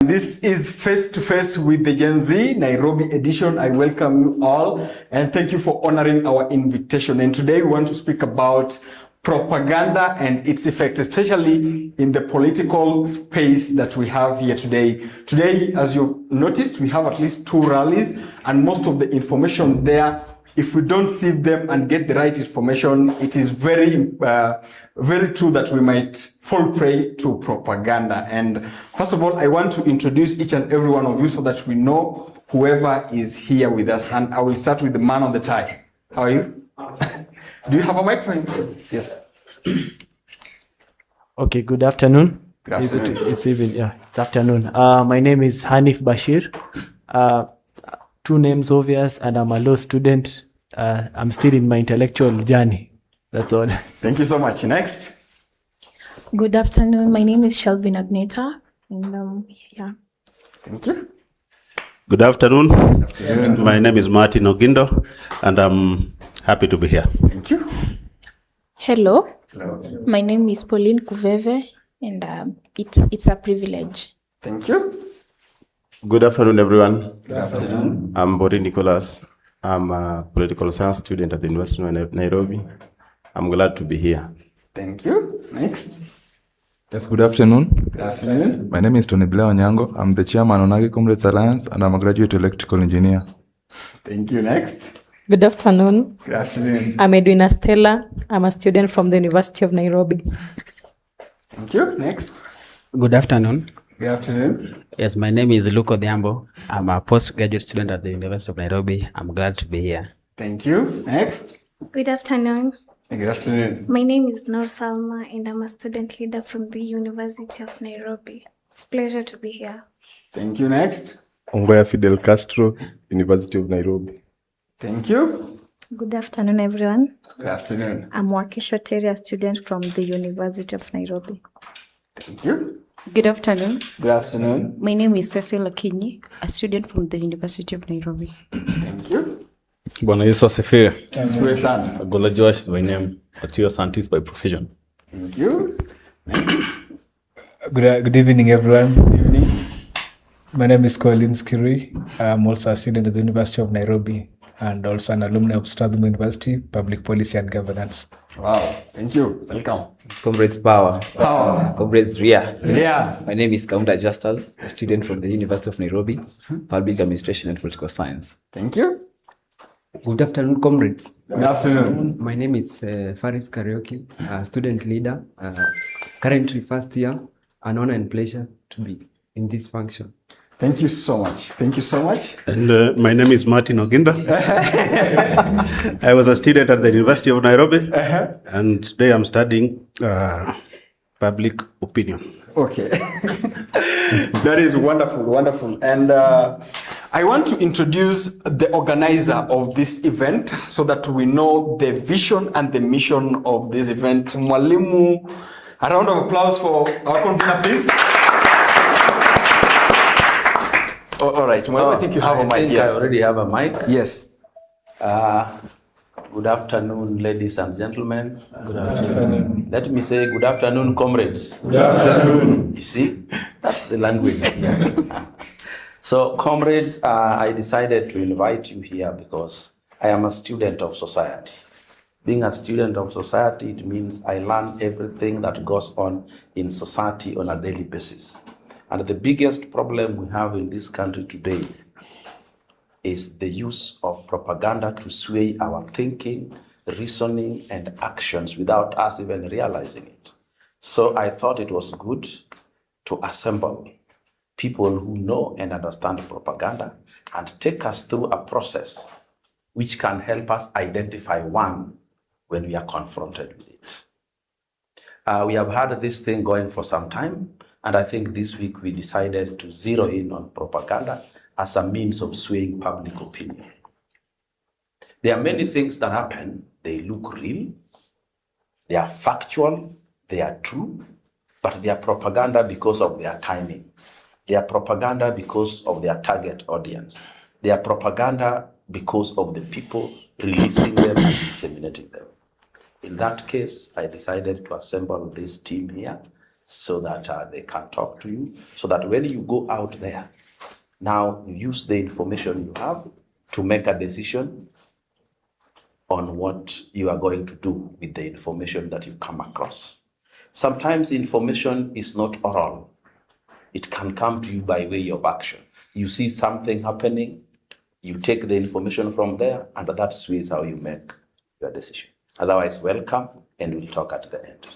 This is Face to Face with the Gen Z Nairobi edition. I welcome you all and thank you for honoring our invitation. And today we want to speak about propaganda and its effects, especially in the political space that we have here today. Today, as you noticed, we have at least 2 rallies, and most of the information there, if we don't sieve them and get the right information, it is very true that we might fall prey to propaganda. And first of all, I want to introduce each and every one of you so that we know whoever is here with us. And I will start with the man on the tie. How are you? Do you have a microphone? Yes. Okay, good afternoon. Good afternoon. It's even, yeah, it's afternoon. My name is Hanif Bashir. 2 names obvious, and I'm a law student. I'm still in my intellectual journey. That's all. Thank you so much. Next. Good afternoon. My name is Shelvin Agneta. And yeah. Thank you. Good afternoon. My name is Martin Ogindo, and I'm happy to be here. Thank you. Hello. Hello. My name is Pauline Kuveve, and it's a privilege. Thank you. Good afternoon, everyone. Good afternoon. I'm Bori Nicholas. I'm a political science student at the University of Nairobi. I'm glad to be here. Thank you. Next. Yes, good afternoon. Good afternoon. My name is Tony Blair Onyango. I'm the chairman of Nagi Comrades Alliance, and I'm a graduate electrical engineer. Thank you. Next. Good afternoon. Good afternoon. I'm Edwina Stella. I'm a student from the University of Nairobi. Thank you. Next. Good afternoon. Good afternoon. Yes, my name is Luko Diambo. I'm a postgraduate student at the University of Nairobi. I'm glad to be here. Thank you. Next. Good afternoon. Good afternoon. My name is Noor Salma and I'm a student leader from the University of Nairobi. It's a pleasure to be here. Thank you. Next. Ongoya Fidel Castro, University of Nairobi. Thank you. Good afternoon, everyone. Good afternoon. I'm Wakisho Terry, a student from the University of Nairobi. Thank you. Good afternoon. Good afternoon. My name is Cecil Akinyi, a student from the University of Nairobi. Thank you. Bwana Yesu asifiwe. Asifiwe sana. Agola Josh by name, but you are scientist by profession. Thank you. Next. Good evening, everyone. Good evening. My name is Colin Skiri. I'm also a student at the University of Nairobi and also an alumni of Strathmore University, Public Policy and Governance. Wow. Thank you. Welcome. Comrades Power. Power. Comrades Ria. Yeah. My name is Kaunda Justus, a student from the University of Nairobi, Public Administration and Political Science. Thank you. Good afternoon, comrades. Good afternoon. My name is Faris Karaoke, a student leader, currently first year. An honor and pleasure to be in this function. Thank you so much. Thank you so much. And my name is Martin Ogindo. I was a student at the University of Nairobi, and today I'm studying public opinion. Okay. That is wonderful, wonderful. And I want to introduce the organizer of this event so that we know the vision and the mission of this event. Mwalimu, a round of applause for our convener, please. All right. Well, I think you have a mic. Yes. I already have a mic. Yes. Good afternoon, ladies and gentlemen. Good afternoon. Let me say good afternoon, comrades. Good afternoon. You see, that's the language. So, comrades, I decided to invite you here because I am a student of society. Being a student of society, it means I learn everything that goes on in society on a daily basis. And the biggest problem we have in this country today is the use of propaganda to sway our thinking, reasoning, and actions without us even realizing it. So I thought it was good to assemble people who know and understand propaganda and take us through a process which can help us identify one when we are confronted with it. We have had this thing going for some time, and I think this week we decided to zero in on propaganda as a means of swaying public opinion. There are many things that happen. They look real, they are factual, they are true, but they are propaganda because of their timing. They are propaganda because of their target audience. They are propaganda because of the people releasing them and disseminating them. In that case, I decided to assemble this team here so that they can talk to you, so that when you go out there, now you use the information you have to make a decision on what you are going to do with the information that you come across. Sometimes information is not oral. It can come to you by way of action. You see something happening, you take the information from there, and that is how you make your decision. Otherwise, welcome, and we'll talk at the end.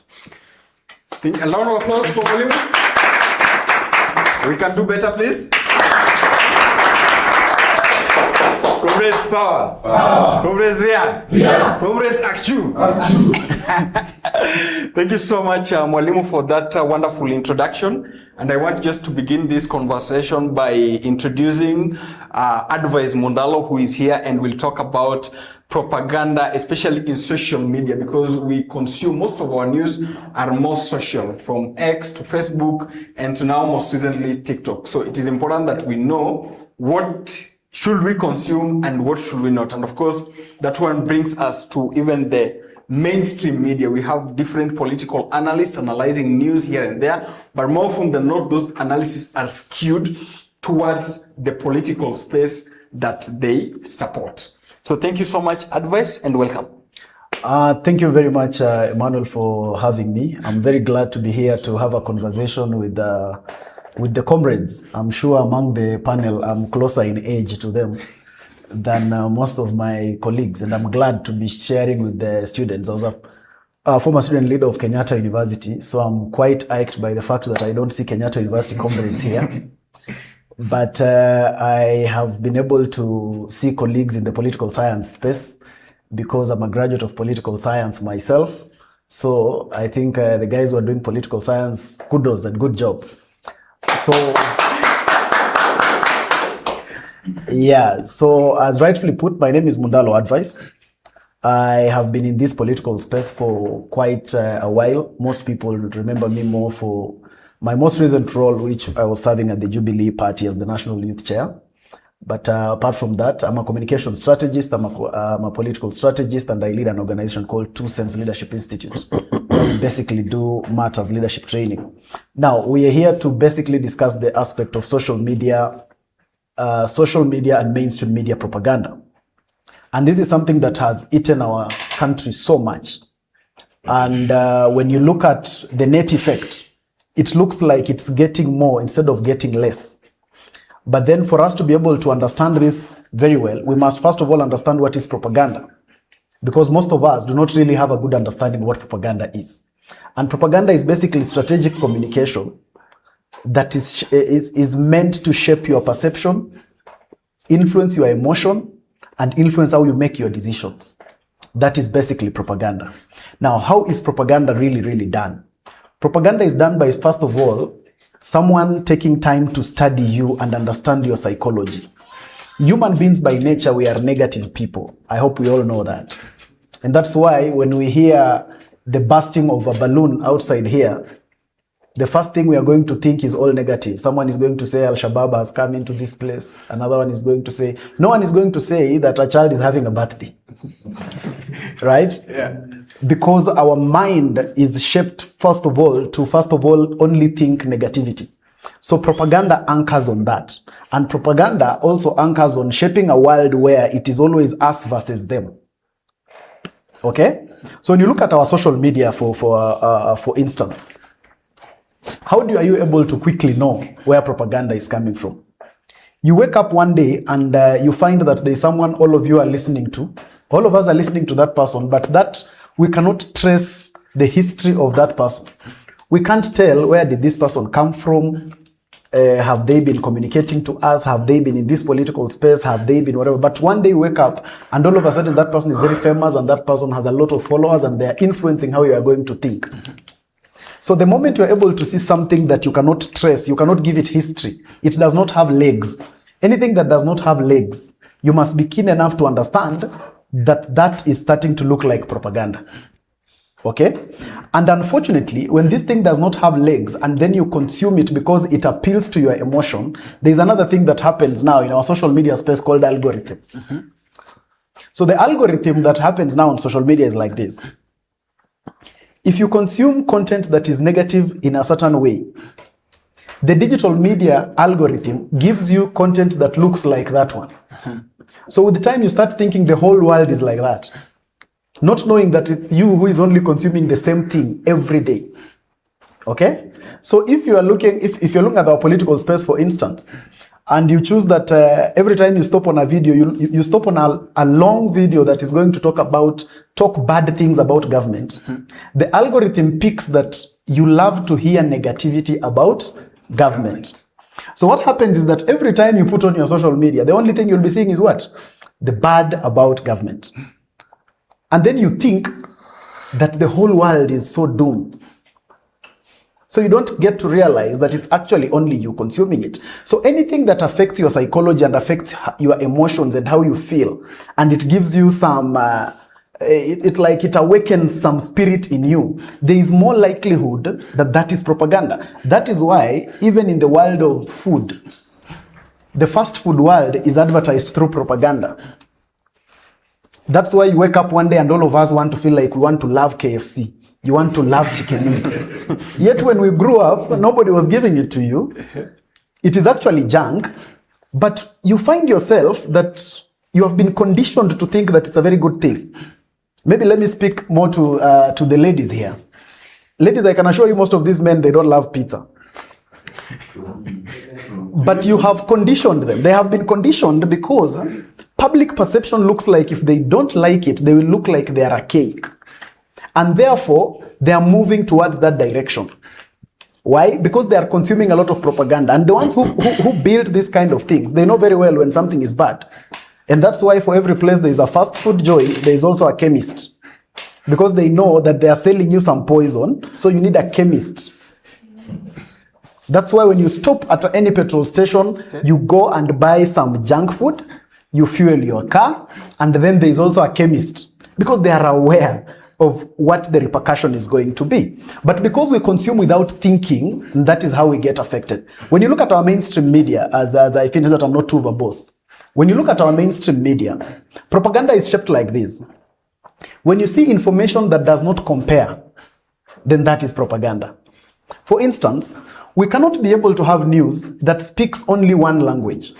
A round of applause for Mwalimu. We can do better, please. Comrades power. Comrades Riyadh. Comrades Akchu. Thank you so much, Mwalimu, for that wonderful introduction. And I want just to begin this conversation by introducing Advice Mundalo, who is here and will talk about propaganda, especially in social media, because we consume most of our news are more social, from X to Facebook and to now most recently TikTok. So it is important that we know what should we consume and what should we not. And of course, that one brings us to even the mainstream media. We have different political analysts analyzing news here and there, but more often than not, those analyses are skewed towards the political space that they support. So thank you so much, Advice, and welcome. Thank you very much, Emmanuel, for having me. I'm very glad to be here to have a conversation with the comrades. I'm sure among the panel, I'm closer in age to them than most of my colleagues, and I'm glad to be sharing with the students. I was a former student leader of Kenyatta University, so I'm quite irked by the fact that I don't see Kenyatta University comrades here. But I have been able to see colleagues in the political science space because I'm a graduate of political science myself. So I think the guys who are doing political science, kudos and good job. So, yeah, so as rightfully put, my name is Mundalo Advice. I have been in this political space for quite a while. Most people remember me more for my most recent role, which I was serving at the Jubilee Party as the National Youth Chair. But apart from that, I'm a communication strategist, I'm a political strategist, and I lead an organization called 2 Cents Leadership Institute, where we basically do matters leadership training. Now, we are here to basically discuss the aspect of social media and mainstream media propaganda. And this is something that has eaten our country so much. And when you look at the net effect, it looks like it's getting more instead of getting less. But then for us to be able to understand this very well, we must first of all understand what is propaganda. Because most of us do not really have a good understanding of what propaganda is. And propaganda is basically strategic communication that is meant to shape your perception, influence your emotion, and influence how you make your decisions. That is basically propaganda. Now, how is propaganda really done? Propaganda is done by, first of all, someone taking time to study you and understand your psychology. Human beings by nature, we are negative people. I hope we all know that. And that's why when we hear the bursting of a balloon outside here, the first thing we are going to think is all negative. Someone is going to say Al-Shabaab has come into this place. Another one is going to say, no one is going to say that a child is having a birthday. Right? Yeah. Because our mind is shaped, first of all, only think negativity. So propaganda anchors on that. And propaganda also anchors on shaping a world where it is always us versus them. Okay? So when you look at our social media, for instance, how are you able to quickly know where propaganda is coming from? You wake up one day and you find that there is someone all of you are listening to. All of us are listening to that person, but that we cannot trace the history of that person. We can't tell where did this person come from. Have they been communicating to us? Have they been in this political space? Have they been whatever? But one day you wake up and all of a sudden that person is very famous and that person has a lot of followers and they are influencing how you are going to think. So the moment you're able to see something that you cannot trace, you cannot give it history, it does not have legs. Anything that does not have legs, you must be keen enough to understand that that is starting to look like propaganda. Okay? And unfortunately, when this thing does not have legs and then you consume it because it appeals to your emotion, there's another thing that happens now in our social media space called algorithm. So the algorithm that happens now on social media is like this. if you consume content that is negative in a certain way, the digital media algorithm gives you content that looks like that one. So with the time you start thinking the whole world is like that, not knowing that it's you who is only consuming the same thing every day. Okay? So if you're looking at our political space, for instance, and you choose that every time you stop on a video, you stop on a long video that is going to talk bad things about government, the algorithm picks that you love to hear negativity about government. So what happens is that every time you put on your social media, the only thing you'll be seeing is what? The bad about government. And then you think that the whole world is so doomed. So you don't get to realize that it's actually only you consuming it. So anything that affects your psychology and affects your emotions and how you feel, and it gives you some, it awakens some spirit in you, there is more likelihood that that is propaganda. That is why even in the world of food, the fast food world is advertised through propaganda. That's why you wake up one day and all of us want to feel like we want to love KFC. You want to love chicken meat. Yet when we grew up, nobody was giving it to you. It is actually junk, but you find yourself that you have been conditioned to think that it's a very good thing. Maybe let me speak more to the ladies here. Ladies, I can assure you most of these men, they don't love pizza. But you have conditioned them. They have been conditioned because public perception looks like if they don't like it, they will look like they are archaic. And therefore, they are moving towards that direction. Why? Because they are consuming a lot of propaganda. And the ones who build these kind of things, they know very well when something is bad. And that's why for every place there is a fast food joint, there is also a chemist. Because they know that they are selling you some poison, so you need a chemist. That's why when you stop at any petrol station, you go and buy some junk food, you fuel your car, and then there is also a chemist. Because they are aware of what the repercussion is going to be. But because we consume without thinking, that is how we get affected. When you look at our mainstream media, as I finish that I'm not too verbose, when you look at our mainstream media, propaganda is shaped like this. When you see information that does not compare, then that is propaganda. For instance, we cannot be able to have news that speaks only one language.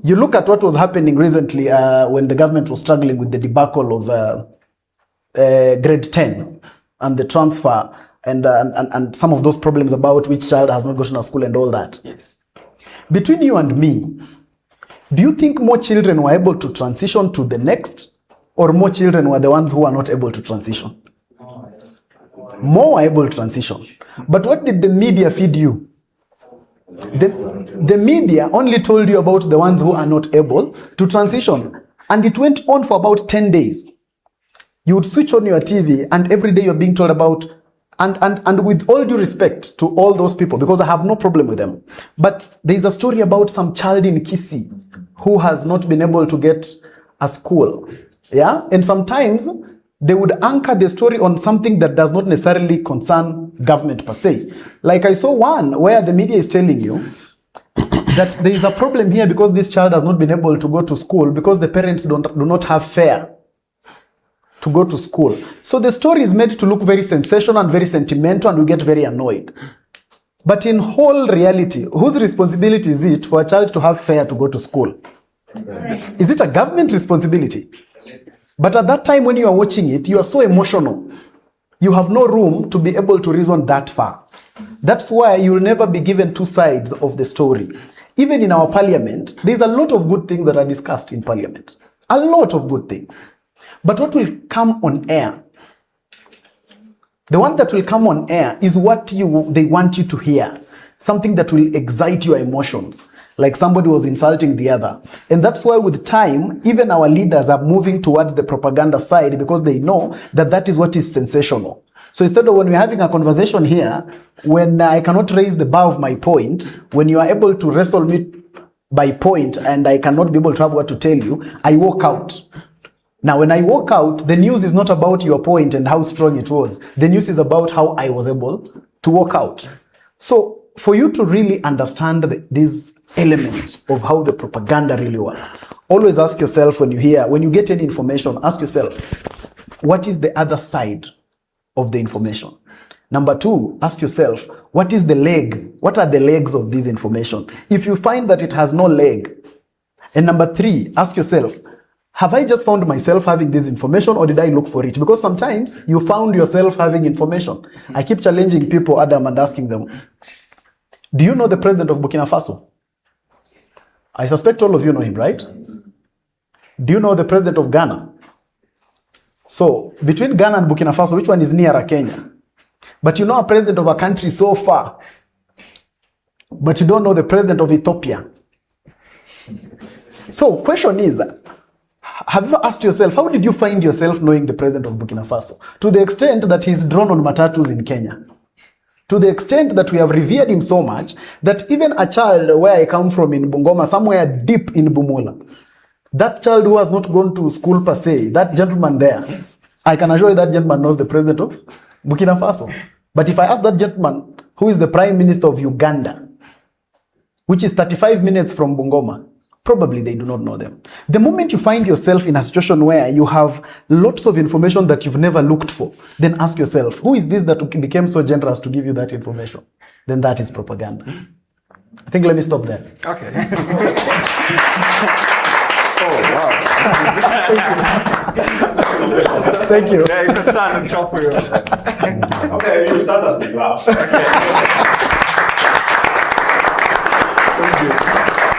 You look at what was happening recently when the government was struggling with the debacle of grade 10 and the transfer and some of those problems about which child has not gone to school and all that. Yes. Between you and me, do you think more children were able to transition to the next, or more children were the ones who are not able to transition? More were able to transition. But what did the media feed you? The media only told you about the ones who are not able to transition. And it went on for about 10 days. You would switch on your TV and every day you're being told about, and with all due respect to all those people, because I have no problem with them, but there is a story about some child in Kisii who has not been able to get a school. Yeah? And sometimes they would anchor the story on something that does not necessarily concern government per se. Like I saw one where the media is telling you that there is a problem here because this child has not been able to go to school because the parents do not have fare to go to school. So the story is made to look very sensational and very sentimental, and we get very annoyed. But in whole reality, whose responsibility is it for a child to have fare to go to school? Is it a government responsibility? But at that time when you are watching it, you are so emotional. You have no room to be able to reason that far. That's why you will never be given two sides of the story. Even in our parliament, there's a lot of good things that are discussed in parliament. A lot of good things. But what will come on air? The one that will come on air is what they want you to hear. Something that will excite your emotions. Like somebody was insulting the other. And that's why with time, even our leaders are moving towards the propaganda side because they know that that is what is sensational. So instead of when we're having a conversation here, when I cannot raise the bar of my point, when you are able to wrestle me by point and I cannot be able to have what to tell you, I walk out. Now, when I walk out, the news is not about your point and how strong it was. The news is about how I was able to walk out. So for you to really understand this element of how the propaganda really works, always ask yourself when you get any information, ask yourself, what is the other side of the information. Number two, ask yourself, what is the leg? What are the legs of this information? If you find that it has no leg. And number three, ask yourself, have I just found myself having this information or did I look for it? Because sometimes you found yourself having information. I keep challenging people, Adam, and asking them, do you know the president of Burkina Faso? I suspect all of you know him, right? Do you know the president of Ghana? So between Ghana and Burkina Faso, which one is nearer Kenya? But you know a president of a country so far, but you don't know the president of Ethiopia. So question is, have you ever asked yourself, how did you find yourself knowing the president of Burkina Faso? To the extent that he's drawn on matatus in Kenya. To the extent that we have revered him so much that even a child where I come from in Bungoma, somewhere deep in Bumula, that child who has not gone to school per se, that gentleman there, I can assure you that gentleman knows the president of Burkina Faso. But if I ask that gentleman, who is the prime minister of Uganda, which is 35 minutes from Bungoma, probably they do not know them. The moment you find yourself in a situation where you have lots of information that you've never looked for, then ask yourself, who is this that became so generous to give you that information? Then that is propaganda. I think let me stop there. Okay. Oh, wow. Thank you. Yeah, you can stand and clap for you. Okay, you start as the clap.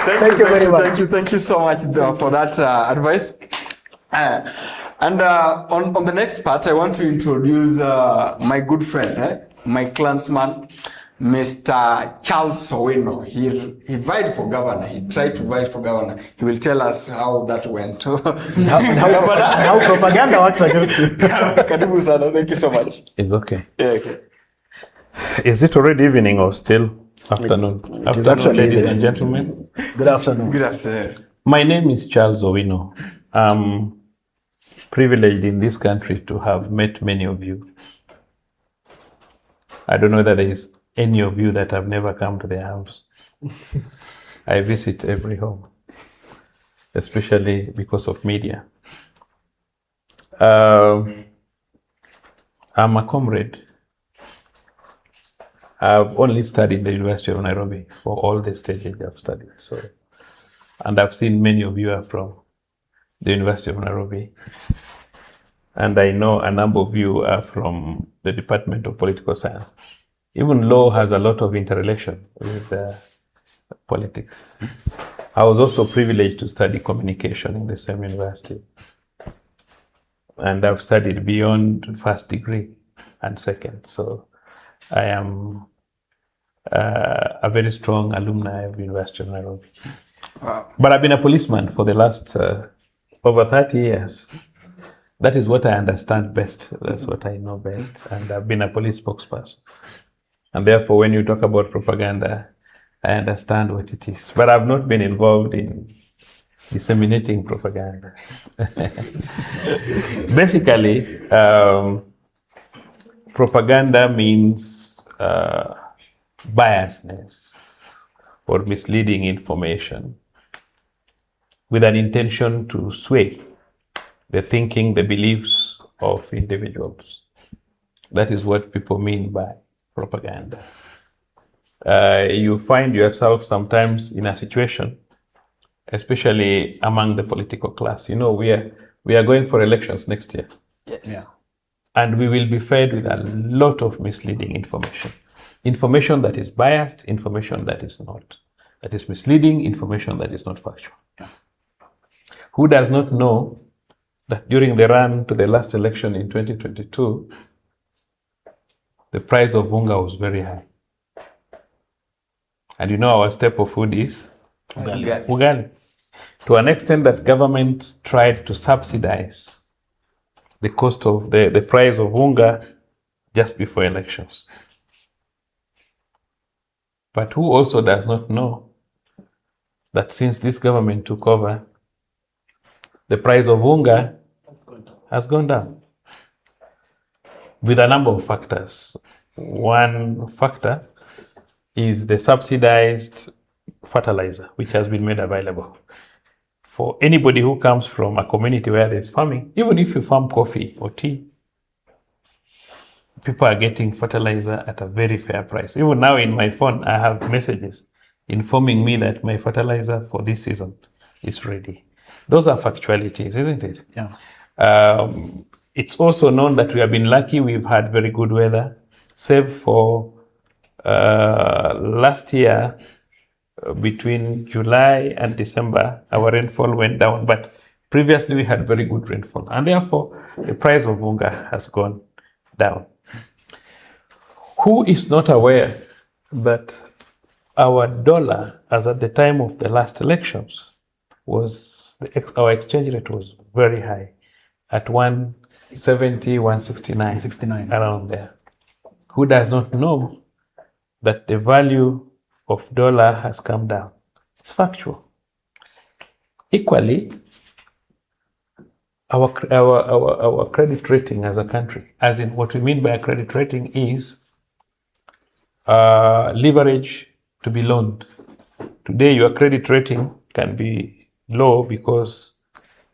Thank you very much. Thank you so much for that advice. And on the next part, I want to introduce my good friend, my clansman, Mr. Charles Sowino. He vied for governor. He tried to vie for governor. He will tell us how that went. how propaganda worked against you. Karibu sana. Thank you so much. It's okay. Yeah, okay. Is it already evening or still afternoon? It is actually ladies evening. and gentlemen. Good afternoon. Good afternoon. My name is Charles Owino. I'm privileged in this country to have met many of you. I don't know that there is any of you that have never come to their house. I visit every home, especially because of media. I'm a comrade. I've only studied the University of Nairobi for all the stages I've studied. And I've seen many of you are from the University of Nairobi. And I know a number of you are from the Department of Political Science. Even law has a lot of interrelation with politics. I was also privileged to study communication in the same university. And I've studied beyond first degree and second. So I am a very strong alumni of the University of Nairobi. Wow. But I've been a policeman for the last over 30 years. That is what I understand best. That's what I know best. And I've been a police spokesperson. And therefore, when you talk about propaganda, I understand what it is. But I've not been involved in disseminating propaganda. Basically, propaganda means biasness or misleading information with an intention to sway the thinking, the beliefs of individuals. That is what people mean by propaganda. You find yourself sometimes in a situation, especially among the political class. You know, we are going for elections next year. Yes. Yeah. And we will be fed with a lot of misleading information. Information that is biased, information that is not. That is misleading, information that is not factual. Yeah. Who does not know that during the run to the last election in 2022, the price of unga was very high. And you know our staple food is ugali. To an extent that government tried to subsidize the cost of the price of unga just before elections. But who also does not know that since this government took over, the price of unga has gone down with a number of factors. One factor is the subsidized fertilizer, which has been made available. For anybody who comes from a community where there's farming, even if you farm coffee or tea, people are getting fertilizer at a very fair price. Even now in my phone, I have messages informing me that my fertilizer for this season is ready. Those are factualities, isn't it? Yeah. It's also known that we have been lucky. We've had very good weather, save for last year. Between July and December, our rainfall went down, but previously we had very good rainfall, and therefore the price of unga has gone down. Who is not aware that our dollar, as at the time of the last elections, was our exchange rate was very high, at 170, 169, around there. Who does not know that the value of dollar has come down? It's factual. Equally, our credit rating as a country, as in what we mean by a credit rating is leverage to be loaned. Today, your credit rating can be low because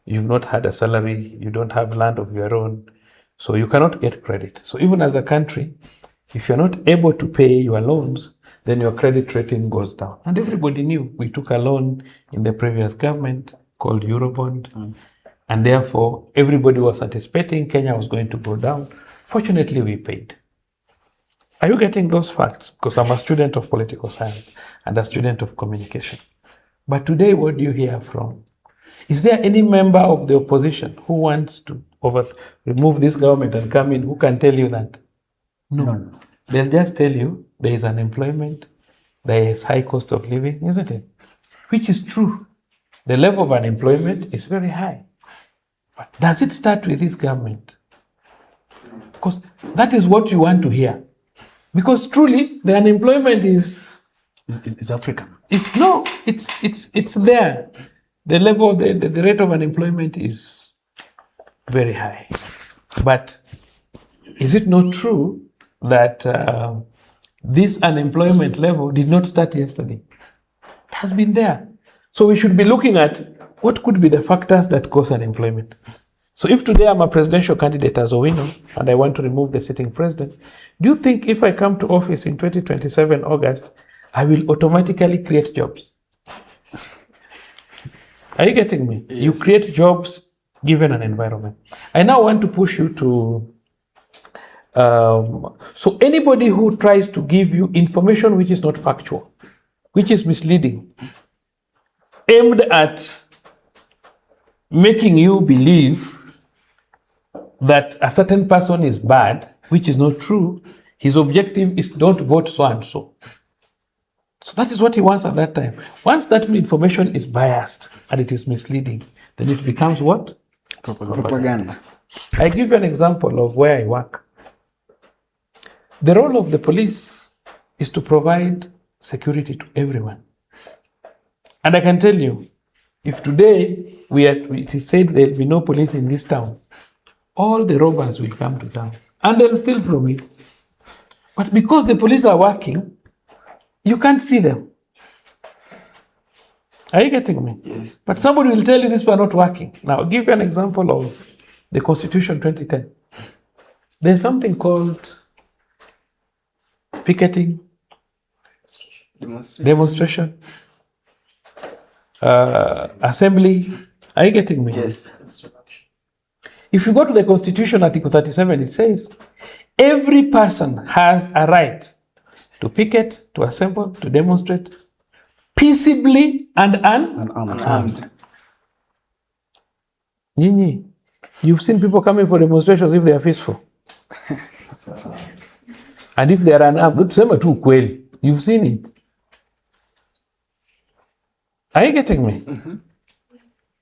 you've not had a salary, you don't have land of your own, so you cannot get credit. So even as a country, if you're not able to pay your loans, then your credit rating goes down. And everybody knew we took a loan in the previous government called Eurobond. And therefore, everybody was anticipating Kenya was going to go down. Fortunately, we paid. Are you getting those facts? Because I'm a student of political science and a student of communication. But today, what do you hear from? Is there any member of the opposition who wants to remove this government and come in who can tell you that? No. They'll just tell you there is unemployment, there is high cost of living, isn't it? Which is true. The level of unemployment is very high. But does it start with this government? Because that is what you want to hear. Because truly, the unemployment is African. It's there. The level, the rate of unemployment is very high. But is it not true that this unemployment level did not start yesterday? It has been there. So we should be looking at what could be the factors that cause unemployment. So if today I'm a presidential candidate as Owino and I want to remove the sitting president, do you think if I come to office in 2027 August, I will automatically create jobs? Are you getting me? Yes. You create jobs given an environment. I now want to push you to so anybody who tries to give you information which is not factual, which is misleading, aimed at making you believe that a certain person is bad, which is not true, his objective is don't vote so and so. So that is what he wants at that time. Once that information is biased and it is misleading, then it becomes what? Propaganda. I give you an example of where I work. The role of the police is to provide security to everyone. And I can tell you, if today it is said there will be no police in this town, all the robbers will come to town and they'll steal from it. But because the police are working, you can't see them. Are you getting me? Yes. But somebody will tell you these are not working. Now, I'll give you an example of the Constitution 2010. There's something called picketing, demonstration, assembly. Are you getting me? Yes. If you go to the Constitution, Article 37, it says, every person has a right to picket, to assemble, to demonstrate peaceably and unarmed. Nyinyi, you've seen people coming for demonstrations if they are peaceful. And if they are unarmed, tuseme tu ukweli, you've seen it. Are you getting me? Mm-hmm.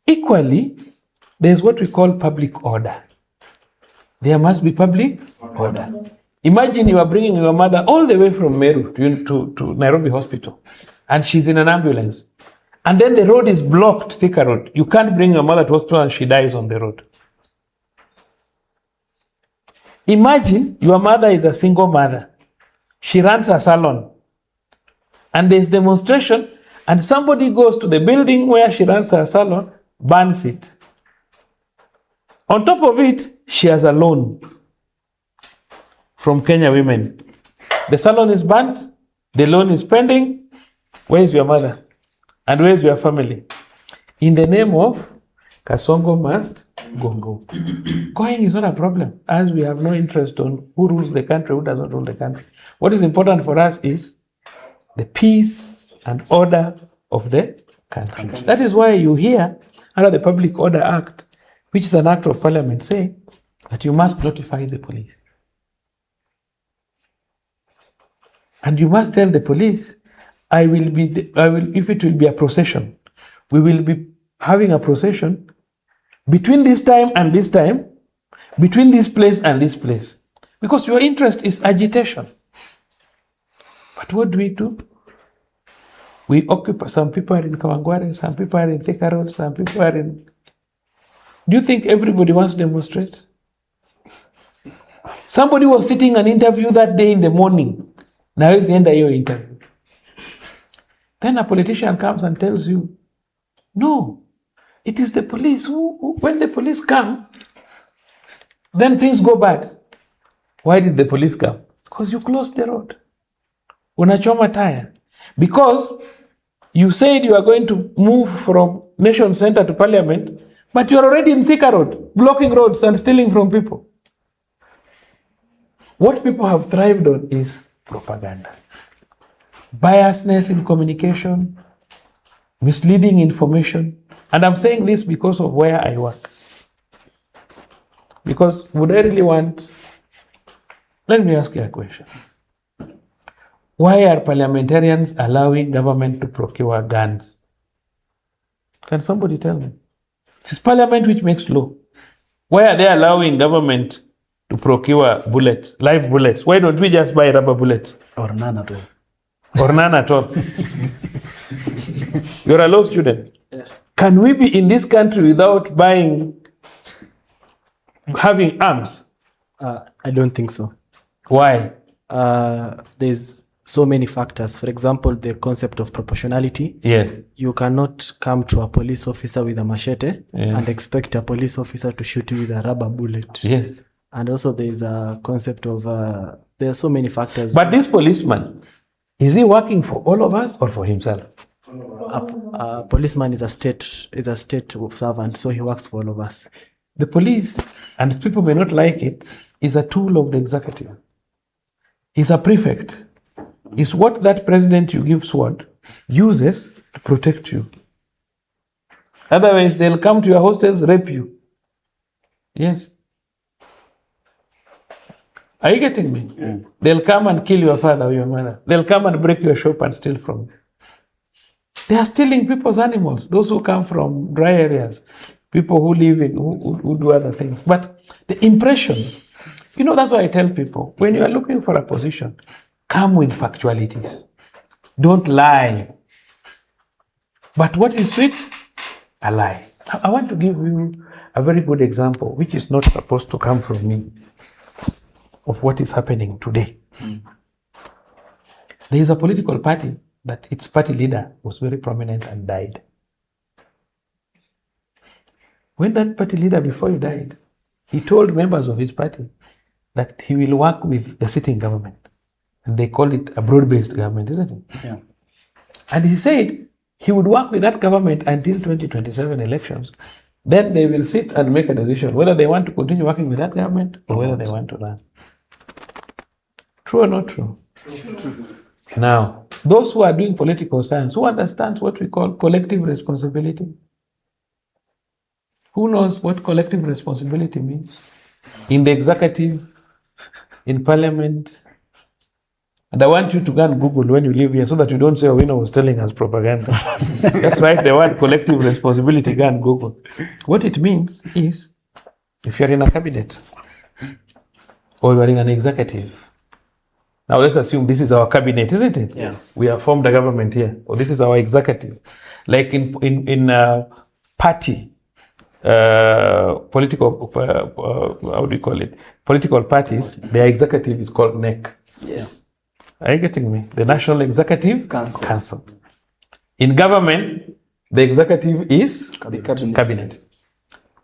Equally, there's what we call public order. There must be public order. Imagine you are bringing your mother all the way from Meru to Nairobi Hospital, and she's in an ambulance. And then the road is blocked, Thika Road. You can't bring your mother to hospital and she dies on the road. Imagine your mother is a single mother. She runs a salon. And there's demonstration, and somebody goes to the building where she runs her salon, burns it. On top of it, she has a loan from Kenya women. The salon is burnt, the loan is pending. Where is your mother? And where is your family? In the name of Kasongo must go. Going is not a problem, as we have no interest on who rules the country, who doesn't rule the country. What is important for us is the peace and order of the country. That is why you hear under the Public Order Act, which is an act of parliament, saying that you must notify the police. And you must tell the police, if it will be a procession, we will be having a procession between this time and this time, between this place and this place. Because your interest is agitation. But what do? We occupy, some people are in Kawangware, some people are in Thika Road, some people are in... Do you think everybody wants to demonstrate? Somebody was sitting an interview that day in the morning. Now it's the end of your interview. Then a politician comes and tells you, no, it is the police who when the police come, then things go bad. Why did the police come? Because you closed the road. Unachoma tire. Because you said you are going to move from Nation Center to Parliament, but you are already in Thika Road, blocking roads and stealing from people. What people have thrived on is propaganda. Biasness in communication, misleading information. And I'm saying this because of where I work. Because would I really want... Let me ask you a question. Why are parliamentarians allowing government to procure guns? Can somebody tell me? It is parliament which makes law. Why are they allowing government to procure bullets, live bullets? Why don't we just buy rubber bullets? Or none at all. Or none at all. You're a law student. Yeah. Can we be in this country without having arms? I don't think so. Why? There's so many factors. For example, the concept of proportionality. Yes. You cannot come to a police officer with a machete and expect a police officer to shoot you with a rubber bullet. Yes. And also there's a concept of, there are so many factors. But this policeman, is he working for all of us or for himself? A policeman is a state servant, so he works for all of us. The police, and people may not like it, is a tool of the executive. Is a prefect. Is what that president you give sword uses to protect you. Otherwise, they'll come to your hostels, rape you. Yes. Are you getting me? Yeah. They'll come and kill your father or your mother. They'll come and break your shop and steal from you. They are stealing people's animals, those who come from dry areas, people who live in, who do other things. But the impression, that's why I tell people, when you are looking for a position, come with factualities. Don't lie. But what is sweet? A lie. I want to give you a very good example, which is not supposed to come from me, of what is happening today. There is a political party that its party leader was very prominent and died. When that party leader, before he died, he told members of his party that he will work with the sitting government. And they call it a broad-based government, isn't it? Yeah. And he said he would work with that government until 2027 elections. Then they will sit and make a decision whether they want to continue working with that government or whether they want to run. True or not true? True. Now, those who are doing political science, who understands what we call collective responsibility? Who knows what collective responsibility means? In the executive, in parliament. And I want you to go and Google when you leave here so that you don't say Owino was telling us propaganda. That's right, the word collective responsibility, go and Google. What it means is, if you're in a cabinet or you're in an executive, now let's assume this is our cabinet, isn't it? Yes. We have formed a government here, or this is our executive. Like in party, political, how do you call it? Political parties, their executive is called NEC. Yes. Are you getting me? The National Executive Council. In government, the executive is the cabinet.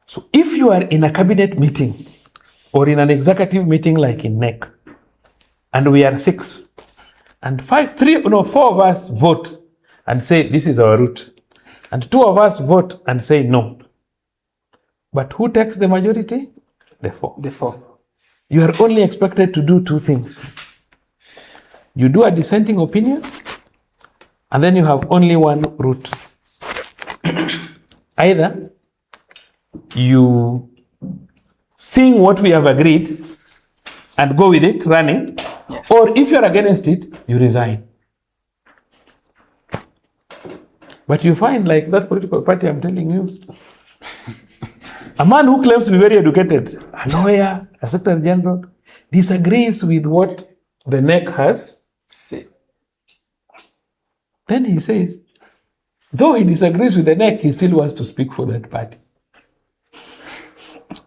So if you are in a cabinet meeting or in an executive meeting like in NEC, and we are 6, and 4 of us vote and say this is our route, and 2 of us vote and say no. But who takes the majority? The 4. The 4. You are only expected to do 2 things. You do a dissenting opinion, and then you have only one route. Either you sing what we have agreed and go with it running, or if you're against it, you resign. But you find, like that political party I'm telling you, a man who claims to be very educated, a lawyer, a secretary general, disagrees with what the NEC has said. Then he says, though he disagrees with the NEC, he still wants to speak for that party.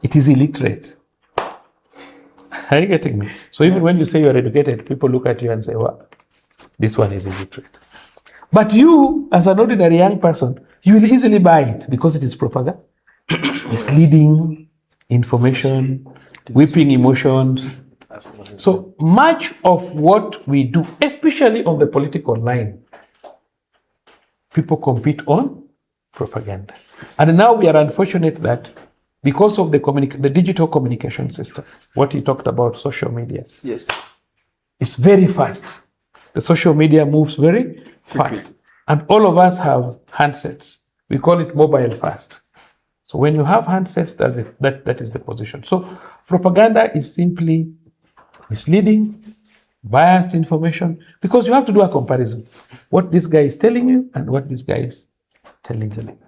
It is illiterate. Are you getting me? So even when you say you're educated, people look at you and say, well, this one is illiterate. But you, as an ordinary young person, you will easily buy it because it is propaganda. Misleading information, whipping emotions. So much of what we do, especially on the political line, people compete on propaganda. And now we are unfortunate that because of the digital communication system, what he talked about, social media. Yes. It's very fast. The social media moves very fast. And all of us have handsets. We call it mobile fast. So when you have handsets, that is the position. So propaganda is simply misleading, biased information, because you have to do a comparison. What this guy is telling you and what this guy is telling you.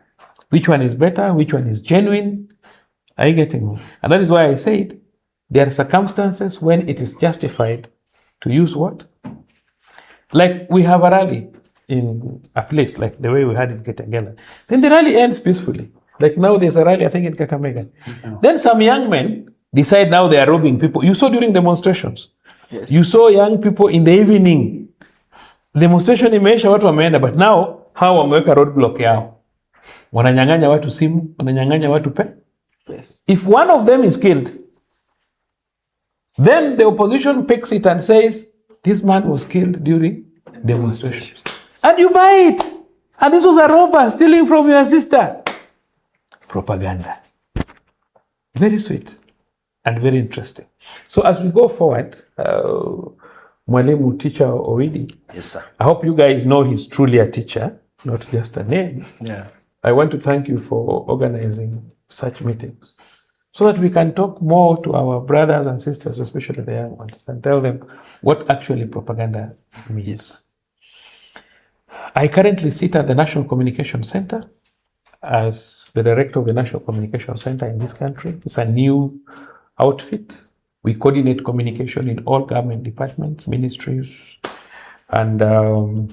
Which one is better? Which one is genuine? Are you getting me? And that is why I said there are circumstances when it is justified to use what? Like we have a rally in a place, like the way we had in Kitengela. Then the rally ends peacefully. Like now there's a rally, I think in Kakamega. Then some young men decide now they are robbing people. You saw during demonstrations. Yes. You saw young people in the evening. Demonstration imeisha watu wameenda, but now hawa wameweka roadblock yao. Wananyang'anya watu simu, wananyang'anya watu pe. Yes. If one of them is killed, then the opposition picks it and says, this man was killed during demonstration. And you buy it. And this was a robber stealing from your sister. Propaganda. Very sweet and very interesting. So as we go forward, Mwalimu teacher Owidi, yes, sir. I hope you guys know he's truly a teacher, not just a name. Yeah. I want to thank you for organizing such meetings so that we can talk more to our brothers and sisters, especially the young ones, and tell them what actually propaganda means. I currently sit at the National Communication Center as the director of the National Communication Center in this country. It's a new outfit. We coordinate communication in all government departments, ministries, and though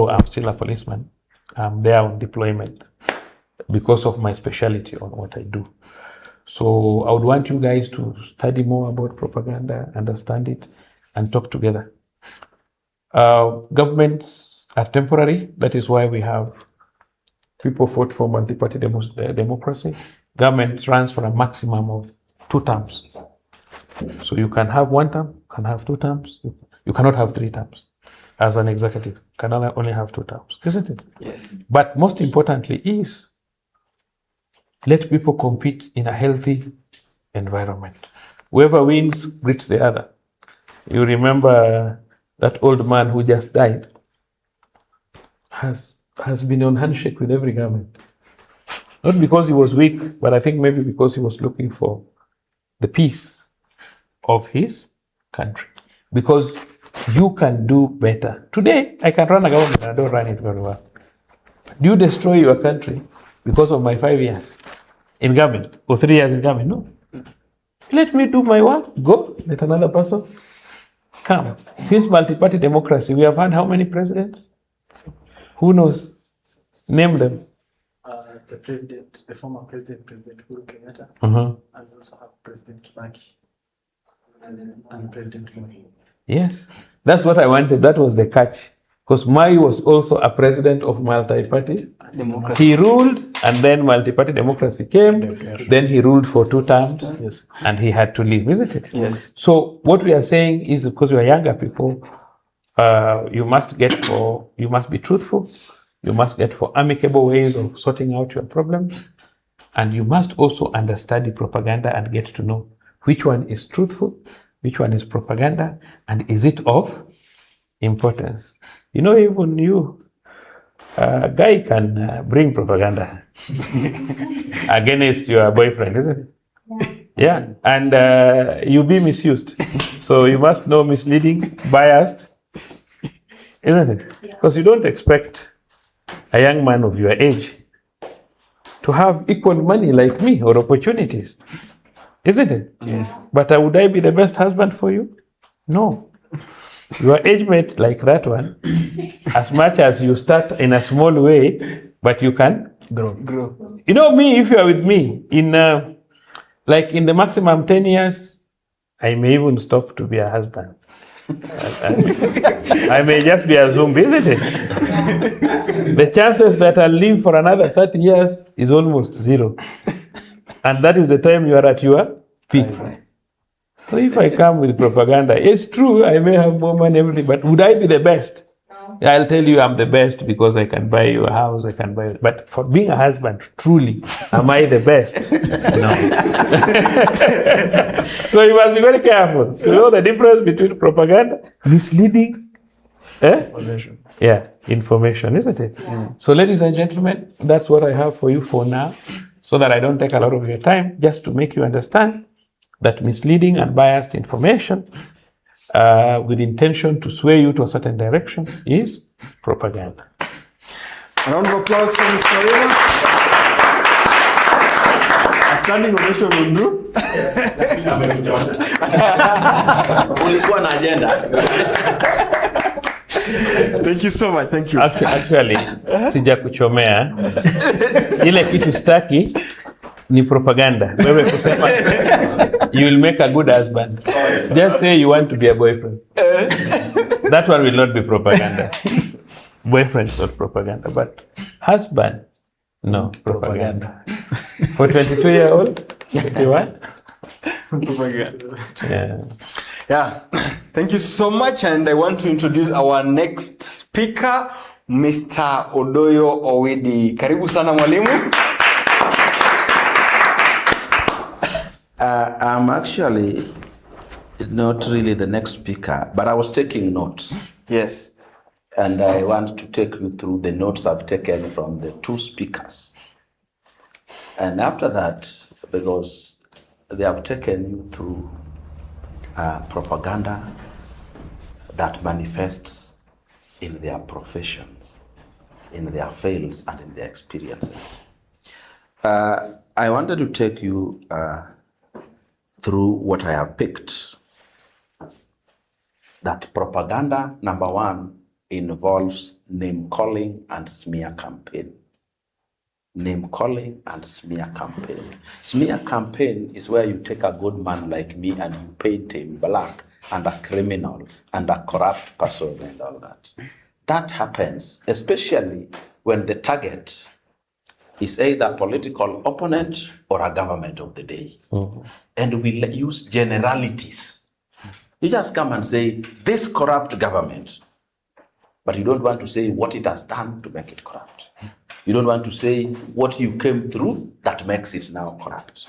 I'm still a policeman, I'm there on deployment because of my specialty on what I do. So I would want you guys to study more about propaganda, understand it, and talk together. Governments are temporary. That is why we have people fought for multi-party democracy. Government runs for a maximum of 2 terms. So you can have 1 term, can have 2 terms. You cannot have 3 terms. As an executive, can only have 2 terms, isn't it? Yes. But most importantly is let people compete in a healthy environment. Whoever wins greets the other. You remember that old man who just died has been on handshake with every government. Not because he was weak, but I think maybe because he was looking for the peace of his country. Because you can do better. Today, I can run a government and I don't run it very well. Do you destroy your country because of my 5 years in government or 3 years in government? No. Let me do my work, go, let another person come. Since multi-party democracy, we have had how many presidents? Who knows? Name them. The president, the former president, President Uhuru Kenyatta, and also have President Kibaki and President Moi. Yes, that's what I wanted. That was the catch. Because Mai was also a president of multi-party Democracy. He ruled, and then multi-party democracy came. Then he ruled for 2 terms, and he had to leave, isn't it? Yes. So what we are saying is, because we are younger people, you must be truthful. You must get for amicable ways of sorting out your problems, and you must also understand the propaganda and get to know which one is truthful, which one is propaganda, and is it of importance. You know, even you, a guy can bring propaganda against your boyfriend, isn't it? Yeah, and you be misused. So you must know misleading, biased, isn't it? Because you don't expect a young man of your age to have equal money like me or opportunities, isn't it? Yes. But would I be the best husband for you? No. Your age mate like that one, as much as you start in a small way, but you can Grow. You know me, if you are with me, in the maximum 10 years, I may even stop to be a husband. I may just be a zombie, isn't it? The chances that I'll live for another 30 years is almost zero. And that is the time you are at your peak. So if I come with propaganda, it's true, I may have more money, everything, but would I be the best? No. I'll tell you I'm the best because I can buy you a house, I can buy. But for being a husband, truly, am I the best? No. So you must be very careful. You know the difference between propaganda, misleading, Information. Yeah, information, isn't it? Yeah. So ladies and gentlemen, that's what I have for you for now, so that I don't take a lot of your time, just to make you understand that misleading and biased information with intention to sway you to a certain direction is propaganda. A round of applause for Mr. Rivers. A standing ovation will do. Ulikuwa na agenda. Thank you so much. Thank you. Actually, sija kuchomea. Ile kitu staki ni propaganda. Wewe kusema you will make a good husband. Just say you want to be a boyfriend. That one will not be propaganda. Boyfriend is not propaganda, but husband, no, propaganda. For 22-year-old, 21? Propaganda. Yeah. Yeah. Thank you so much, and I want to introduce our next speaker, Mr. Oduor Owidi. Karibu sana mwalimu. I'm actually not really the next speaker, but I was taking notes. Yes. And I want to take you through the notes I've taken from the 2 speakers. And after that, because they have taken you through propaganda that manifests in their professions, in their fields, and in their experiences. I wanted to take you through what I have picked. That propaganda, number 1, involves name-calling and smear campaign. Name-calling and smear campaign. Smear campaign is where you take a good man like me and you paint him black and a criminal and a corrupt person and all that. That happens, especially when the target is either a political opponent or a government of the day. Mm-hmm. And we use generalities. You just come and say, this corrupt government, but you don't want to say what it has done to make it corrupt. You don't want to say what you came through that makes it now corrupt.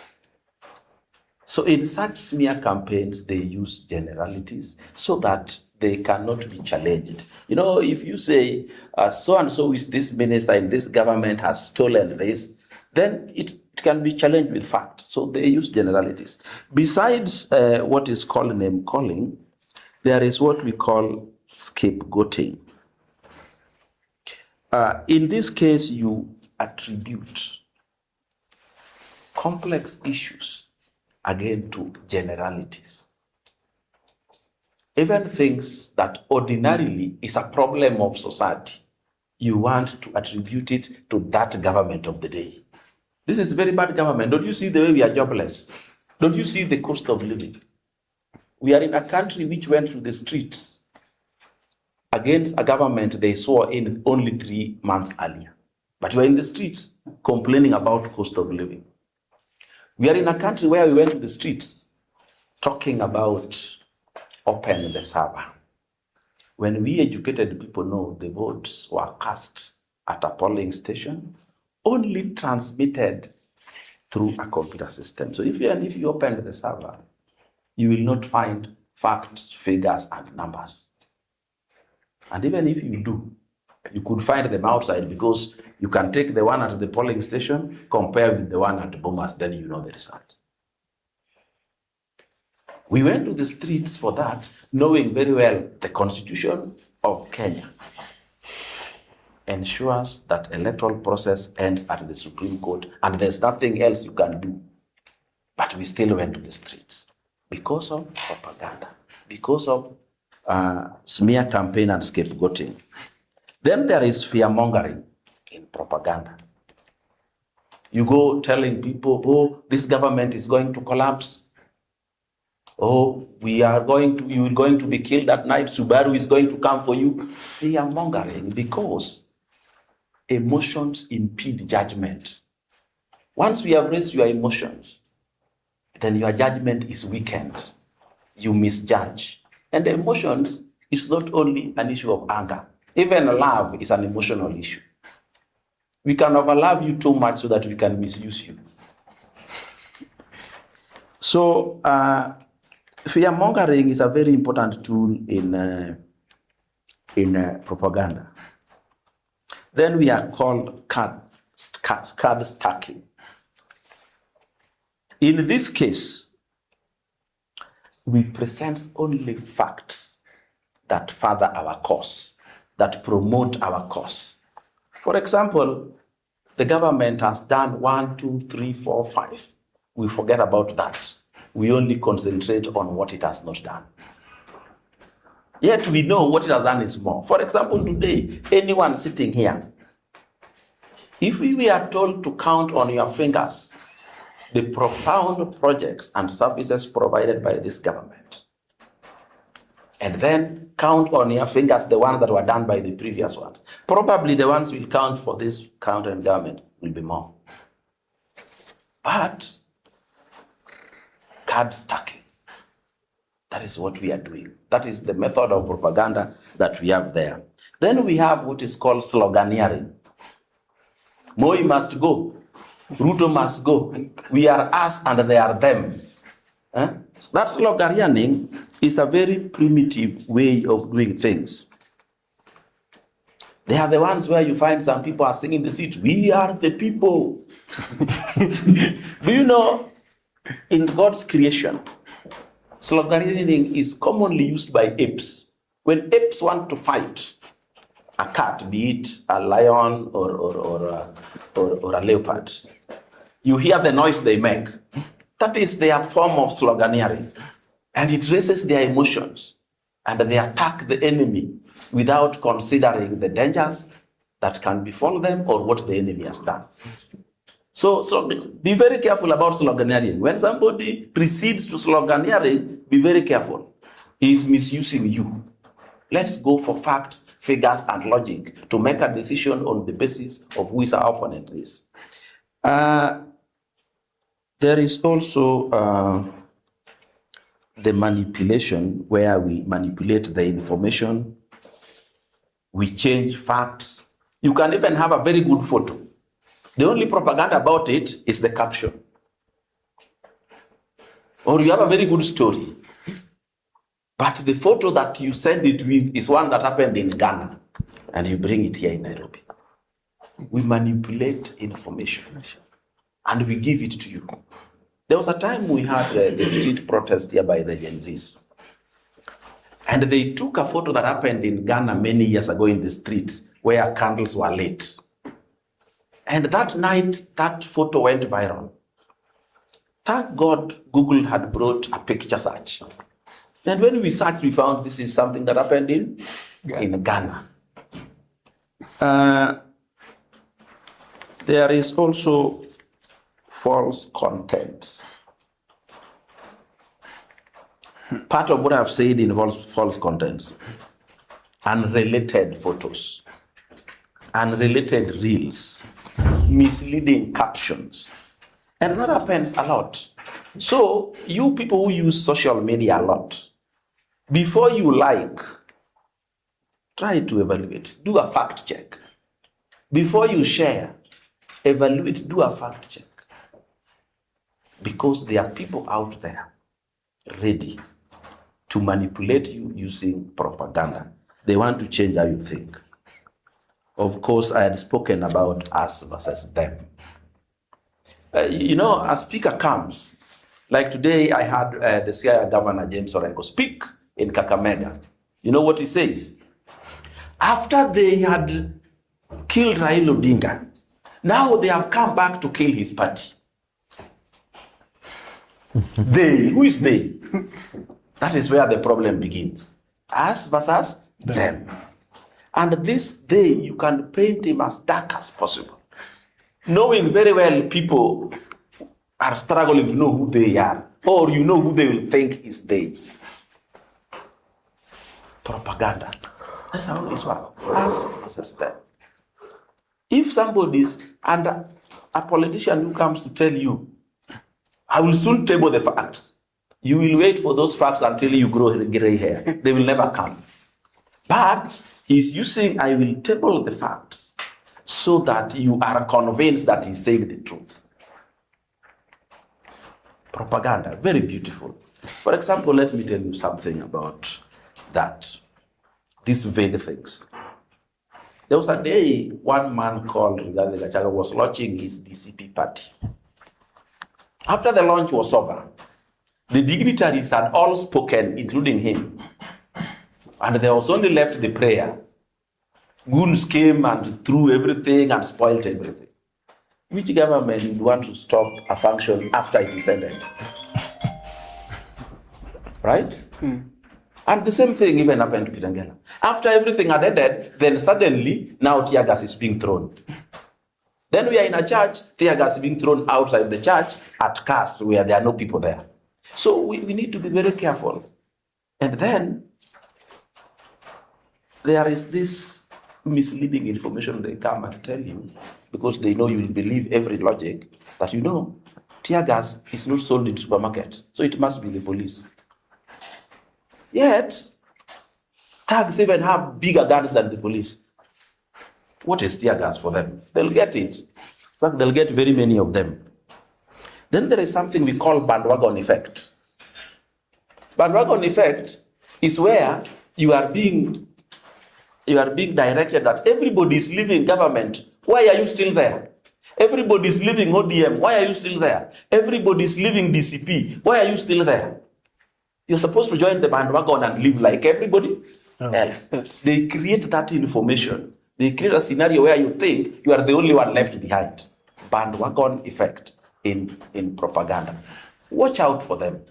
So in such smear campaigns, they use generalities so that they cannot be challenged. You know, if you say, so-and-so is this minister in this government has stolen this, then it can be challenged with facts. So they use generalities. Besides what is called name-calling, there is what we call scapegoating. In this case, you attribute complex issues again to generalities. Even things that ordinarily is a problem of society, you want to attribute it to that government of the day. This is very bad government. Don't you see the way we are jobless? Don't you see the cost of living? We are in a country which went to the streets against a government they swore in only 3 months earlier. But you are in the streets complaining about cost of living. We are in a country where we went to the streets talking about open the server. When we educated people know the votes were cast at a polling station, only transmitted through a computer system. So if you open the server, you will not find facts, figures, and numbers. And even if you do, you could find them outside because you can take the one at the polling station, compare with the one at Bomas, then you know the results. We went to the streets for that, knowing very well the Constitution of Kenya ensures that electoral process ends at the Supreme Court and there's nothing else you can do. But we still went to the streets because of propaganda, because of smear campaign and scapegoating. Then there is fear-mongering in propaganda. You go telling people, oh, this government is going to collapse. Oh, you are going to be killed at night. Subaru is going to come for you. Fear-mongering because emotions impede judgment. Once we have raised your emotions, then your judgment is weakened. You misjudge. And emotions is not only an issue of anger. Even love is an emotional issue. We can overlove you too much so that we can misuse you. So, fear-mongering is a very important tool in propaganda. Then we are called card stacking. In this case, we present only facts that further our cause, that promote our cause. For example, the government has done 1, 2, 3, 4, 5. We forget about that. We only concentrate on what it has not done. Yet we know what it has done is more. For example, today, anyone sitting here, if we are told to count on your fingers the profound projects and services provided by this government, and then count on your fingers the ones that were done by the previous ones, probably the ones we'll count for this current government will be more. But card stacking, that is what we are doing. That is the method of propaganda that we have there. Then we have what is called sloganeering. Moi must go. Ruto must go. We are us and they are them. That sloganeering is a very primitive way of doing things. They are the ones where you find some people are singing the street, we are the people. Do you know, in God's creation, sloganeering is commonly used by apes. When apes want to fight a cat, be it a lion or a leopard, you hear the noise they make. That is their form of sloganeering. And it raises their emotions. And they attack the enemy without considering the dangers that can befall them or what the enemy has done. So be very careful about sloganeering. When somebody proceeds to sloganeering, be very careful. He is misusing you. Let's go for facts, figures, and logic to make a decision on the basis of who is our opponent is. There is also the manipulation, where we manipulate the information, we change facts. You can even have a very good photo. The only propaganda about it is the caption. Or you have a very good story, but the photo that you send it with is one that happened in Ghana, and you bring it here in Nairobi. We manipulate information, and we give it to you. There was a time we had the street protest here by the Gen Zs. And they took a photo that happened in Ghana many years ago in the streets where candles were lit. And that night, that photo went viral. Thank God Google had brought a picture search. And when we searched, we found this is something that happened in Ghana. There is also false content. Part of what I've said involves false contents. unrelated photos, unrelated reels, misleading captions. And that happens a lot. So you people who use social media a lot, before you like, try to evaluate, do a fact check. Before you share, evaluate, do a fact check. Because there are people out there ready to manipulate you using propaganda. They want to change how you think. Of course, I had spoken about us versus them. A speaker comes, like today I had the CIA Governor James Orengo speak in Kakamega. You know what he says? After they had killed Raila Odinga, now they have come back to kill his party. They, who is they? That is where the problem begins. Us versus them. And this day, you can paint him as dark as possible, knowing very well people are struggling to know who they are, or you know who they will think is they. Propaganda. That's how it works. Us versus them. If somebody is under a politician who comes to tell you, I will soon table the facts, you will wait for those facts until you grow gray hair. They will never come. But he's using, I will table the facts, so that you are convinced that he's saying the truth. Propaganda, very beautiful. For example, let me tell you something about that. These vague things. There was a day one man called Rigathi Gachagua was launching his DCP party. After the launch was over, the dignitaries had all spoken, including him. And there was only left the prayer. Goons came and threw everything and spoiled everything. Which government would want to stop a function after it is ended? Right? And the same thing even happened to Kitangela. After everything had ended, then suddenly, now tear gas is being thrown. Then we are in a church, tear gas is being thrown outside the church at cars where there are no people there. So we need to be very careful. And then there is this misleading information they come and tell you, because they know you will believe every logic, that tear gas is not sold in supermarkets, so it must be the police. Yet, thugs even have bigger guns than the police. What is tear gas for them? They'll get it. In fact, they'll get very many of them. Then there is something we call bandwagon effect. Bandwagon effect is where you are being directed that everybody is leaving government. Why are you still there? Everybody is leaving ODM. Why are you still there? Everybody is leaving DCP. Why are you still there? You're supposed to join the bandwagon and live like everybody else. They create that information. They create a scenario where you think you are the only one left behind. Bandwagon effect in propaganda. Watch out for them.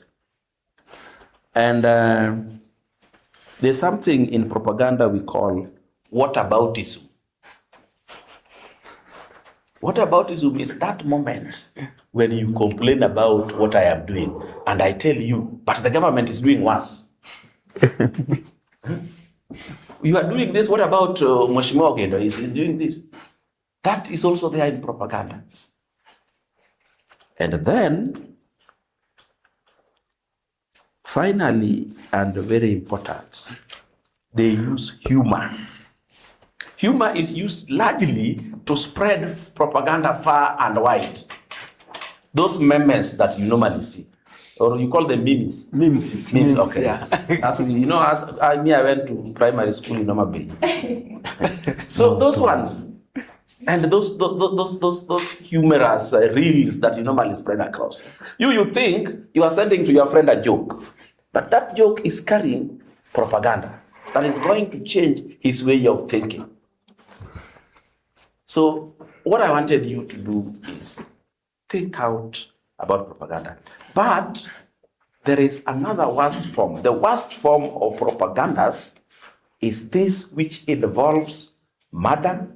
And there's something in propaganda we call whataboutism. Whataboutism is that moment when you complain about what I am doing, and I tell you, but the government is doing worse. You are doing this, what about Mheshimiwa Ogendo? He's doing this. That is also there in propaganda. And then, finally, and very important, they use humor. Humor is used largely to spread propaganda far and wide. Those memes that you normally see, or you call them memes. Memes, okay. Yeah. As I went to primary school in Noma Bay. So those ones, and those humorous reels that you normally spread across. You think you are sending to your friend a joke, but that joke is carrying propaganda that is going to change his way of thinking. So what I wanted you to do is think out about propaganda. But there is another worst form. The worst form of propagandas is this which involves murder,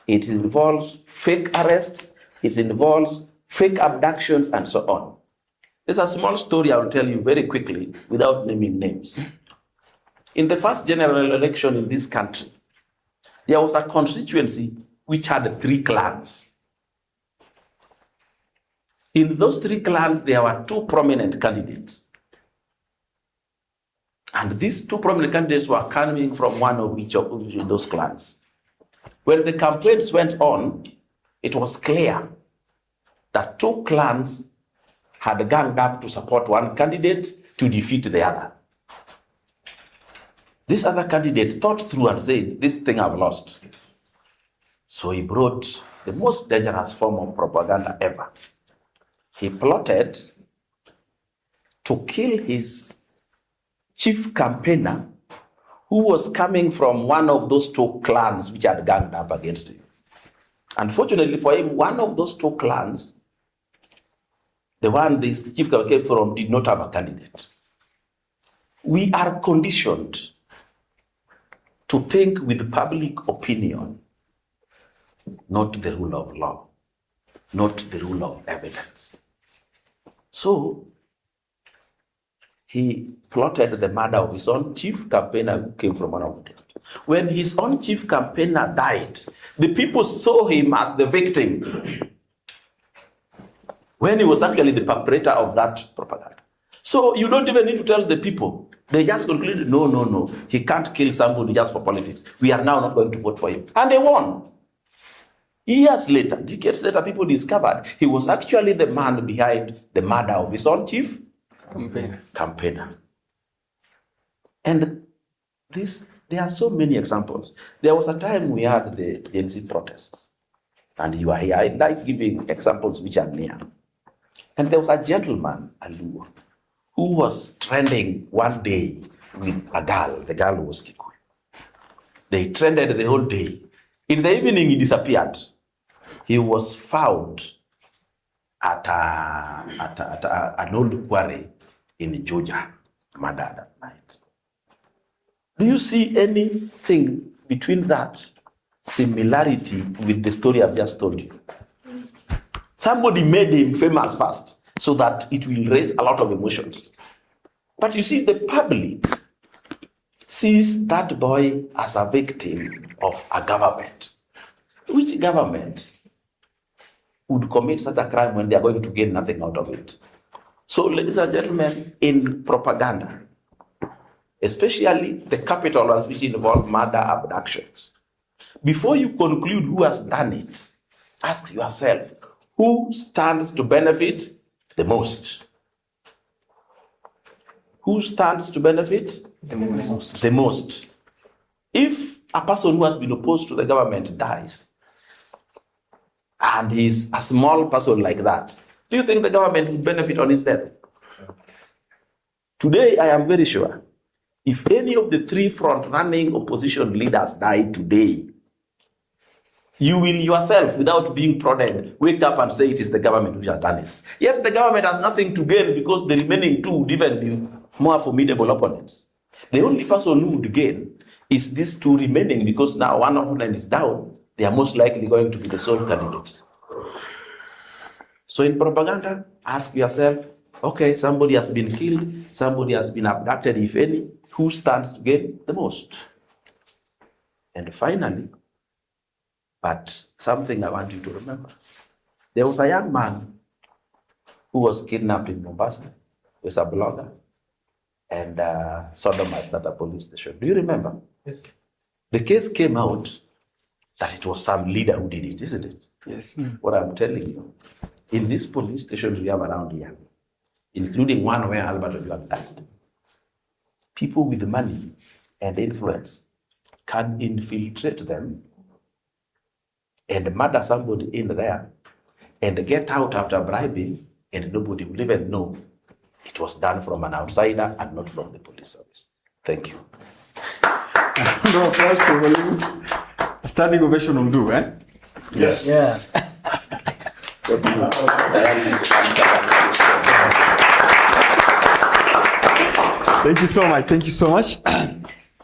it involves fake arrests, it involves fake abductions, and so on. There's a small story I will tell you very quickly without naming names. In the first general election in this country, there was a constituency which had 3 clans. In those 3 clans, there were 2 prominent candidates. And these 2 prominent candidates were coming from one of each of those clans. When the campaigns went on, it was clear that 2 clans had ganged up to support one candidate to defeat the other. This other candidate thought through and said, this thing I've lost. So he brought the most dangerous form of propaganda ever. He plotted to kill his chief campaigner, who was coming from one of those 2 clans which had ganged up against him. Unfortunately for him, one of those 2 clans, the one this chief campaigner came from, did not have a candidate. We are conditioned to think with public opinion, not the rule of law, not the rule of evidence. So he plotted the murder of his own chief campaigner who came from one of the clans. When his own chief campaigner died, the people saw him as the victim, when he was actually the perpetrator of that propaganda. So you don't even need to tell the people. They just concluded, no, he can't kill somebody just for politics. We are now not going to vote for him. And they won. Years later, decades later, people discovered he was actually the man behind the murder of his own chief campaigner. And there are so many examples. There was a time we had the Gen Z protests, and you are here. I like giving examples which are near. And there was a gentleman, Oduor, who was trending one day with a girl. The girl was Kikuyu. They trended the whole day. In the evening, he disappeared. He was found at an old quarry in Georgia, murdered at night. Do you see anything between that similarity with the story I've just told you? Somebody made him famous first so that it will raise a lot of emotions. But you see, the public sees that boy as a victim of a government. Which government would commit such a crime when they are going to gain nothing out of it? So, ladies and gentlemen, in propaganda, especially the capital ones which involve murder, abductions, before you conclude who has done it, ask yourself, who stands to benefit the most? Who stands to benefit the most? The most. If a person who has been opposed to the government dies, and he's a small person like that, do you think the government would benefit on his death? Today, I am very sure, if any of the 3 front-running opposition leaders die today, you will yourself, without being prodded, wake up and say it is the government which has done this. Yet the government has nothing to gain because the remaining 2 would even be more formidable opponents. The only person who would gain is these 2 remaining, because now one opponent is down, they are most likely going to be the sole candidates. So in propaganda, ask yourself, okay, somebody has been killed, somebody has been abducted, if any, who stands to gain the most? And finally, but something I want you to remember. There was a young man who was kidnapped in Mombasa. He was a blogger and sodomized at a police station. Do you remember? Yes. The case came out that it was some leader who did it, isn't it? Yes. What I'm telling you, in these police stations we have around here, including one where Albert Oduor died, people with money and influence can infiltrate them and murder somebody in there and get out after bribing, and nobody will even know it was done from an outsider and not from the police service. Thank you. No applause for William. A standing ovation will do, eh? Yes. Yeah. Thank you so much. Thank you so much.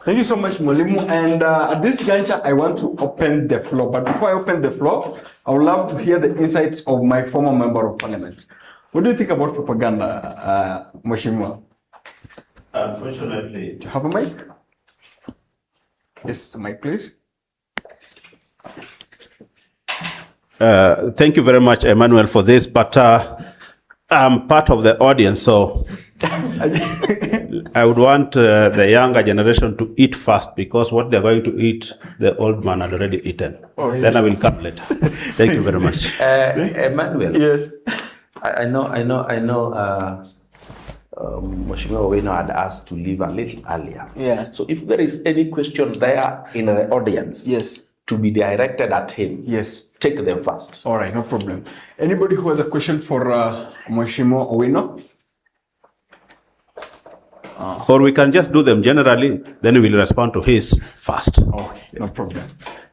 Thank you so much, Mwalimu. And at this juncture, I want to open the floor. But before I open the floor, I would love to hear the insights of my former member of parliament. What do you think about propaganda, Mheshimiwa? Unfortunately, Do you have a mic? Yes, mic, please. Thank you very much, Emmanuel, for this, but I'm part of the audience, so I would want the younger generation to eat first, because what they're going to eat, the old man had already eaten. Oh, yes. Then I will come later. Thank you very much. Emmanuel. Yes. I know. Mheshimiwa Owino had asked to leave a little earlier. Yeah. So if there is any question there in the audience, yes, to be directed at him, yes, take them first. All right, no problem. Anybody who has a question for Mheshimiwa Owino? Or we can just do them generally, then we will respond to his first. Okay, no problem.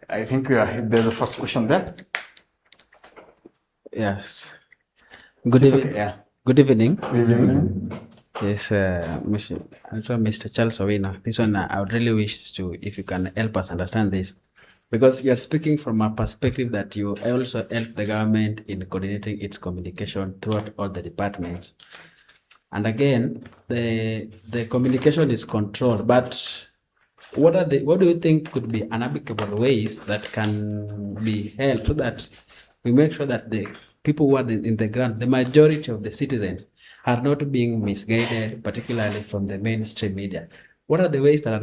I think there's a first question there. Yes. Good Is this evening. okay? Yeah. Good evening. Good evening. Yes, Mr. Charles Owino. This one I would really wish to, if you can help us understand this, because you are speaking from a perspective that you also help the government in coordinating its communication throughout all the departments. And again, the communication is controlled, but what do you think could be amicable ways that can be helped so that we make sure that the people who are in the ground, the majority of the citizens, are not being misguided, particularly from the mainstream media? What are the ways that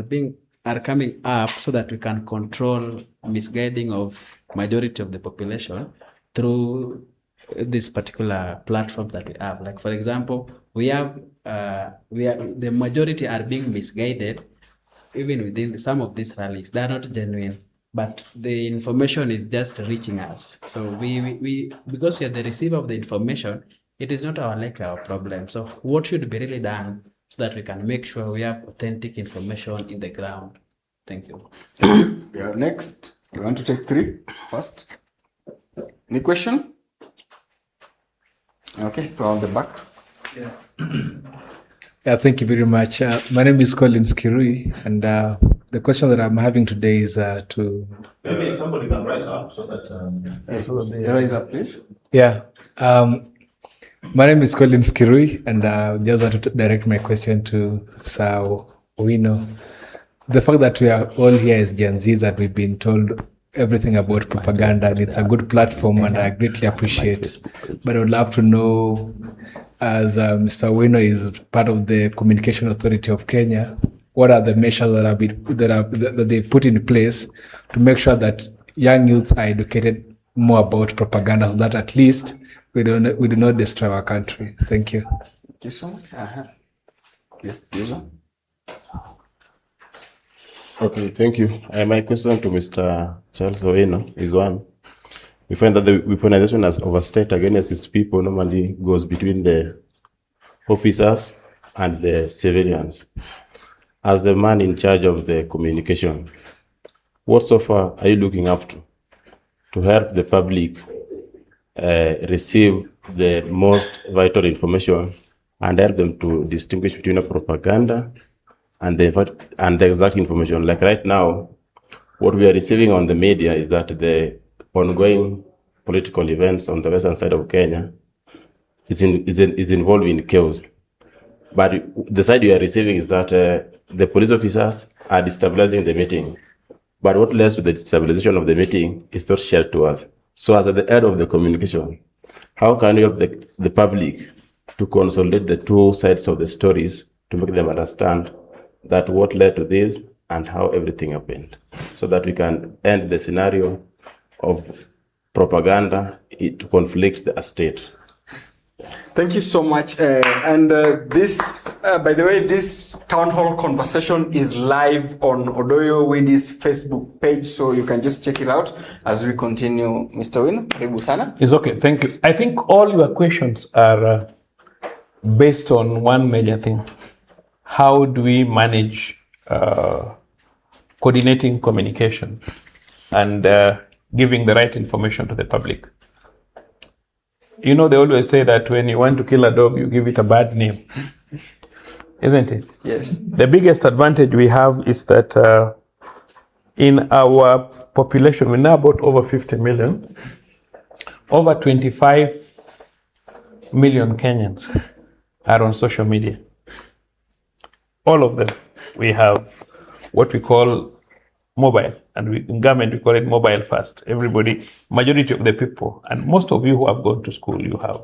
are coming up so that we can control misguiding of majority of the population through this particular platform that we have? Like, for example, the majority are being misguided even within some of these rallies. They are not genuine, but the information is just reaching us. So we because we are the receiver of the information, it is not our problem. So what should be really done so that we can make sure we have authentic information in the ground? Thank you. Yeah, next, we want to take 3 first. Any question? Okay, from the back. Yeah. Yeah, thank you very much. My name is Collins Kirui, and the question that I'm having today is to... Maybe somebody can rise up so that... so that they rise up, please. Yeah. My name is Collins Kirui, and I just want to direct my question to Sir Owino. The fact that we are all here as Gen Zs and we've been told everything about propaganda, and it's a good platform, and I greatly appreciate. But I would love to know, as Mr. Owino is part of the Communication Authority of Kenya, what are the measures that they put in place to make sure that young youths are educated more about propaganda, so that at least we do not destroy our country. Thank you. Thank you so much. Yes, this one. Okay, thank you. My question to Mr. Charles Owino is one. We find that the weaponization of a state against its people normally goes between the officers and the civilians. As the man in charge of the communication, what so far are you looking up to help the public receive the most vital information and help them to distinguish between a propaganda and the exact information? Like right now, what we are receiving on the media is that the ongoing political events on the western side of Kenya is involving chaos. But the side we are receiving is that the police officers are destabilizing the meeting. But what leads to the destabilization of the meeting is not shared to us. So as at the end of the communication, how can you help the public to consolidate the two sides of the stories to make them understand that what led to this and how everything happened, so that we can end the scenario of propaganda to conflict the state? Thank you so much. This, by the way, this town hall conversation is live on Oduor Widi's Facebook page, so you can just check it out as we continue. Mr. Owino, karibu sana. It's okay, thank you. I think all your questions are based on one major thing. How do we manage coordinating communication and giving the right information to the public? You know, they always say that when you want to kill a dog, you give it a bad name, isn't it? Yes. The biggest advantage we have is that in our population, we're now about over 50 million, over 25 million Kenyans are on social media. All of them. We have what we call mobile, and in government we call it mobile first. Everybody, majority of the people, and most of you who have gone to school, you have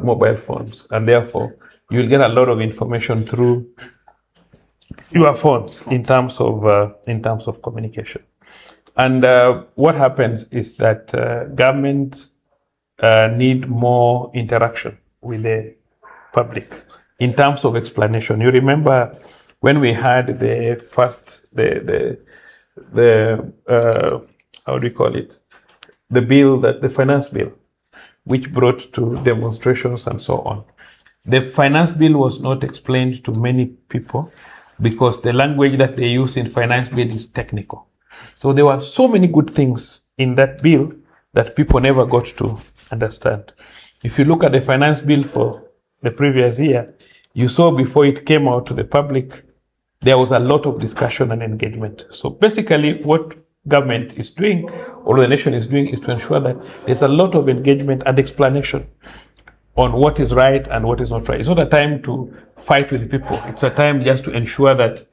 mobile phones, and therefore you will get a lot of information through your phones in terms of communication. And what happens is that government need more interaction with the public in terms of explanation. You remember when we had the first how do you call it? The finance bill, which brought to demonstrations and so on. The finance bill was not explained to many people because the language that they use in finance bill is technical. So there were so many good things in that bill that people never got to understand. If you look at the finance bill for the previous year, you saw before it came out to the public, there was a lot of discussion and engagement. So basically what government is doing, or the nation is doing, is to ensure that there's a lot of engagement and explanation on what is right and what is not right. It's not a time to fight with people. It's a time just to ensure that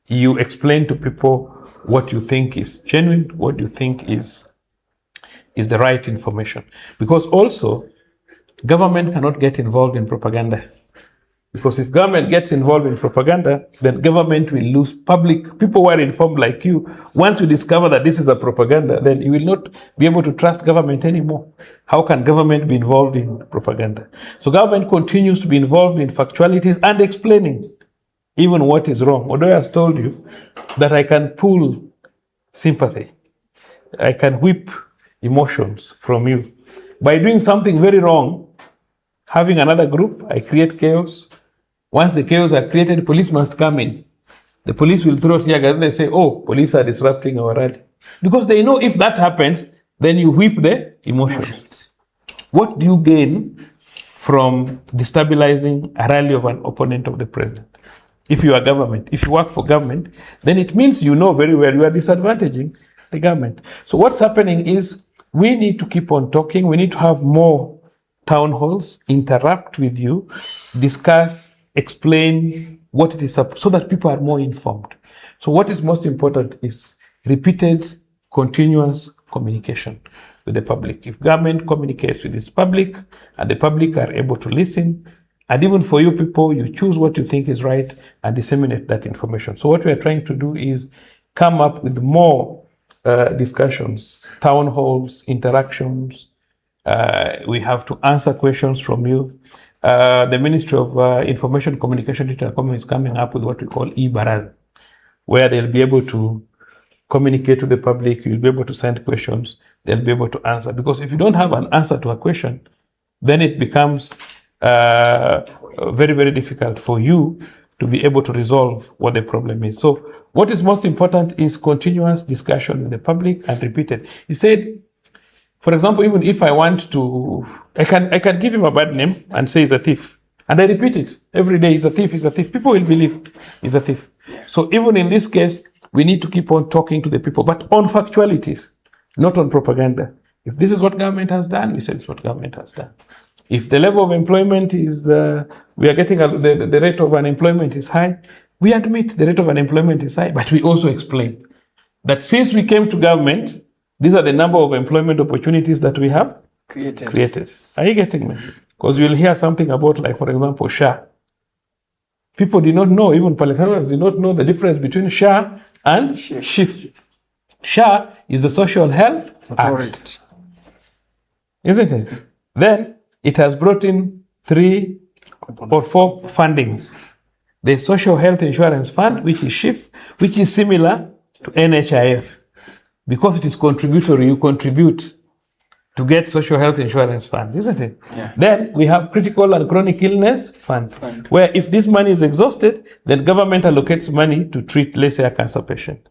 you explain to people what you think is genuine, what you think is the right information. Because also, government cannot get involved in propaganda. Because if government gets involved in propaganda, then government will lose public. People who are informed like you, once you discover that this is a propaganda, then you will not be able to trust government anymore. How can government be involved in propaganda? So government continues to be involved in factualities and explaining even what is wrong. Oduor has told you that I can pull sympathy. I can whip emotions from you. By doing something very wrong, having another group, I create chaos. Once the chaos are created, police must come in. The police will throw tear gas and they say, oh, police are disrupting our rally. Because they know if that happens, then you whip the emotions. What do you gain from destabilizing a rally of an opponent of the president? If you are government, if you work for government, then it means you know very well you are disadvantaging the government. So what's happening is we need to keep on talking. We need to have more town halls, interact with you, discuss, explain what it is, so that people are more informed. So what is most important is repeated, continuous communication with the public. If government communicates with its public and the public are able to listen, and even for you people, you choose what you think is right and disseminate that information. So what we are trying to do is come up with more discussions, town halls, interactions. We have to answer questions from you. The Ministry of Information, Communication, and Telecom is coming up with what we call e-Baraza, where they'll be able to communicate to the public. You'll be able to send questions. They'll be able to answer. Because if you don't have an answer to a question, then it becomes very, very difficult for you to be able to resolve what the problem is. So what is most important is continuous discussion with the public and repeated. He said, for example, even if I want to, I can give him a bad name and say he's a thief. And I repeat it every day, he's a thief, he's a thief. People will believe he's a thief. So even in this case, we need to keep on talking to the people, but on factualities, not on propaganda. If this is what government has done, we say it's what government has done. If the level of employment is, we are getting, the rate of unemployment is high, we admit the rate of unemployment is high, but we also explain that since we came to government, these are the number of employment opportunities that we have created. Are you getting me? Because you'll hear something about, like, for example, SHA. People do not know, even parliamentarians do not know the difference between SHA and SHIF. SHA is the Social Health Act. Isn't it? Then it has brought in 3 or 4 fundings. The Social Health Insurance Fund, which is SHIF, which is similar to NHIF. Because it is contributory, you contribute to get social health insurance fund, isn't it? Yeah. Then we have critical and chronic illness fund, where if this money is exhausted, then government allocates money to treat, let's say, a cancer patient.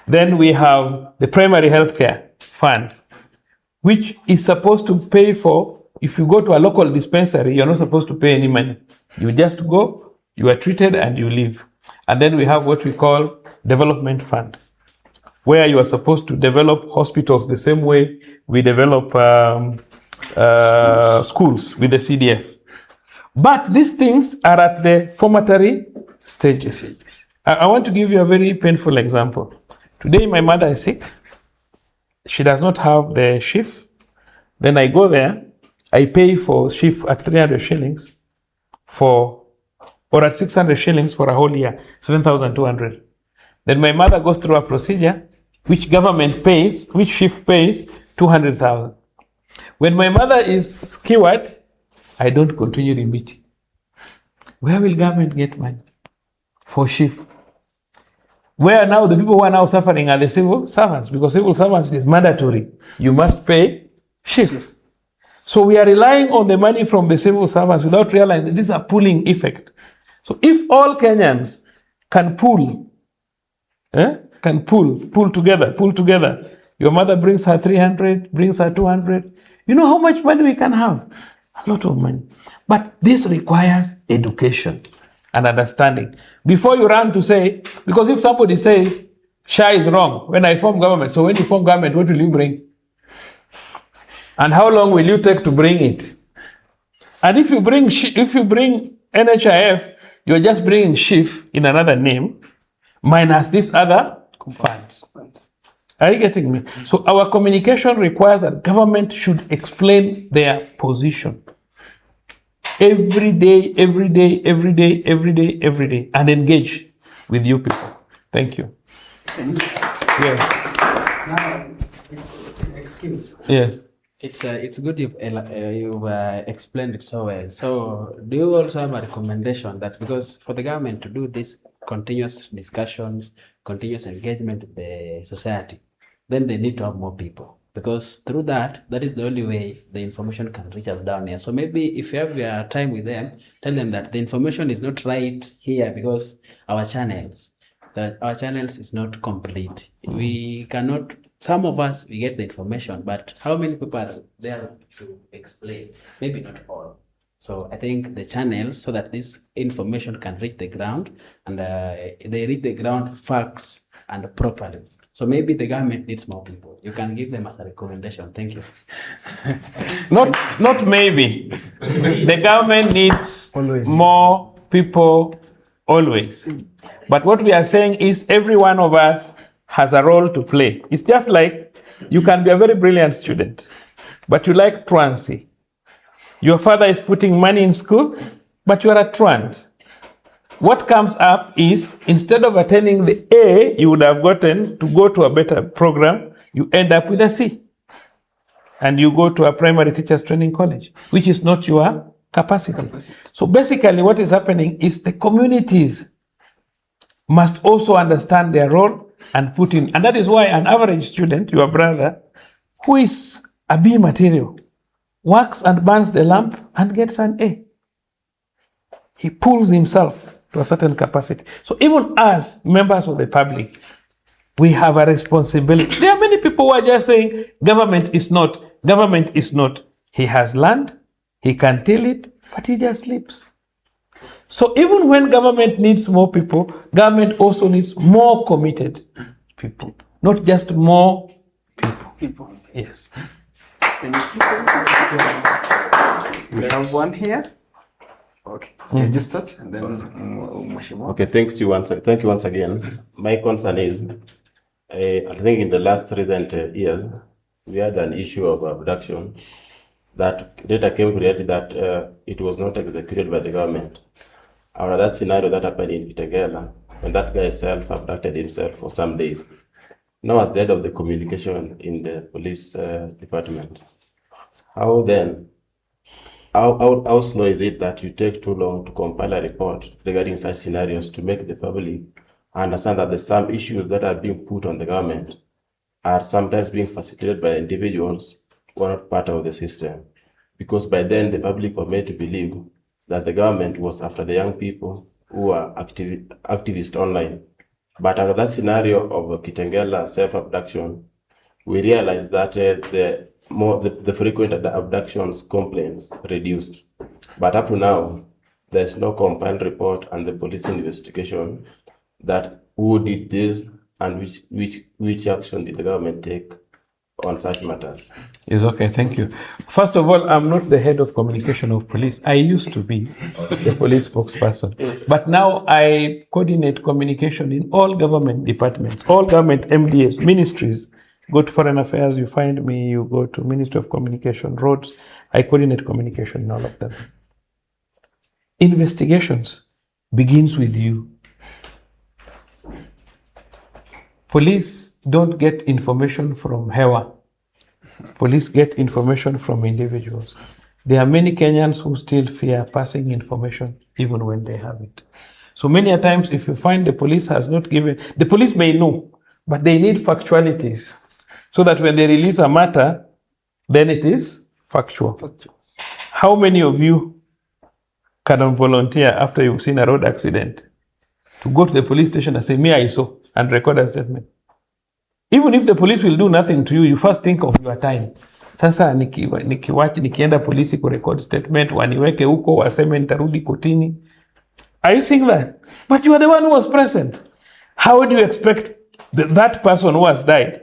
Then we have the primary healthcare fund, which is supposed to pay for, if you go to a local dispensary, you're not supposed to pay any money. You just go, you are treated, and you leave. And then we have what we call development fund, where you are supposed to develop hospitals the same way we develop schools with the CDF. But these things are at the formatory stages. I want to give you a very painful example. Today, my mother is sick. She does not have the shift. Then I go there. I pay for shift at 300 shillings or at 600 shillings for a whole year, 7,200. Then my mother goes through a procedure which government pays, which shift pays 200,000. When my mother is cured, I don't continue the meeting. Where will government get money for shift? Where now the people who are now suffering are the civil servants, because civil servants is mandatory. You must pay shift. So we are relying on the money from the civil servants without realizing that this is a pooling effect. So if all Kenyans can pool, pull together. Your mother brings her 300, brings her 200. You know how much money we can have? A lot of money. But this requires education and understanding. Before you run to say, because if somebody says, SHA is wrong, when I form government, so when you form government, what will you bring? And how long will you take to bring it? And if you bring NHIF, you're just bringing SHIF in another name, minus this other funds. Are you getting me? So our communication requires that government should explain their position. Every day, and engage with you people. Thank you. Yes. Now, excuse. Yes. It's good you've explained it so well. So do you also have a recommendation that, because for the government to do this continuous discussions, continuous engagement with the society, then they need to have more people, because through that is the only way the information can reach us down here. So maybe if you have your time with them, tell them that the information is not right here because our channels is not complete. We cannot, some of us, we get the information, but how many people are there to explain? Maybe not all. So I think the channels, so that this information can reach the ground, and they reach the ground facts and properly. So maybe the government needs more people. You can give them as a recommendation. Thank you. Not maybe. The government needs more people always. But what we are saying is every one of us has a role to play. It's just like you can be a very brilliant student, but you like truancy. Your father is putting money in school, but you are a truant. What comes up is, instead of attaining the A you would have gotten to go to a better program, you end up with a C. And you go to a primary teachers training college, which is not your capacity. So basically what is happening is the communities must also understand their role and put in. And that is why an average student, your brother, who is a B material, works and burns the lamp and gets an A. He pulls himself to a certain capacity. So even as members of the public, we have a responsibility. There are many people who are just saying, government is not. He has land, he can till it, but he just sleeps. So even when government needs more people, government also needs more committed people, not just more people. Yes. Thank you. We have one here. Okay. Yeah, just start and then Okay, thank you once again. My concern is, I think in the last recent years, we had an issue of abduction that data came to reality that it was not executed by the government. After that scenario that happened in Kitengela, when that guy self-abducted himself for some days, now as the head of the communication in the police department, how slow is it that you take too long to compile a report regarding such scenarios to make the public understand that some issues that are being put on the government are sometimes being facilitated by individuals who are not part of the system? Because by then the public were made to believe that the government was after the young people who are activists online. But out of that scenario of Kitengela self-abduction, we realized that the frequent abductions complaints reduced. But up to now, there's no compiled report and the police investigation that who did this and which action did the government take on such matters. It's okay, thank you. First of all, I'm not the head of communication of police. I used to be the police spokesperson. But now I coordinate communication in all government departments, all government MDS, ministries. Go to Foreign Affairs, you find me, you go to Ministry of Communication, Roads, I coordinate communication in all of them. Investigations begins with you. Police don't get information from Hewa. Police get information from individuals. There are many Kenyans who still fear passing information even when they have it. So many a times if you find the police has not given, the police may know, but they need factualities so that when they release a matter, then it is factual. How many of you can volunteer after you've seen a road accident to go to the police station and say, me I saw, and record a statement? Even if the police will do nothing to you, you first think of your time. Sasa nikienda polisi kurecord statement, waniweke huko, waseme nitarudi kotini. Are you seeing that? But you are the one who was present. How do you expect that person who has died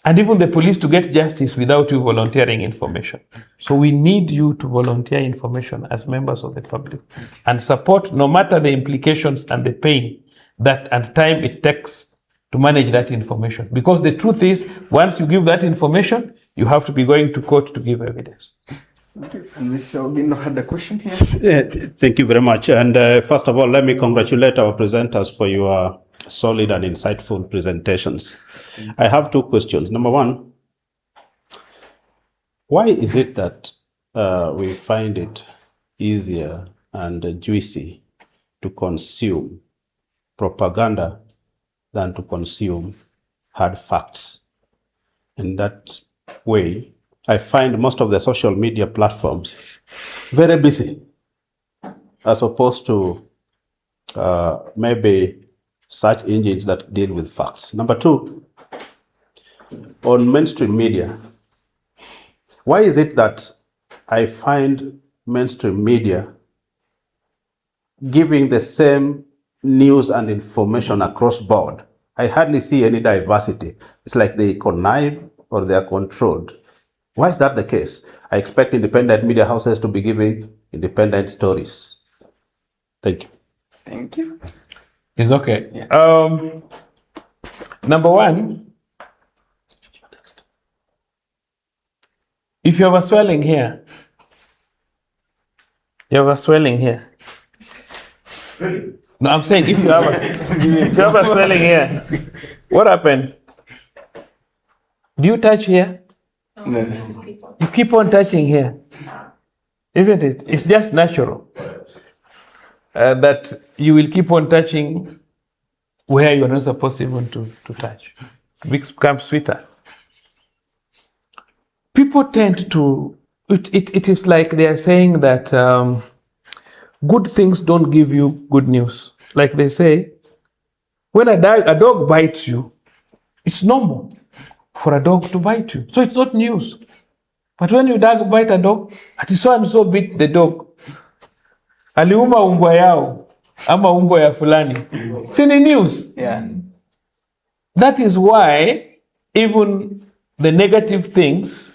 and even the police to get justice without you volunteering information? So we need you to volunteer information as members of the public and support, no matter the implications and the pain that and time it takes to manage that information. Because the truth is, once you give that information, you have to be going to court to give evidence. Thank you. And Mr. Obino had a question here. Thank you very much. And first of all, let me congratulate our presenters for your solid and insightful presentations. I have two questions. Number one, why is it that we find it easier and juicy to consume propaganda than to consume hard facts? In that way, I find most of the social media platforms very busy, as opposed to maybe search engines that deal with facts. Number two, on mainstream media, why is it that I find mainstream media giving the same news and information across board? I hardly see any diversity. It's like they connive or they are controlled. Why is that the case? I expect independent media houses to be giving independent stories. Thank you. Thank you. It's okay. Yeah. Number one, if you have a swelling here, No, I'm saying if you have a swelling here, what happens? Do you touch here? No. You keep on touching here, isn't it? It's just natural that you will keep on touching where you are not supposed even to touch. It becomes sweeter. People tend to, it is like they are saying that good things don't give you good news. Like they say, when a dog bites you, it's normal for a dog to bite you. So it's not news. But when you bite a dog, ati so and so bit the dog. Aliuma umbwa yao, ama umbwa ya fulani. See the news? Yeah. That is why even the negative things,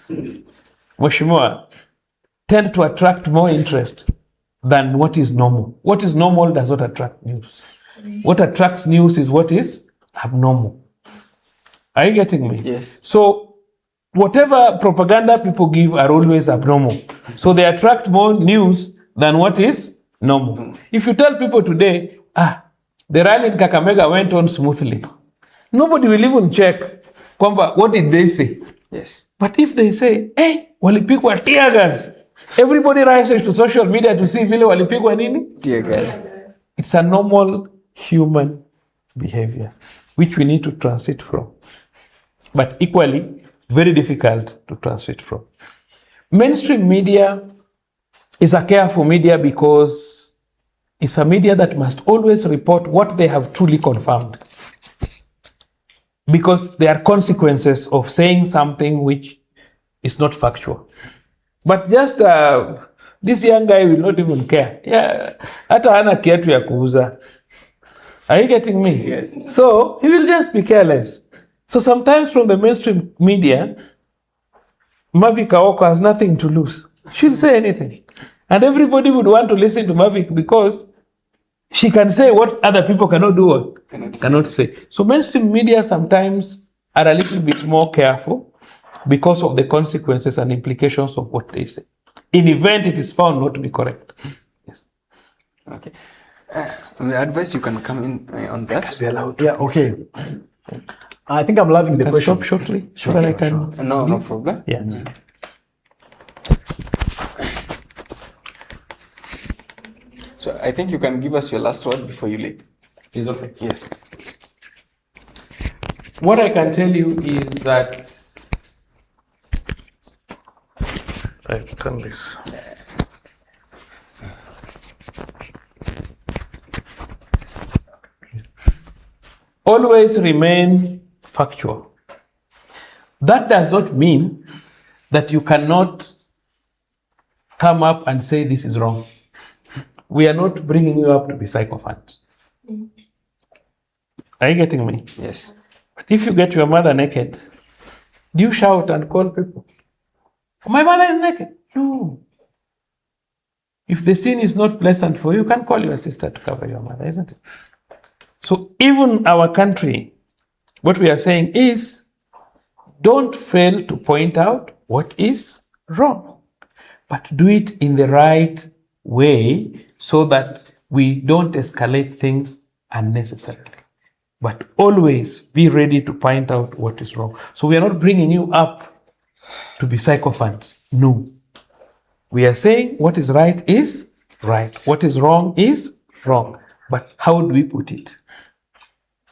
Mheshimiwa, tend to attract more interest than what is normal. What is normal does not attract news. What attracts news is what is abnormal. Are you getting me? Yes. So whatever propaganda people give are always abnormal. So they attract more news than what is normal. If you tell people today, the rally in Kakamega went on smoothly, nobody will even check what did they say. Yes. But if they say, hey, walipigwa tear gas, everybody rises to social media to see vile walipigwa nini? Tear gas. It's a normal human behavior, which we need to transit from. But equally, very difficult to transit from. Mainstream media is a careful media because it's a media that must always report what they have truly confirmed. Because there are consequences of saying something which is not factual. But just this young guy will not even care. Yeah, hata hana kiatu ya kuuza. Are you getting me? Yeah. So he will just be careless. So sometimes from the mainstream media, Mavi Kaoko has nothing to lose. She'll say anything. And everybody would want to listen to Mavi because she can say what other people cannot do or cannot say. So mainstream media sometimes are a little bit more careful because of the consequences and implications of what they say. In event it is found not to be correct. Yes. Okay. The advice, you can come in on that. Yeah, okay. I think I'm loving the question. Stop shortly. Sure, so that sure, I can. sure. No problem. Yeah. So I think you can give us your last word before you leave. Is okay. Yes. What I can tell you is that I've done this. Always remain factual. That does not mean that you cannot come up and say this is wrong. We are not bringing you up to be sycophants. Are you getting me? Yes. But if you get your mother naked, do you shout and call people? My mother is naked. No. If the scene is not pleasant for you, you can call your sister to cover your mother, isn't it? So even our country, what we are saying is, don't fail to point out what is wrong, but do it in the right way so that we don't escalate things unnecessarily. But always be ready to point out what is wrong. So we are not bringing you up to be sycophants. No. We are saying what is right is right. What is wrong is wrong. But how do we put it?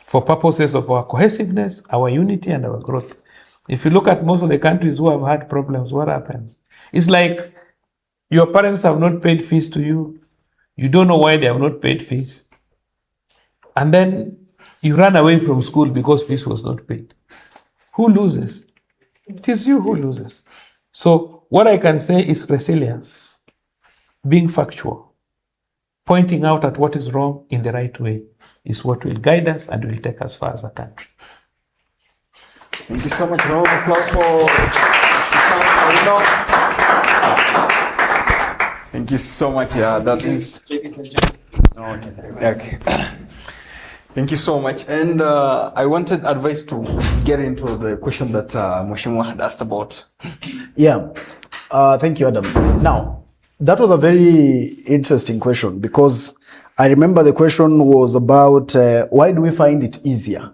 For purposes of our cohesiveness, our unity, and our growth. If you look at most of the countries who have had problems, what happens? It's like your parents have not paid fees to you. You don't know why they have not paid fees. And then you run away from school because fees was not paid. Who loses? It is you who loses. So what I can say is resilience, being factual, pointing out at what is wrong in the right way is what will guide us and will take us far as a country. Thank you so much. Round of applause for Thank you so much. Yeah, that is. Okay. Thank you so much. And I wanted advice to get into the question that Mheshimiwa had asked about. Yeah. Thank you, Adams. Now, that was a very interesting question because I remember the question was about why do we find it easier?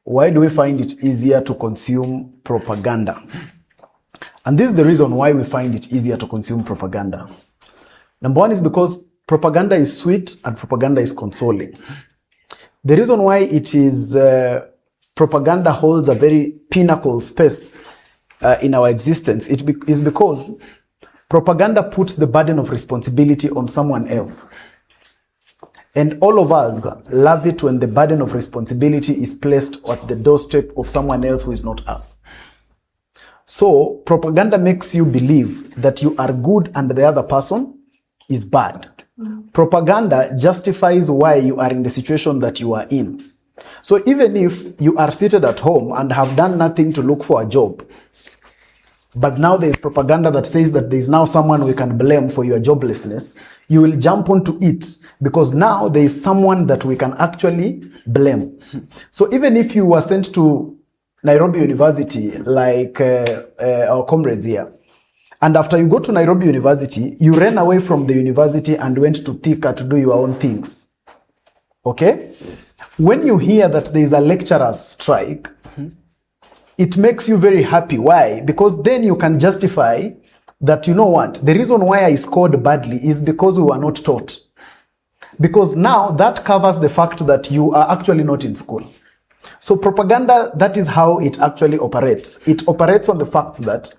Why do we find it easier to consume propaganda? And this is the reason why we find it easier to consume propaganda. Number one is because propaganda is sweet and propaganda is consoling. The reason why it is propaganda holds a very pinnacle space in our existence is because propaganda puts the burden of responsibility on someone else. And all of us love it when the burden of responsibility is placed at the doorstep of someone else who is not us. So propaganda makes you believe that you are good and the other person is bad. Propaganda justifies why you are in the situation that you are in. So even if you are seated at home and have done nothing to look for a job, but now there is propaganda that says that there is now someone we can blame for your joblessness, you will jump onto it because now there is someone that we can actually blame. So even if you were sent to Nairobi University, like our comrades here, and after you go to Nairobi University, you ran away from the university and went to Thika to do your own things. Okay? Yes. When you hear that there is a lecturer's strike, it makes you very happy. Why? Because then you can justify that, you know what, the reason why I scored badly is because we were not taught. Because now that covers the fact that you are actually not in school. So propaganda, that is how it actually operates. It operates on the fact that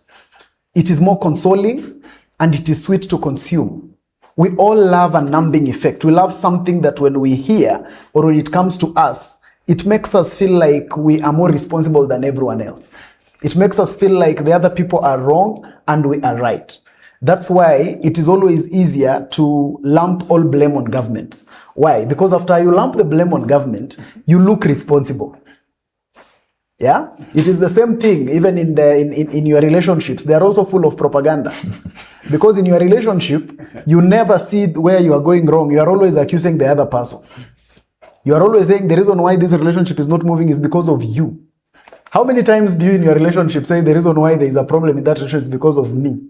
it is more consoling and it is sweet to consume. We all love a numbing effect. We love something that when we hear or when it comes to us, it makes us feel like we are more responsible than everyone else. It makes us feel like the other people are wrong and we are right. That's why it is always easier to lump all blame on governments. Why? Because after you lump the blame on government, you look responsible. Yeah, it is the same thing. Even in your relationships, they are also full of propaganda. Because in your relationship, you never see where you are going wrong. You are always accusing the other person. You are always saying the reason why this relationship is not moving is because of you. How many times do you in your relationship say the reason why there is a problem in that relationship is because of me?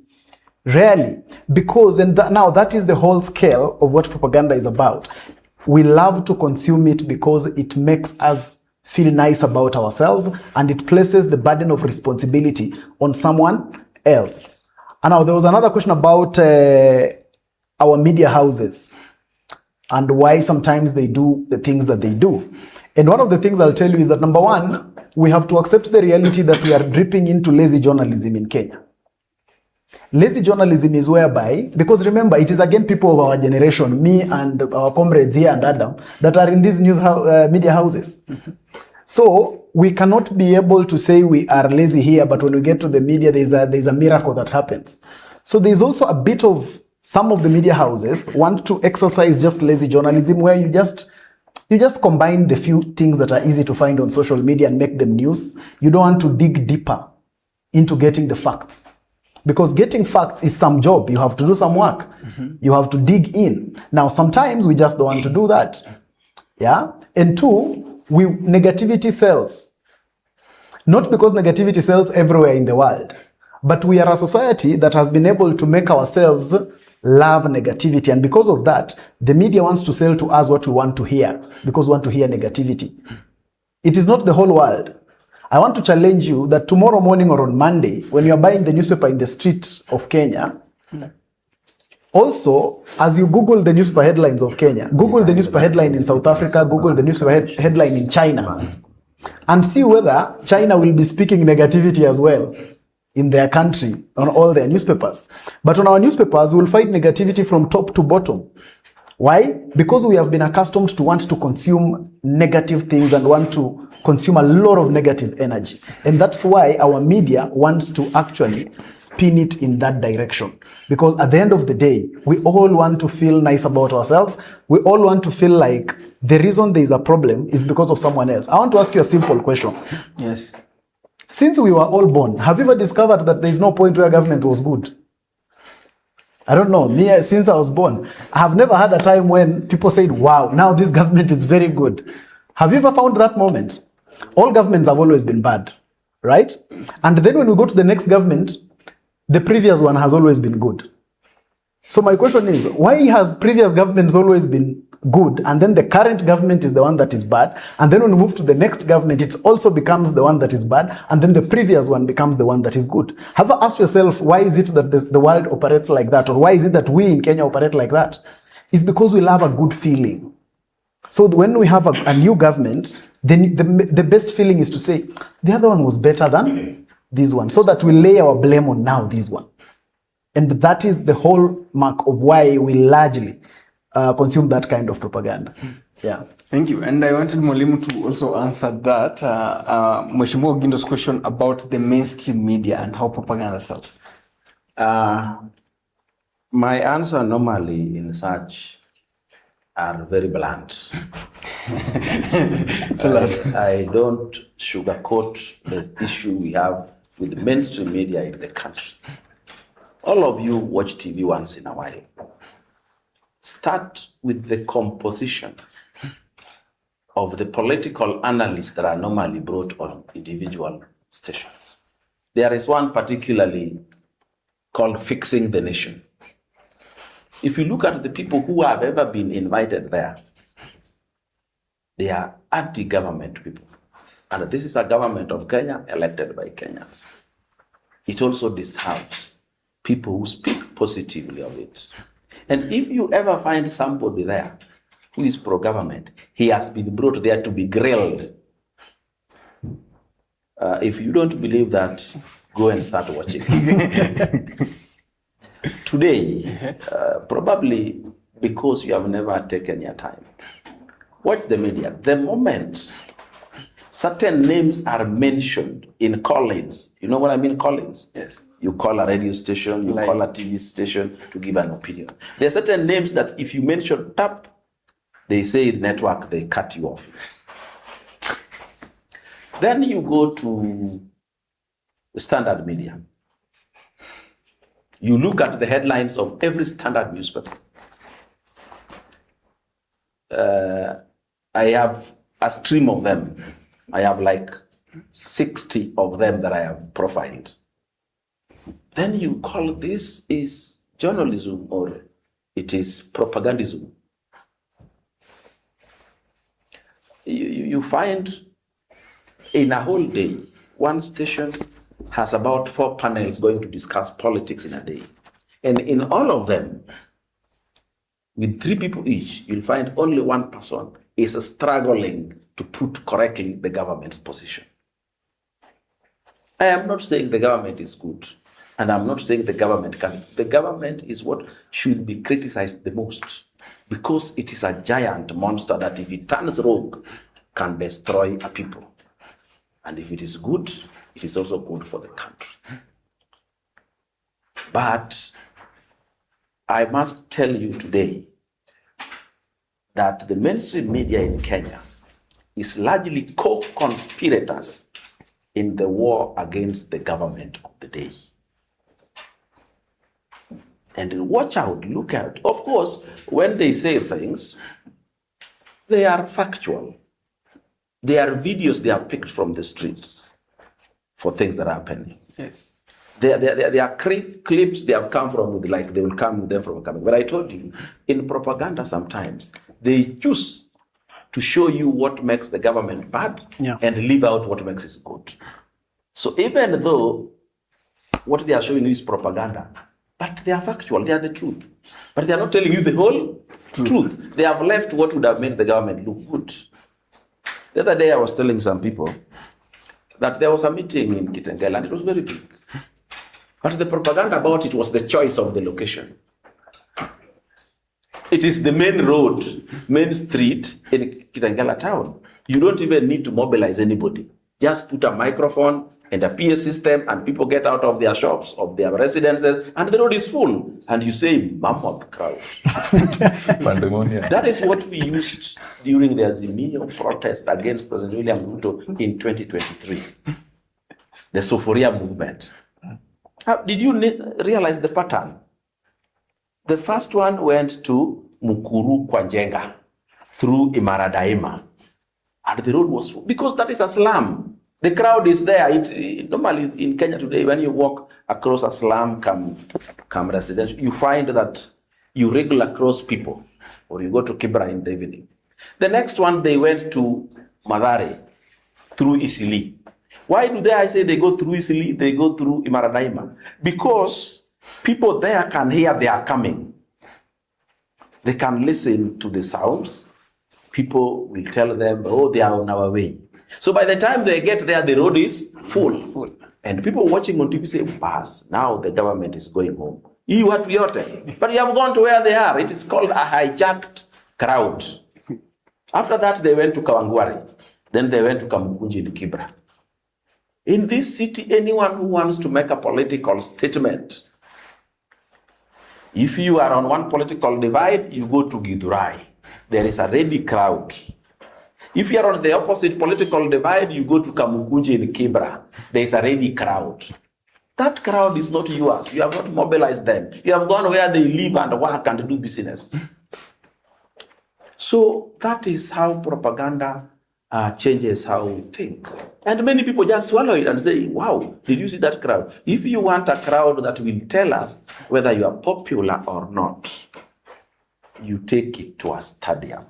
Rarely. Because now that is the whole scale of what propaganda is about. We love to consume it because it makes us feel nice about ourselves, and it places the burden of responsibility on someone else. And now there was another question about our media houses and why sometimes they do the things that they do. And one of the things I'll tell you is that, number one, we have to accept the reality that we are dripping into lazy journalism in Kenya. Lazy journalism is whereby, because remember, it is again people of our generation, me and our comrades here and Adam, that are in these media houses. So we cannot be able to say we are lazy here, but when we get to the media, there's a miracle that happens. So there's also a bit of some of the media houses want to exercise just lazy journalism, where you just combine the few things that are easy to find on social media and make them news. You don't want to dig deeper into getting the facts. Because getting facts is some job. You have to do some work. You have to dig in. Now, sometimes we just don't want to do that. Yeah? And two, negativity sells. Not because negativity sells everywhere in the world, but we are a society that has been able to make ourselves love negativity. And because of that, the media wants to sell to us what we want to hear, because we want to hear negativity. It is not the whole world. I want to challenge you that tomorrow morning or on Monday, when you are buying the newspaper in the street of Kenya, also, as you Google the newspaper headlines of Kenya, Google the newspaper headline in South Africa, Google the newspaper headline in China, and see whether China will be speaking negativity as well in their country on all their newspapers. But on our newspapers, we will find negativity from top to bottom. Why? Because we have been accustomed to want to consume negative things and want to consume a lot of negative energy. And that's why our media wants to actually spin it in that direction. Because at the end of the day, we all want to feel nice about ourselves. We all want to feel like the reason there is a problem is because of someone else. I want to ask you a simple question. Yes. Since we were all born, have you ever discovered that there is no point where government was good? I don't know. Me, since I was born, I have never had a time when people said, wow, now this government is very good. Have you ever found that moment? All governments have always been bad, right? And then when we go to the next government, the previous one has always been good. So my question is, why has previous governments always been good, and then the current government is the one that is bad, and then when we move to the next government, it also becomes the one that is bad, and then the previous one becomes the one that is good? Have you asked yourself, why is it that the world operates like that, or why is it that we in Kenya operate like that? It's because we love a good feeling. So when we have a new government, then the best feeling is to say, the other one was better than this one, so that we lay our blame on now this one. And that is the whole mark of why we largely consume that kind of propaganda. Yeah. Thank you. And I wanted Mwalimu to also answer that, Mheshimiwa Ogindo's question about the mainstream media and how propaganda sells. My answer normally in such are very blunt. Tell us. I don't sugarcoat the issue we have with the mainstream media in the country. All of you watch TV once in a while. Start with the composition of the political analysts that are normally brought on individual stations. There is one particularly called Fixing the Nation. If you look at the people who have ever been invited there, they are anti-government people. And this is a government of Kenya elected by Kenyans. It also deserves people who speak positively of it. And if you ever find somebody there who is pro-government, he has been brought there to be grilled. If you don't believe that, go and start watching. Today, probably because you have never taken your time, watch the media. The moment certain names are mentioned in call-ins, you know what I mean, call-ins? Yes. You call a radio station, you call a TV station to give an opinion. There are certain names that if you mention tap, they say network, they cut you off. Then you go to the standard media. You look at the headlines of every standard newspaper. I have a stream of them. I have like 60 of them that I have profiled. Then you call this is journalism or it is propagandism. You find in a whole day, one station has about 4 panels going to discuss politics in a day. And in all of them, with 3 people each, you'll find only one person is struggling to put correctly the government's position. I am not saying the government is good, and I'm not saying the government can. The government is what should be criticized the most, because it is a giant monster that if it turns rogue, can destroy a people. And if it is good, it is also good for the country. But I must tell you today that the mainstream media in Kenya is largely co-conspirators in the war against the government of the day. And watch out, look out. Of course, when they say things, they are factual. They are videos they are picked from the streets for things that are happening. Yes. They are clips they have come from, with, like they will come with them from coming. But I told you, in propaganda sometimes, they choose to show you what makes the government bad and leave out what makes it good. So even though what they are showing you is propaganda, but they are factual, they are the truth. But they are not telling you the whole truth. They have left what would have made the government look good. The other day I was telling some people that there was a meeting in Kitengela and it was very big. But the propaganda about it was the choice of the location. It is the main road, main street in Kitengela town. You don't even need to mobilize anybody. Just put a microphone and a PA system and people get out of their shops, of their residences, and the road is full. And you say, mammoth crowd. That is what we used during the Azimio protest against President William Ruto in 2023. The Soforia movement. Did you realize the pattern? The first one went to Mukuru Kwanjenga through Imara Daima. And the road was full, because that is a slum. The crowd is there. Normally in Kenya today, when you walk across a slum, come residential, you find that you wriggle across people, or you go to Kibra in the evening. The next one, they went to Mathare through Isili. Why do I say they go through Isili, they go through Imaradaima? Because people there can hear they are coming. They can listen to the sounds. People will tell them, oh, they are on our way. So by the time they get there, the road is full. And people watching on TV say, pass, now the government is going home. You are to but you have gone to where they are. It is called a hijacked crowd. After that, they went to Kawangware. Then they went to Kamukunji in Kibra. In this city, anyone who wants to make a political statement, if you are on one political divide, you go to Githurai. There is a ready crowd. If you are on the opposite political divide, you go to Kamukunji in Kibra. There is a ready crowd. That crowd is not yours. You have not mobilized them. You have gone where they live and work and do business. So that is how propaganda changes how we think. And many people just swallow it and say, wow, did you see that crowd? If you want a crowd that will tell us whether you are popular or not, you take it to a stadium.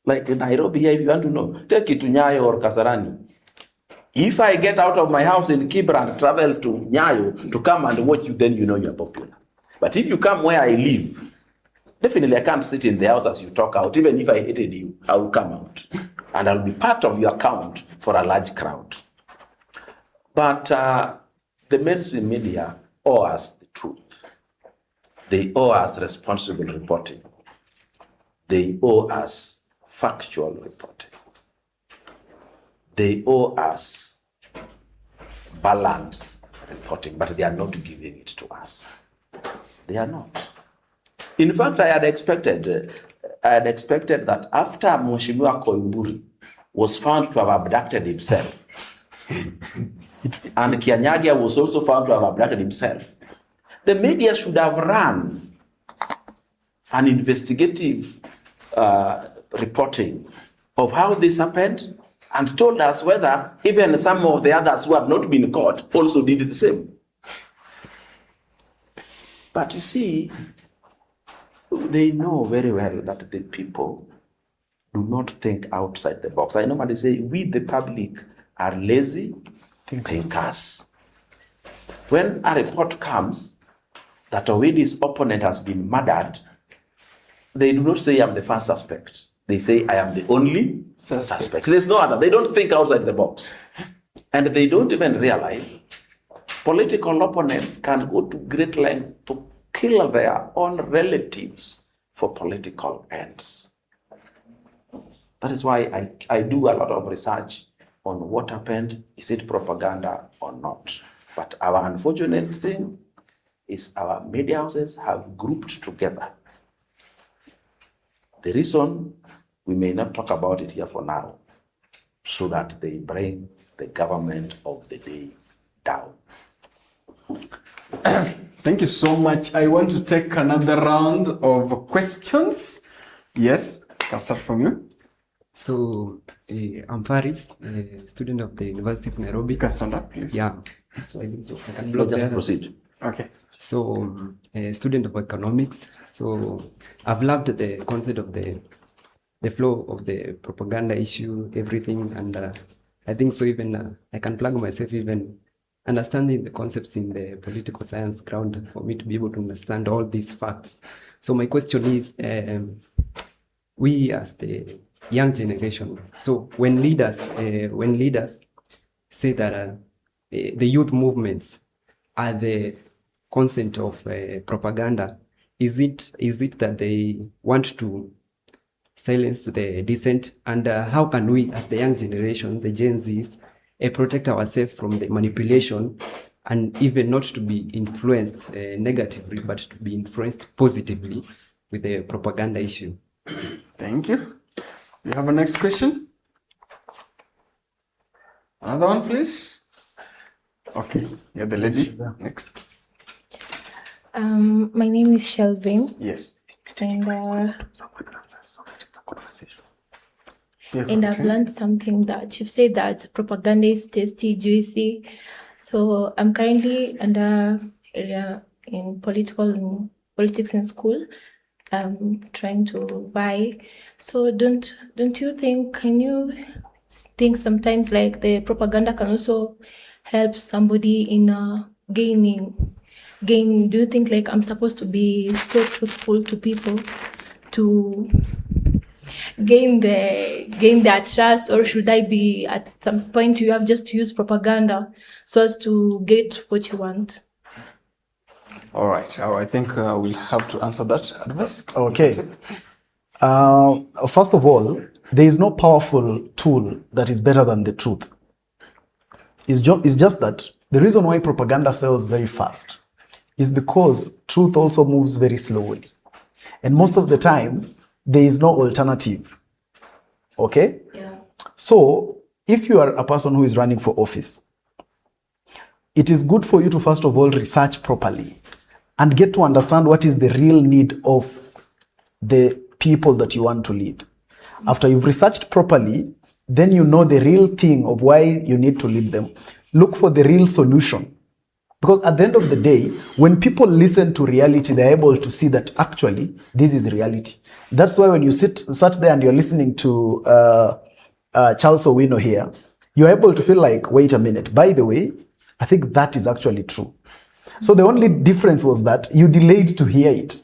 Like in Nairobi here, if you want to know, take it to Nyayo or Kasarani. If I get out of my house in Kibra and travel to Nyayo to come and watch you, then you know you are popular. But if you come where I live, definitely I can't sit in the house as you talk out. Even if I hated you, I will come out. And I'll be part of your account for a large crowd. But the mainstream media owe us the truth. They owe us responsible reporting. They owe us factual reporting. They owe us balanced reporting, but they are not giving it to us. They are not. In fact, I had expected that after Mheshimiwa Koimburi was found to have abducted himself, And Kianyagia was also found to have abducted himself. The media should have run an investigative reporting of how this happened and told us whether even some of the others who have not been caught also did the same. But you see, they know very well that the people do not think outside the box. I normally say we, the public, are lazy thinkers. When a report comes that Owini's opponent has been murdered, they do not say I'm the first suspect. They say I am the only suspect. There's no other. They don't think outside the box. And they don't even realize political opponents can go to great length to kill their own relatives for political ends. That is why I do a lot of research on what happened. Is it propaganda or not? But our unfortunate thing is our media houses have grouped together. The reason we may not talk about it here for now, so that they bring the government of the day down. Thank you so much. I want to take another round of questions. Yes, can start from you. So, I'm Faris, a student of the University of Nairobi. You can stand up, please. Yeah. So I think so. I can block just proceed. Okay. So, a student of economics. So, I've loved the concept of the flow of the propaganda issue, everything, and I think so. Even I can plug myself even understanding the concepts in the political science ground for me to be able to understand all these facts. So my question is, we as the young generation, so when leaders say that the youth movements are the concept of propaganda, is it that they want to silence the dissent, and how can we as the young generation, the Gen Zs, protect ourselves from the manipulation and even not to be influenced negatively, but to be influenced positively with the propaganda issue? Thank you. You have a next question? Another one, please. Okay, you're the lady. Next. My name is Shelvin. Yes. And I've learned something that you've said that propaganda is tasty, juicy. So I'm currently under in politics in school. Trying to vie. So don't you think? Can you think sometimes like the propaganda can also help somebody in gain? Do you think like I'm supposed to be so truthful to people to gain their trust, or should I be at some point you have just to use propaganda so as to get what you want? All right. I think we'll have to answer that advice. Okay. First of all, there is no powerful tool that is better than the truth. It's just that the reason why propaganda sells very fast is because truth also moves very slowly. And most of the time, there is no alternative. Okay? Yeah. So, if you are a person who is running for office, it is good for you to first of all research properly and get to understand what is the real need of the people that you want to lead. After you've researched properly, then you know the real thing of why you need to lead them. Look for the real solution. Because at the end of the day, when people listen to reality, they're able to see that actually this is reality. That's why when you sit there and you're listening to Charles Owino here, you're able to feel like, wait a minute, by the way, I think that is actually true. So the only difference was that you delayed to hear it,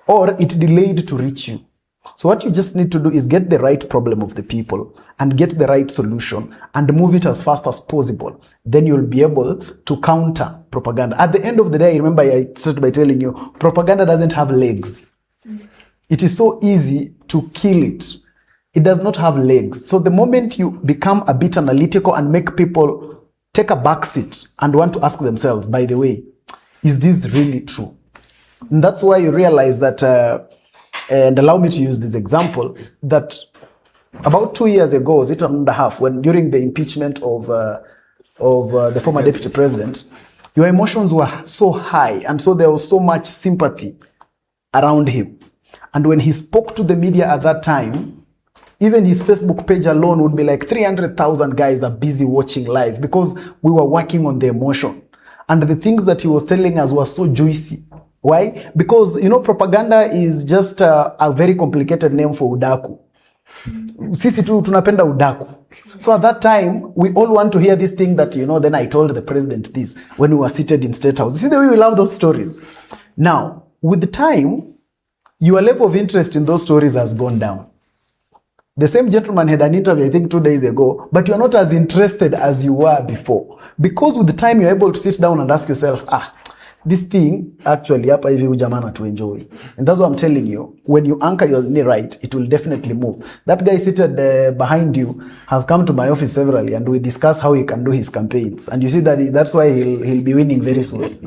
or it delayed to reach you. So what you just need to do is get the right problem of the people and get the right solution and move it as fast as possible. Then you'll be able to counter propaganda. At the end of the day, remember I started by telling you, propaganda doesn't have legs. It is so easy to kill it. It does not have legs. So the moment you become a bit analytical and make people take a back seat and want to ask themselves, by the way, is this really true? And that's why you realize that and allow me to use this example, that about 2 years ago, was it 1.5, when during the impeachment of of the former deputy president, your emotions were so high, and so there was so much sympathy around him. And when he spoke to the media at that time, even his Facebook page alone would be like 300,000 guys are busy watching live because we were working on the emotion. And the things that he was telling us were so juicy. Why? Because, you know, propaganda is just a very complicated name for udaku. Sisi tu tunapenda udaku. So at that time, we all want to hear this thing that, you know, then I told the president this when we were seated in State House. You see the way we love those stories. Now, with the time, your level of interest in those stories has gone down. The same gentleman had an interview, I think 2 days ago, but you're not as interested as you were before. Because with the time, you're able to sit down and ask yourself, this thing, actually, hapa hivi ujamana to enjoy. And that's what I'm telling you. When you anchor your knee right, it will definitely move. That guy seated behind you has come to my office severally, and we discuss how he can do his campaigns. And you see that that's why he'll be winning very soon.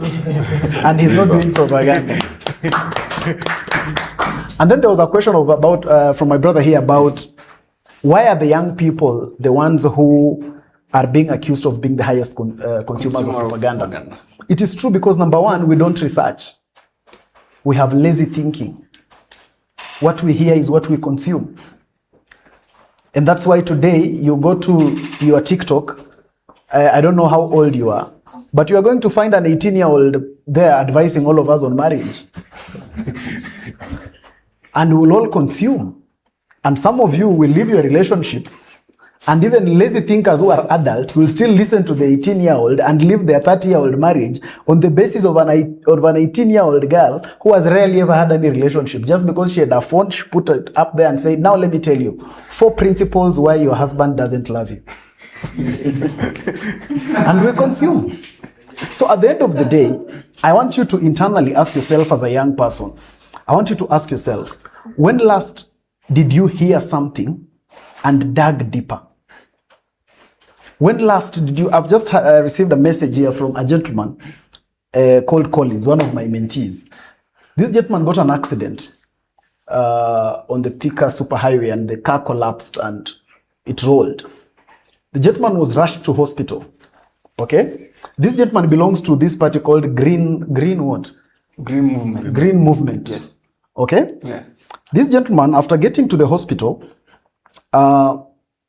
And he's not doing propaganda. And then there was a question from my brother here about why are the young people the ones who are being accused of being the highest consumers of propaganda? It is true because number one, we don't research. We have lazy thinking. What we hear is what we consume. And that's why today you go to your TikTok, I don't know how old you are, but you are going to find an 18-year-old there advising all of us on marriage. And we'll all consume. And some of you will leave your relationships, and even lazy thinkers who are adults will still listen to the 18-year-old and leave their 30-year-old marriage on the basis of an 18-year-old girl who has rarely ever had any relationship. Just because she had a phone, she put it up there and said, now let me tell you 4 principles why your husband doesn't love you. And we consume. So at the end of the day, I want you to internally ask yourself as a young person, I want you to ask yourself, when last did you hear something and dug deeper? When last did you... I've just received a message here from a gentleman called Collins, one of my mentees. This gentleman got an accident on the Thika superhighway, and the car collapsed and it rolled. The gentleman was rushed to hospital. Okay? This gentleman belongs to this party called Green what? Green Movement. Green Movement. Yes. Okay? Yeah. This gentleman, after getting to the hospital,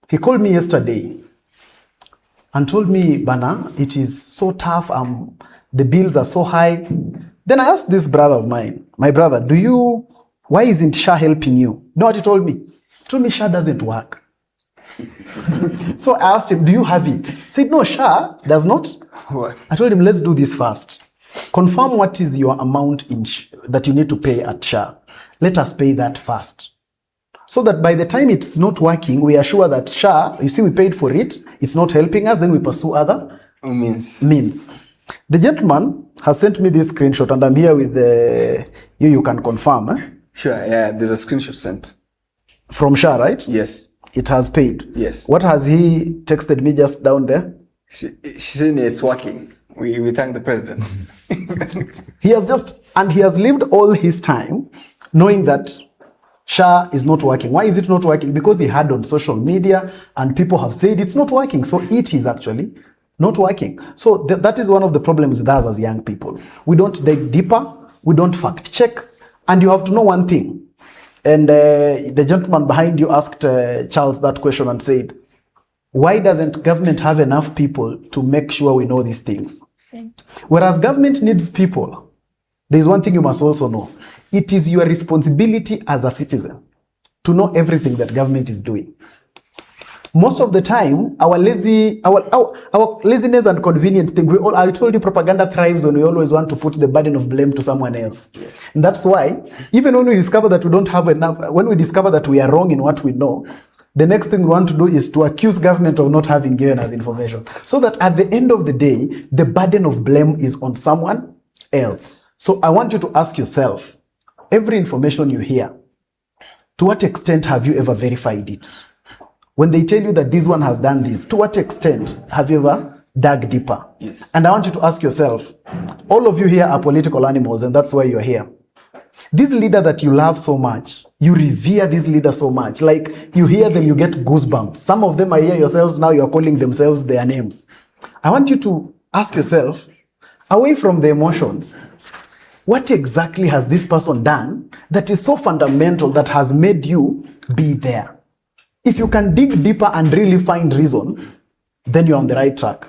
he called me yesterday and told me, Bana, it is so tough. The bills are so high. Then I asked this brother of mine, my brother, why isn't SHA helping you? You know what he told me? He told me SHA doesn't work. So I asked him, do you have it? He said, no, SHA does not. What? I told him, let's do this first. Confirm what is your amount that you need to pay at SHA. Let us pay that first. So that by the time it's not working, we are sure that SHA, you see, we paid for it, it's not helping us, then we pursue other means. The gentleman has sent me this screenshot, and I'm here with you can confirm. Sure, yeah, there's a screenshot sent. From SHA, right? Yes. It has paid? Yes. What has he texted me just down there? She said it's working. We thank the president. He has lived all his time knowing that SHA is not working. Why is it not working? Because he had on social media and people have said it's not working. So it is actually not working. So that is one of the problems with us as young people. We don't dig deeper. We don't fact check. And you have to know one thing. And the gentleman behind you asked Charles that question and said, why doesn't government have enough people to make sure we know these things? Whereas government needs people, there is one thing you must also know. It is your responsibility as a citizen to know everything that government is doing. Most of the time, our laziness and convenient thing, I told you propaganda thrives when we always want to put the burden of blame to someone else. Yes. And that's why, even when we discover that we don't have enough, when we discover that we are wrong in what we know, the next thing we want to do is to accuse government of not having given us information. So that at the end of the day, the burden of blame is on someone else. So I want you to ask yourself, every information you hear, to what extent have you ever verified it? When they tell you that this one has done this, to what extent have you ever dug deeper? Yes. And I want you to ask yourself, all of you here are political animals, and that's why you're here. This leader that you love so much, you revere this leader so much, like you hear them, you get goosebumps. Some of them, I hear yourselves now, you're calling themselves their names. I want you to ask yourself, away from the emotions, what exactly has this person done that is so fundamental that has made you be there? If you can dig deeper and really find reason, then you're on the right track.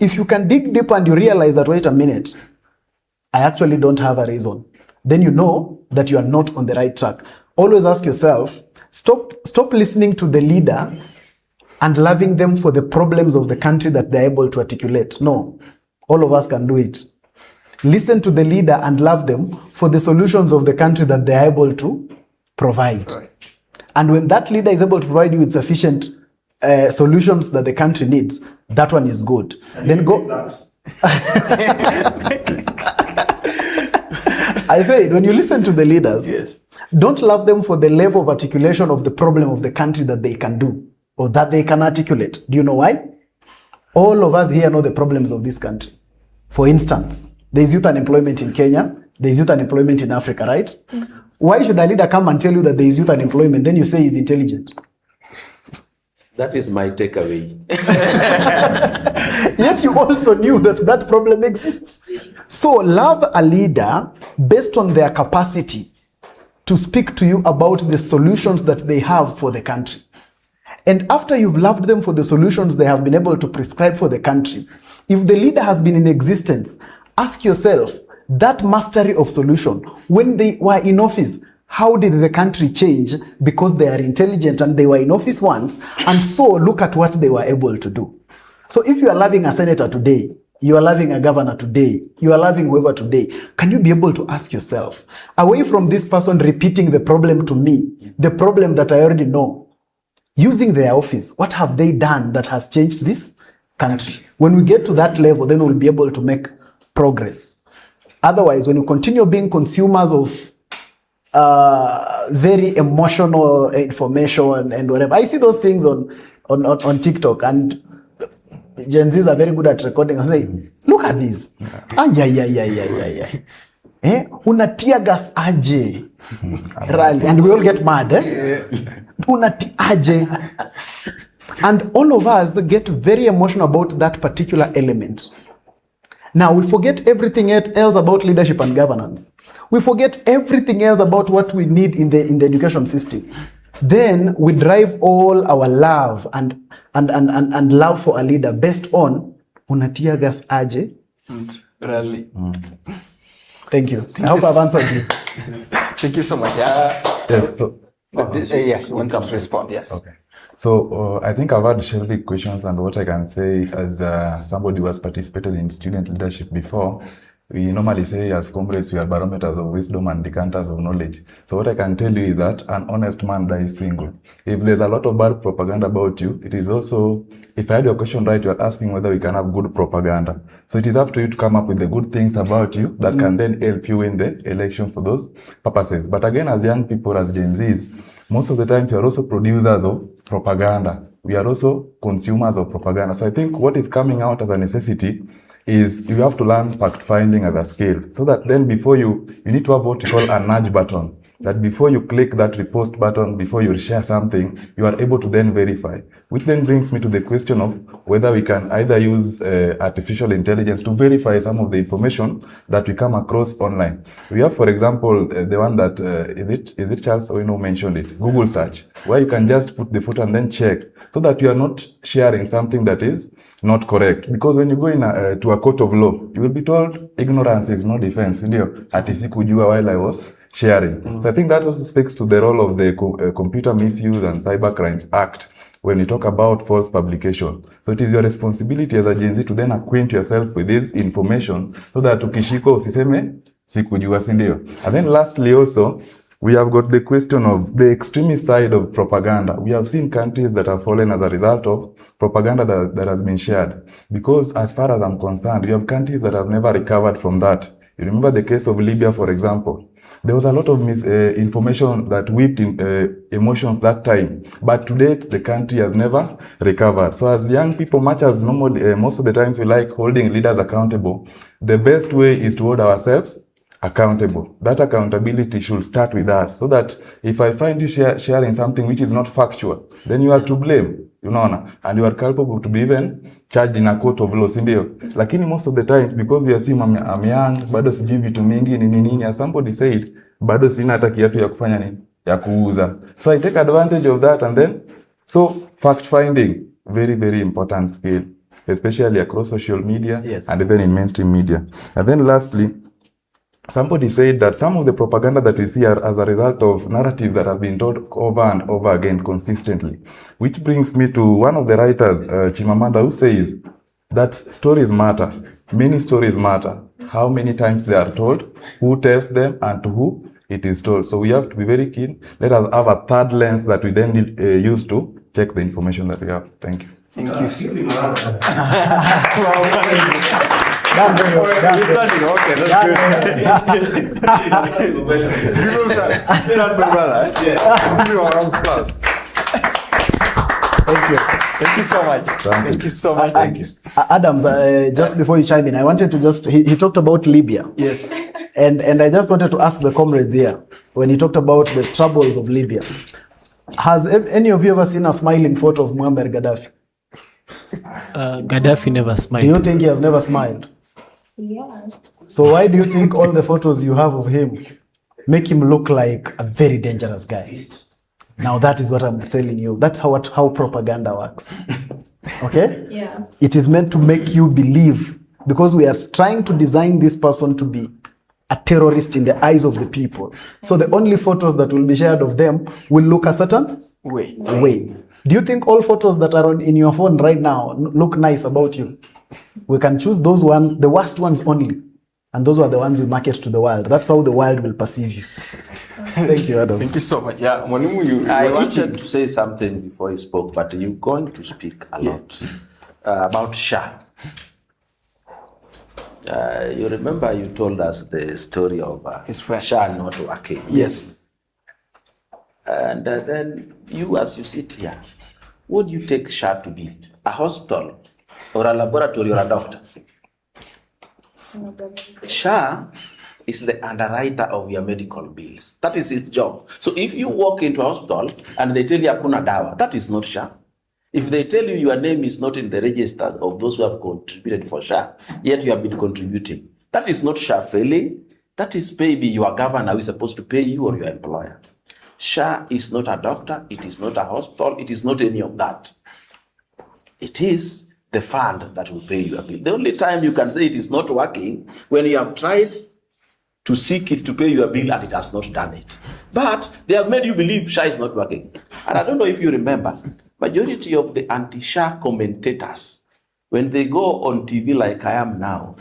If you can dig deeper and you realize that, wait a minute, I actually don't have a reason, then you know that you are not on the right track. Always ask yourself, stop listening to the leader and loving them for the problems of the country that they're able to articulate. No, all of us can do it. Listen to the leader and love them for the solutions of the country that they're able to provide. Right. And when that leader is able to provide you with sufficient solutions that the country needs, that one is good. And then go. I said, when you listen to the leaders, yes, don't love them for the level of articulation of the problem of the country that they can do or that they can articulate. Do you know why? All of us here know the problems of this country. For instance, there is youth unemployment in Kenya, there is youth unemployment in Africa, right? Mm-hmm. Why should a leader come and tell you that there is youth unemployment, then you say he's intelligent? That is my takeaway. Yet you also knew that that problem exists. So love a leader based on their capacity to speak to you about the solutions that they have for the country. And after you've loved them for the solutions they have been able to prescribe for the country, if the leader has been in existence, ask yourself, that mastery of solution, when they were in office, how did the country change because they are intelligent and they were in office once, and so look at what they were able to do. So if you are loving a senator today, you are loving a governor today, you are loving whoever today, can you be able to ask yourself, away from this person repeating the problem to me, the problem that I already know, using their office, what have they done that has changed this country? When we get to that level, then we'll be able to make progress. Otherwise, when you continue being consumers of very emotional information and whatever, I see those things on TikTok, and Gen Zs are very good at recording and say, look at this. Una tear gas aje. Rally. And we all get mad. Una aje. And all of us get very emotional about that particular element. Now we forget everything else about leadership and governance. We forget everything else about what we need in the education system. Then we drive all our love and love for a leader based on unatia gas aje. Really. Thank you. I hope I've answered you. Thank you so much. Yes. So, you want to respond? Yes. Okay. So I think I've had several questions, and what I can say as somebody who has participated in student leadership before, we normally say as comrades we are barometers of wisdom and decanters of knowledge. So what I can tell you is that an honest man dies single. If there's a lot of bad propaganda about you, it is also, if I had your question right, you are asking whether we can have good propaganda. So it is up to you to come up with the good things about you that can then help you win the election for those purposes. But again, as young people, as Gen Zs, most of the time, we are also producers of propaganda. We are also consumers of propaganda. So I think what is coming out as a necessity is you have to learn fact-finding as a skill. So that then before you need to have what you call a nudge button. That before you click that repost button, before you share something, you are able to then verify. Which then brings me to the question of whether we can either use artificial intelligence to verify some of the information that we come across online. We have, for example, the one that, is it Charles Owino mentioned it, Google search, where you can just put the foot and then check, so that you are not sharing something that is not correct. Because when you go in to a court of law, you will be told ignorance is no defense. Ati sikujua while I was sharing. So I think that also speaks to the role of the Computer Misuse and Cyber Crimes Act when you talk about false publication. So it is your responsibility as a Gen Z to then acquaint yourself with this information so that ukishiko usiseme sikujua, sindio. And then lastly also, we have got the question of the extremist side of propaganda. We have seen countries that have fallen as a result of propaganda that has been shared. Because as far as I'm concerned, we have countries that have never recovered from that. You remember the case of Libya, for example. There was a lot of information that whipped in, emotions that time. But to date, the country has never recovered. So as young people, much as normally, most of the times we like holding leaders accountable, the best way is to hold ourselves accountable. That accountability should start with us. So that if I find you sharing something which is not factual, then you are to blame. you know, and you are culpable to be even charged in a court of law, sindio? Lakini most of the time, because we assume I'm young, bado sijui vitu mingi, nini, as somebody said, bado sina hata kiatu ya kufanya nini? Ya kuuza. So I take advantage of that, and then, so fact finding, very, very important skill, especially across social media, and even in mainstream media. And then lastly, somebody said that some of the propaganda that we see are as a result of narratives that have been told over and over again consistently. Which brings me to one of the writers, Chimamanda, who says that stories matter. Many stories matter. How many times they are told, who tells them, and to who it is told. So we have to be very keen. Let us have a third lens that we then use to check the information that we have. Thank you. Thank you. Start my brother. Give me a round of applause. Thank you. Thank you so much. Thank you so much. Thank you. Adams, just before you chime in, I wanted to just, he talked about Libya. Yes. And I just wanted to ask the comrades here, when he talked about the troubles of Libya, has any of you ever seen a smiling photo of Muammar Gaddafi? Gaddafi never smiled. Do you think he has never smiled? Yeah. So why do you think all the photos you have of him make him look like a very dangerous guy? Now that is what I'm telling you. That's how propaganda works. Okay? Yeah. It is meant to make you believe, because we are trying to design this person to be a terrorist in the eyes of the people. So the only photos that will be shared of them will look a certain way. Do you think all photos that are in your phone right now look nice about you? We can choose those ones, the worst ones only. And those are the ones we market to the world. That's how the world will perceive you. Thank you, Adam. Thank you so much. Yeah, Mwalimu, I wanted to say something before you spoke, but you're going to speak a lot about Shah. You remember you told us the story of his friend Shah not working. Yes. And then you, as you sit here, what do you take Shah to be? A hospital or a laboratory or a doctor? Shah is the underwriter of your medical bills. That is his job. So if you walk into a hospital and they tell you hakuna dawa, that is not Shah. If they tell you your name is not in the register of those who have contributed for Shah, yet you have been contributing, that is not Shah failing. That is maybe your governor who is supposed to pay you or your employer. Shah is not a doctor, it is not a hospital, it is not any of that. It is the fund that will pay you a bill. The only time you can say it is not working when you have tried to seek it to pay you a bill and it has not done it. But they have made you believe Shah is not working. And I don't know if you remember, majority of the anti-Shah commentators, when they go on TV like I am now,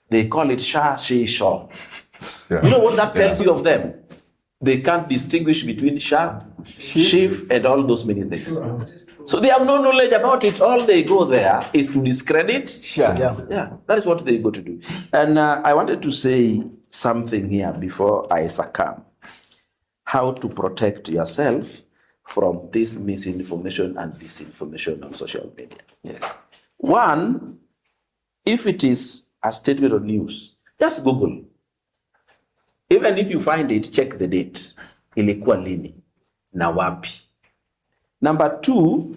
they call it Shah, She, Shaw. Yeah. You know what that tells you of them? They can't distinguish between Shah, Chief, and all those many things. So they have no knowledge about it. All they go there is to discredit Shah. Yeah, that is what they go to do. And I wanted to say something here before I succumb. How to protect yourself from this misinformation and disinformation on social media. Yes. One, if it is a statement of news, just Google. Even if you find it, check the date. Ilikuwa lini na wapi. Number two,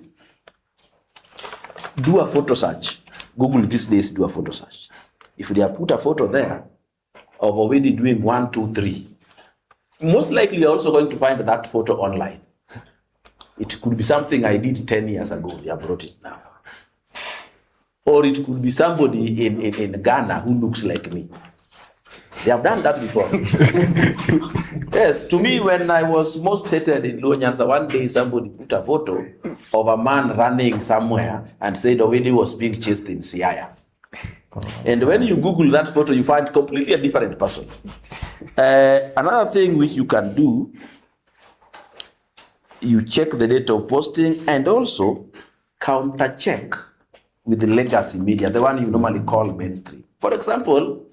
do a photo search. Google these days, do a photo search. If they have put a photo there of already doing 1, 2, 3, most likely you're also going to find that photo online. It could be something I did 10 years ago. They have brought it now. Or it could be somebody in Ghana who looks like me. They have done that before. Yes, to me, when I was most hated in Luanyansa, one day somebody put a photo of a man running somewhere and said already was being chased in Siaya. And when you Google that photo, you find completely a different person. Another thing which you can do, you check the date of posting and also counter-check with the legacy media, the one you normally call mainstream. For example,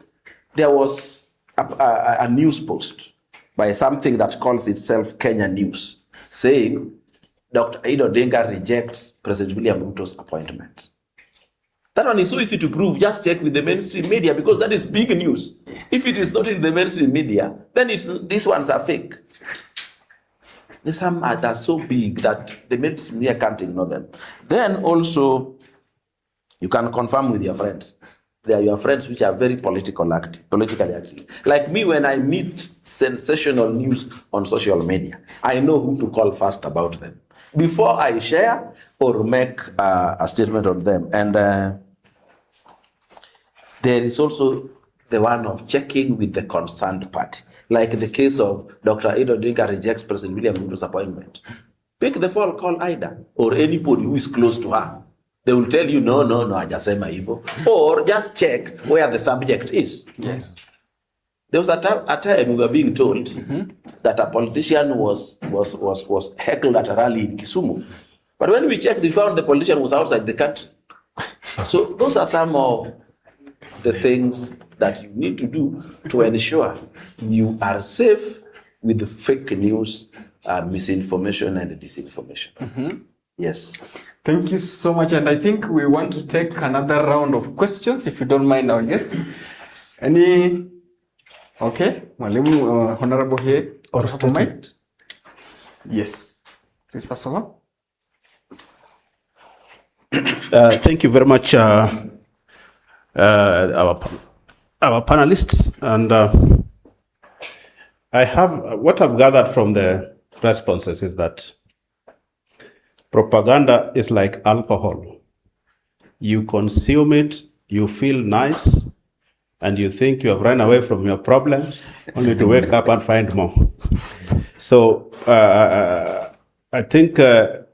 there was a news post by something that calls itself Kenya News saying Dr. Ido Denga rejects President William Ruto's appointment. That one is so easy to prove. Just check with the mainstream media because that is big news. If it is not in the mainstream media, then these ones are fake. There's some that are so big that the media can't ignore them. Then also, you can confirm with your friends. They are your friends which are very politically active. Like me, when I meet sensational news on social media, I know who to call first about them before I share or make a statement on them. And there is also the one of checking with the concerned party, like the case of Dr. Duncan rejects President William Ruto's appointment. Pick the phone, call Ida or anybody who is close to her. They will tell you, no, hajasema hivyo. Or just check where the subject is. Yes. There was a time we were being told that a politician was heckled at a rally in Kisumu. But when we checked, we found the politician was outside the country. So those are some of the things that you need to do to ensure you are safe with the fake news, misinformation, and disinformation. Yes. Thank you so much. And I think we want to take another round of questions, if you don't mind, our guests. Any? Okay. Mwalimu, Honorable here. Or statement. Yes. Please pass over. Thank you very much, our panelists. And what I've gathered from the responses is that propaganda is like alcohol. You consume it, you feel nice, and you think you have run away from your problems, only to wake up and find more. So I think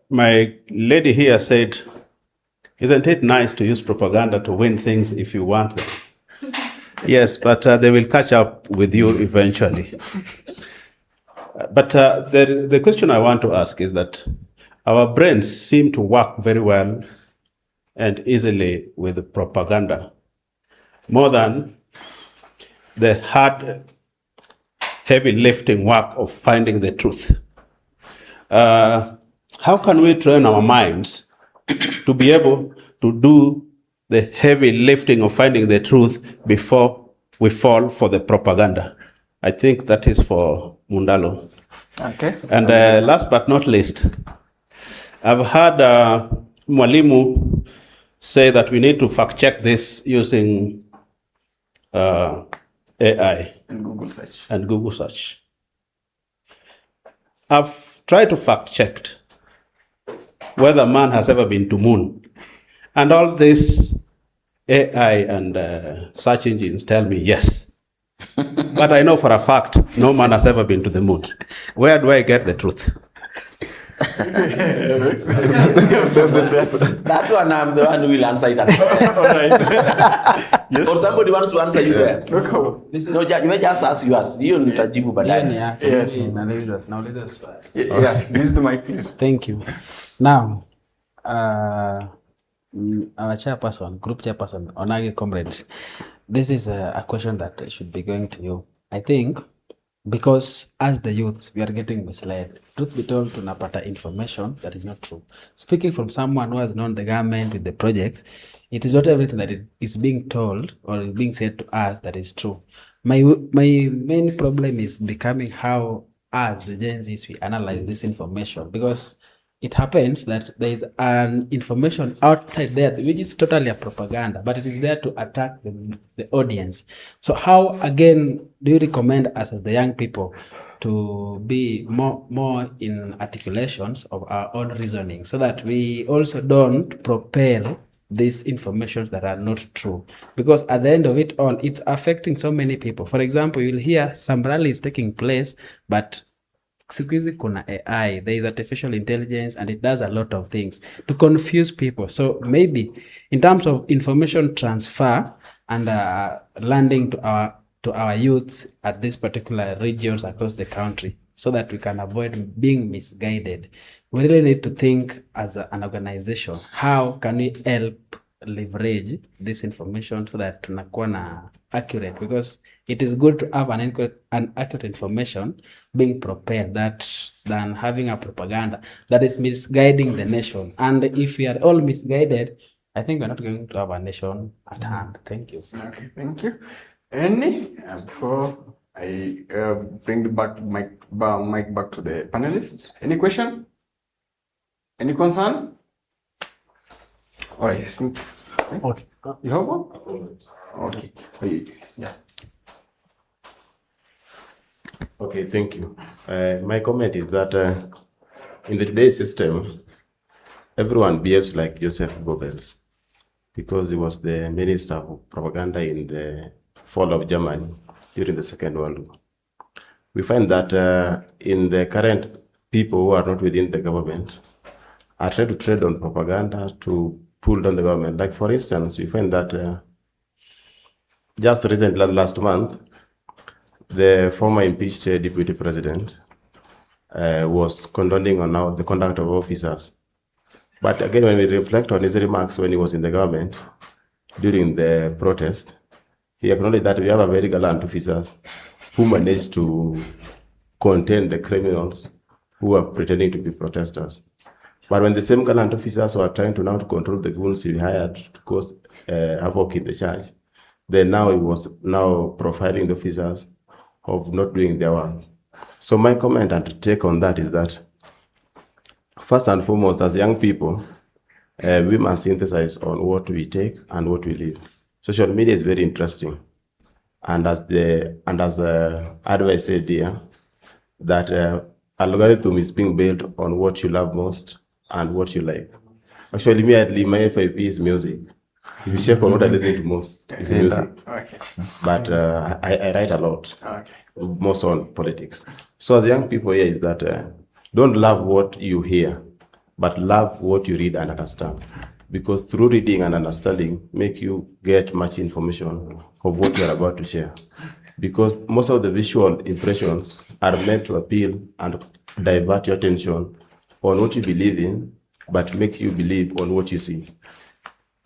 my lady here said, isn't it nice to use propaganda to win things if you want them? Yes, but they will catch up with you eventually. But the question I want to ask is that our brains seem to work very well and easily with propaganda, more than the hard, heavy lifting work of finding the truth. How can we train our minds to be able to do the heavy lifting of finding the truth before we fall for the propaganda? I think that is for Mundalo. Okay. And last but not least, I've heard Mwalimu say that we need to fact check this using AI and Google search. I've tried to fact check whether man has ever been to moon, and all this AI and search engines tell me yes. But I know for a fact no man has ever been to the moon. Where do I get the truth? That one, I'm the one who will answer it. Yes. Or somebody wants to answer you there. No, you just ask yours. You nitajibu baadaye. Yes. Yeah, use the mic, please. Thank you. Now, our chairperson, group chairperson, Onage comrades, this is a question that should be going to you. I think because as the youth, we are getting misled. Truth be told, tunapata information that is not true. Speaking from someone who has known the government with the projects, it is not everything that is being told or is being said to us that is true. My main problem is becoming how, as the Gen Zs, we analyze this information, because it happens that there is an information outside there which is totally a propaganda, but it is there to attack the audience. So how, again, do you recommend us as the young people to be more in articulations of our own reasoning, so that we also don't propel these informations that are not true? Because at the end of it all, it's affecting so many people. For example, you'll hear some rallies taking place, but siku hizi kuna AI, there is artificial intelligence, and it does a lot of things to confuse people. So maybe in terms of information transfer and landing to our youths at these particular regions across the country, so that we can avoid being misguided, we really need to think as an organization, how can we help leverage this information so that tunakuwa na accurate, because it is good to have an accurate information being propelled than having a propaganda that is misguiding the nation. And if we are all misguided, I think we're not going to have a nation at hand. Thank you. Okay, thank you. Any before I bring the mic back to the panelists. Any question? Any concern? All right, I think. Okay. You have one? Okay. Yeah. Okay, thank you. My comment is that in the today's system, everyone behaves like Joseph Goebbels because he was the minister of propaganda in the fall of Germany during the Second World War. We find that in the current people who are not within the government are trying to trade on propaganda to pull down the government. Like for instance, we find that just recently, last month, the former impeached deputy president was condoning on now the conduct of officers. But again, when we reflect on his remarks when he was in the government during the protest, he acknowledged that we have a very gallant officers who managed to contain the criminals who are pretending to be protesters. But when the same gallant officers were trying to now to control the goons he hired to cause havoc in the church, then now he was now profiling the officers of not doing their work. So my comment and take on that is that, first and foremost, as young people, we must synthesize on what we take and what we leave. Social media is very interesting. And as advice said here, that algorithm is being built on what you love most and what you like. Actually, me, my FIP is music. If you check on what I listen to most, it's music. Okay. But I write a lot, Okay. most on politics. So as young people here is that don't love what you hear, but love what you read and understand. Because through reading and understanding, make you get much information of what you are about to share. Because most of the visual impressions are meant to appeal and divert your attention on what you believe in, but make you believe on what you see.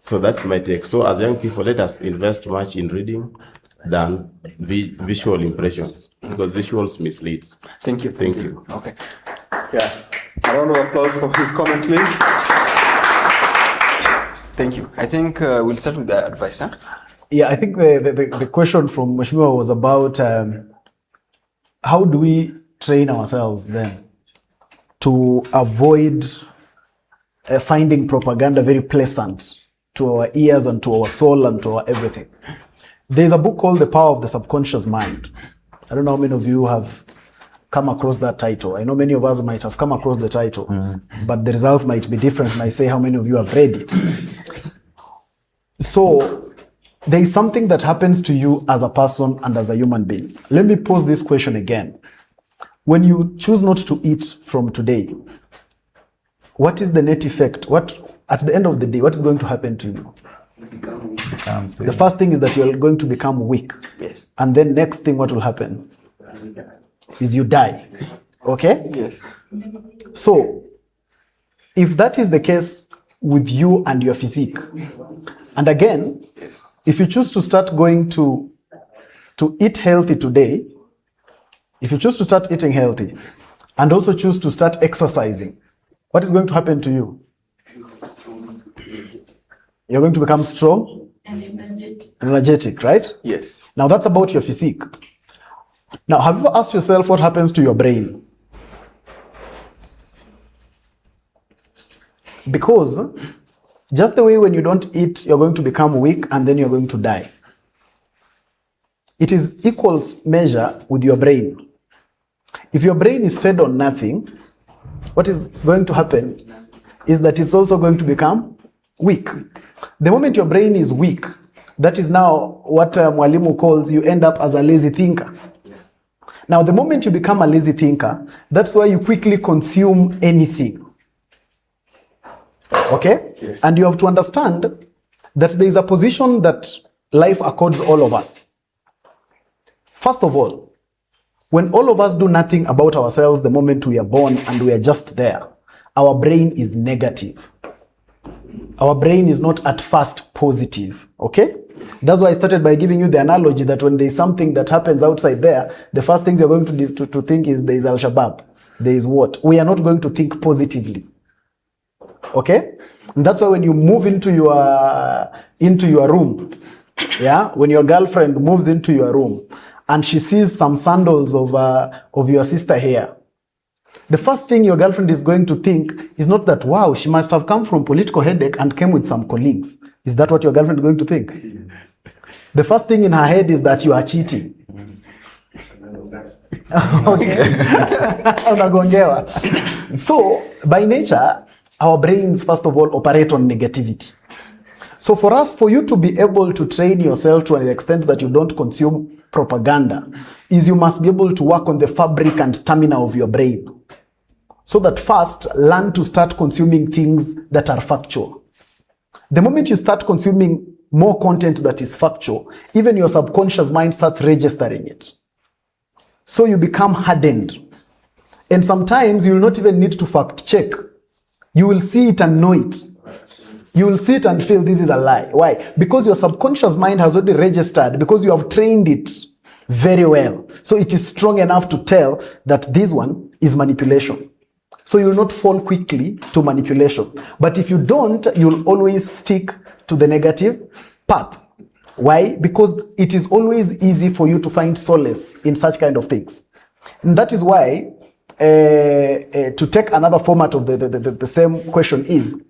So that's my take. So as young people, let us invest much in reading than visual impressions, because visuals misleads. Thank you. Thank you. Okay. Yeah. A round of applause for his comment, please. Thank you. I think we'll start with the advice, huh? Yeah, I think the question from Mheshimiwa was about how do we train ourselves then to avoid finding propaganda very pleasant to our ears and to our soul and to our everything. There's a book called The Power of the Subconscious Mind. I don't know how many of you have come across that title. I know many of us might have come across the title, but the results might be different when I say how many of you have read it. So there is something that happens to you as a person and as a human being. Let me pose this question again. When you choose not to eat from today, what is the net effect? At the end of the day, what is going to happen to you? The first thing is that you are going to become weak. Yes. And then next thing what will happen is you die. Okay? Yes. So, if that is the case with you and your physique, and again, if you choose to start going to eat healthy today, if you choose to start eating healthy, and also choose to start exercising, what is going to happen to you? You're going to become strong and energetic, right? Yes. Now that's about your physique. Now, have you ever asked yourself what happens to your brain? Because just the way when you don't eat, you're going to become weak and then you're going to die. It is equal measure with your brain. If your brain is fed on nothing, what is going to happen is that it's also going to become weak. The moment your brain is weak, that is now what Mwalimu calls you end up as a lazy thinker. Now, the moment you become a lazy thinker, that's why you quickly consume anything. Okay? Yes. And you have to understand that there is a position that life accords all of us. First of all, when all of us do nothing about ourselves the moment we are born and we are just there, our brain is negative. Our brain is not at first positive, okay? That's why I started by giving you the analogy that when there's something that happens outside there, the first things you're going to think is there is Al-Shabaab, there is what? We are not going to think positively, okay? And that's why when you move into your room, yeah, when your girlfriend moves into your room and she sees some sandals of your sister here, the first thing your girlfriend is going to think is not that, wow, she must have come from political headache and came with some colleagues. Is that what your girlfriend is going to think? The first thing in her head is that you are cheating. Okay. Unagongewa. So, by nature, our brains, first of all, operate on negativity. So for you to be able to train yourself to an extent that you don't consume propaganda, is you must be able to work on the fabric and stamina of your brain. So that first, learn to start consuming things that are factual. The moment you start consuming more content that is factual, even your subconscious mind starts registering it. So you become hardened. And sometimes you will not even need to fact check. You will see it and know it. You will see it and feel this is a lie. Why? Because your subconscious mind has already registered, because you have trained it very well. So it is strong enough to tell that this one is manipulation. So you will not fall quickly to manipulation. But if you don't, you'll always stick to the negative path. Why? Because it is always easy for you to find solace in such kind of things. And that is why, to take another format of the same question is,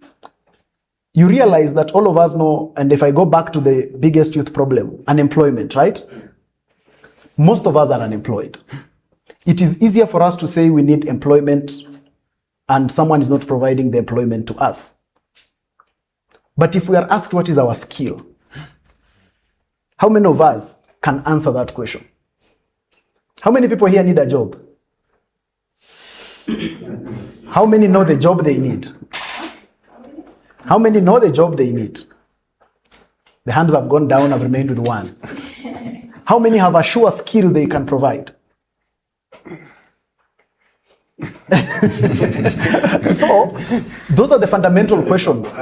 you realize that all of us know, and if I go back to the biggest youth problem, unemployment, right? Most of us are unemployed. It is easier for us to say we need employment and someone is not providing the employment to us. But if we are asked what is our skill, how many of us can answer that question? How many people here need a job? How many know the job they need? How many know the job they need? The hands have gone down, I've remained with one. How many have a sure skill they can provide? So, those are the fundamental questions.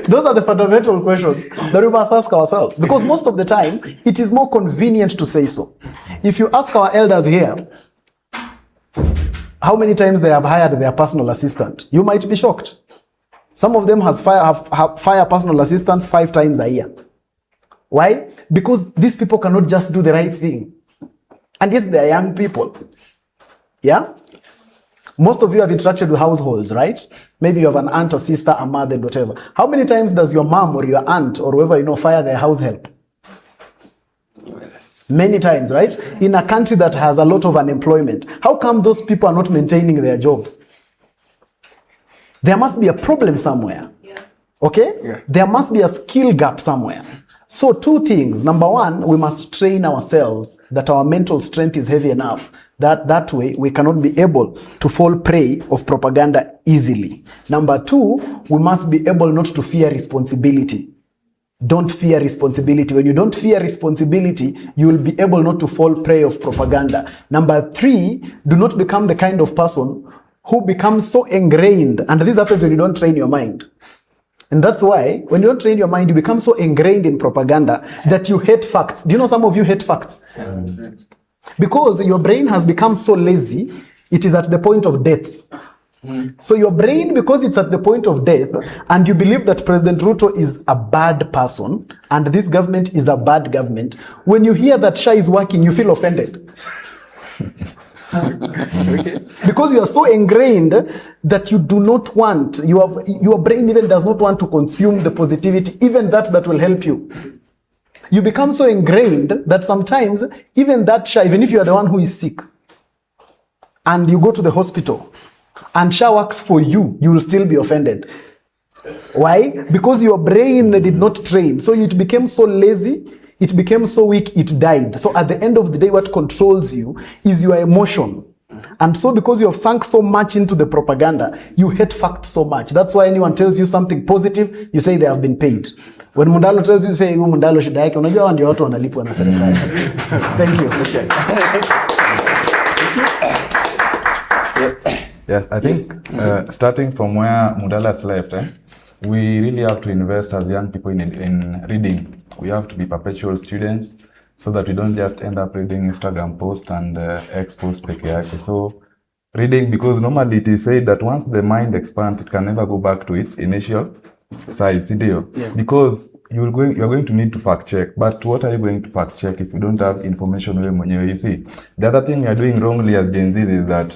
Those are the fundamental questions that we must ask ourselves. Because most of the time, it is more convenient to say so. If you ask our elders here, how many times they have hired their personal assistant, you might be shocked. Some of them have fire personal assistants 5 times a year. Why? Because these people cannot just do the right thing. And yet they are young people. Yeah? Most of you have interacted with households, right? Maybe you have an aunt, a sister, a mother, and whatever. How many times does your mom or your aunt or whoever you know fire their house help? Many times, right? In a country that has a lot of unemployment. How come those people are not maintaining their jobs? There must be a problem somewhere. Okay? Yeah. There must be a skill gap somewhere. So 2 things. Number 1, we must train ourselves that our mental strength is heavy enough that way we cannot be able to fall prey of propaganda easily. Number 2, we must be able not to fear responsibility. Don't fear responsibility. When you don't fear responsibility, you will be able not to fall prey of propaganda. Number 3, do not become the kind of person who becomes so ingrained, and this happens when you don't train your mind. And that's why, when you don't train your mind, you become so ingrained in propaganda that you hate facts. Do you know some of you hate facts? Because your brain has become so lazy, it is at the point of death. So your brain, because it's at the point of death, and you believe that President Ruto is a bad person, and this government is a bad government, when you hear that Shah is working, you feel offended. Okay. Because you are so ingrained that you do not want, your brain even does not want to consume the positivity, even that will help you. You become so ingrained that sometimes even that Shah, even if you are the one who is sick, and you go to the hospital, and Shah works for you, you will still be offended. Why? Because your brain did not train. So it became so lazy, it became so weak, it died. So at the end of the day, what controls you is your emotion. And so because you have sunk so much into the propaganda, you hate facts so much. That's why anyone tells you something positive, you say they have been paid. When Mundalo tells you, say, Mundalo shida yake, unajua ndio watu wanalipwa na serikali. Thank you. Okay. Yes, I think starting from where Mundala's left, we really have to invest as young people in reading. We have to be perpetual students so that we don't just end up reading Instagram posts and X posts peke yake. So reading, because normally it is said that once the mind expands, it can never go back to its initial size, yeah. Because you're going to need to fact check. But what are you going to fact check if you don't have information wewe mwenyewe? You see, the other thing you are doing wrongly as Gen Zs is that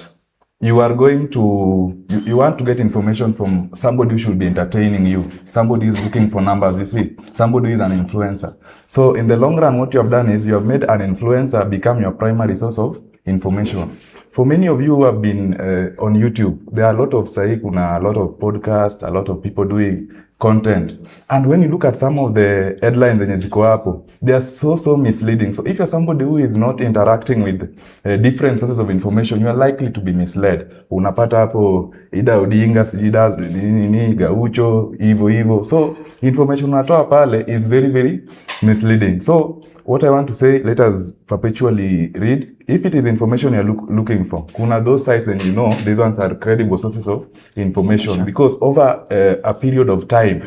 you are going to, you want to get information from somebody who should be entertaining you. Somebody is looking for numbers, you see. Somebody is an influencer. So in the long run, what you have done is you have made an influencer become your primary source of information. For many of you who have been on YouTube, there are a lot of a lot of podcasts, a lot of people doing content. And when you look at some of the headlines zenye ziko hapo, they are so misleading. So if you're somebody who is not interacting with different sources of information, you are likely to be misled. Unapata hapo Ida Odinga, Sijida, nini, Gaucho, Ivo. So information unatoa pale is very misleading. So what I want to say, let us perpetually read. If it is information you're looking for, kuna those sites and you know, these ones are credible sources of information because over a period of time,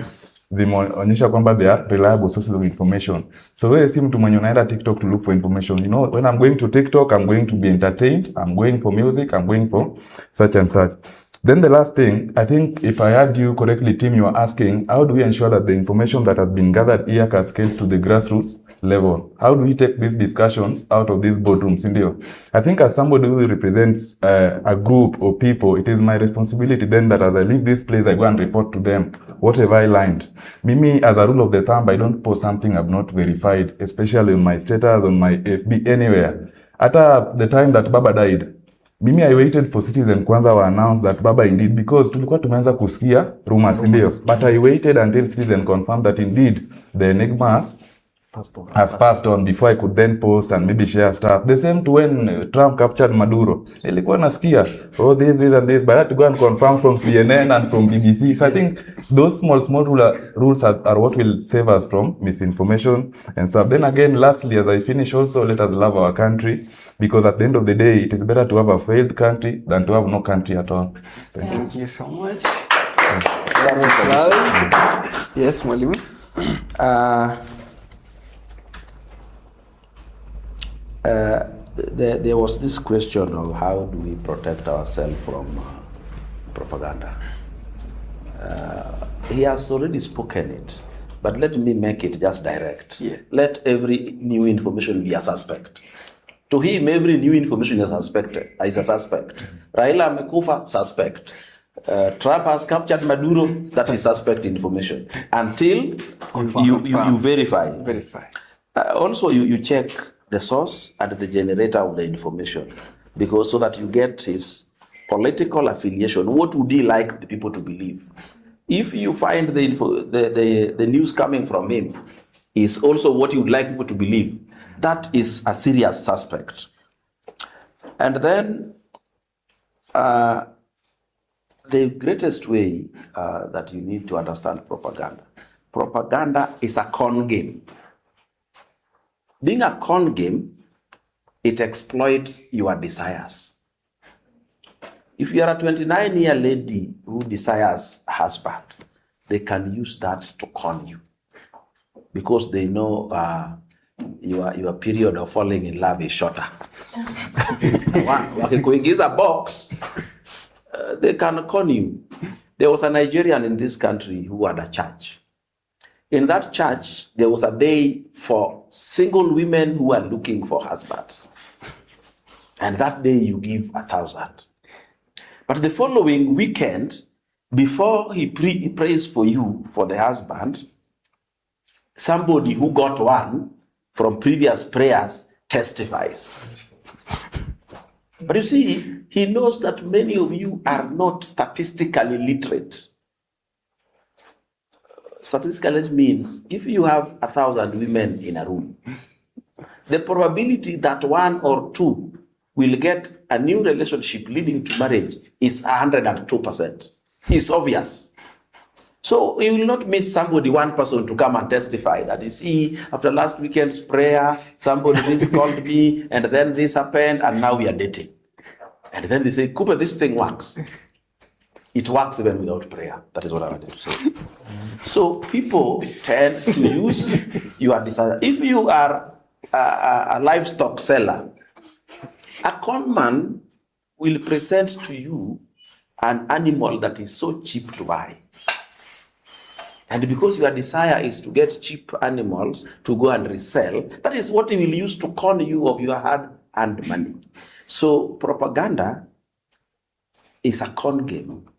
zimeonyesha kwamba they are reliable sources of information. So wewe si mtu mwenye unaenda TikTok to look for information. You know, when I'm going to TikTok, I'm going to be entertained, I'm going for music, I'm going for such and such. Then the last thing, I think if I heard you correctly, Tim, you are asking, how do we ensure that the information that has been gathered here cascades to the grassroots level? How do we take these discussions out of these boardrooms? I think as somebody who represents a group of people, it is my responsibility then that as I leave this place, I go and report to them whatever I learned. Mimi, as a rule of the thumb, I don't post something I've not verified, especially on my status, on my FB, anywhere. At the time that Baba died, Mimi, I waited for Citizen Kwanza to announce that Baba indeed, because tulikuwa tumeanza kusikia rumors, ndio. But I waited until Citizen confirmed that indeed the enigma has passed on before I could then post and maybe share stuff. The same to when Trump captured Maduro. Nilikuwa nasikia, oh, this and this, but I had to go and confirm from CNN and from BBC. So I think those small rules are what will save us from misinformation and stuff. Then again, lastly, as I finish also, let us love our country. Because at the end of the day, it is better to have a failed country than to have no country at all. Thank you so much. Yes, Mwalimu. There was this question of how do we protect ourselves from propaganda. He has already spoken it, but let me make it just direct. Yeah. Let every new information be a suspect. To him, every new information is a suspect. Raila amekufa, suspect. Trump has captured Maduro, that is suspect information. Until you verify. Also, you check the source and the generator of the information, because so that you get his political affiliation. What would he like the people to believe? If you find the news coming from him is also what you would like people to believe, that is a serious suspect. And then the greatest way that you need to understand propaganda is a con game. Being a con game, it exploits your desires. If you are a 29-year lady who desires a husband, they can use that to con you, because they know your period of falling in love is shorter. Wakikuingiza box, they can con you. There was a Nigerian in this country who had a church. In that church, there was a day for single women who are looking for husbands. And that day you give 1,000. But the following weekend, before he prays for you for the husband, somebody who got one from previous prayers testifies. But you see, he knows that many of you are not statistically literate. Statistically means if you have 1,000 women in a room, the probability that one or two will get a new relationship leading to marriage is 102%. It's obvious. So you will not miss one person to come and testify that, you see, after last weekend's prayer, somebody this called me, and then this happened, and now we are dating. And then they say, Cooper, this thing works. It works even without prayer. That is what I wanted to say. So people tend to use your desire. If you are a livestock seller, a con man will present to you an animal that is so cheap to buy. And because your desire is to get cheap animals to go and resell, that is what he will use to con you of your hard-earned money. So propaganda is a con game.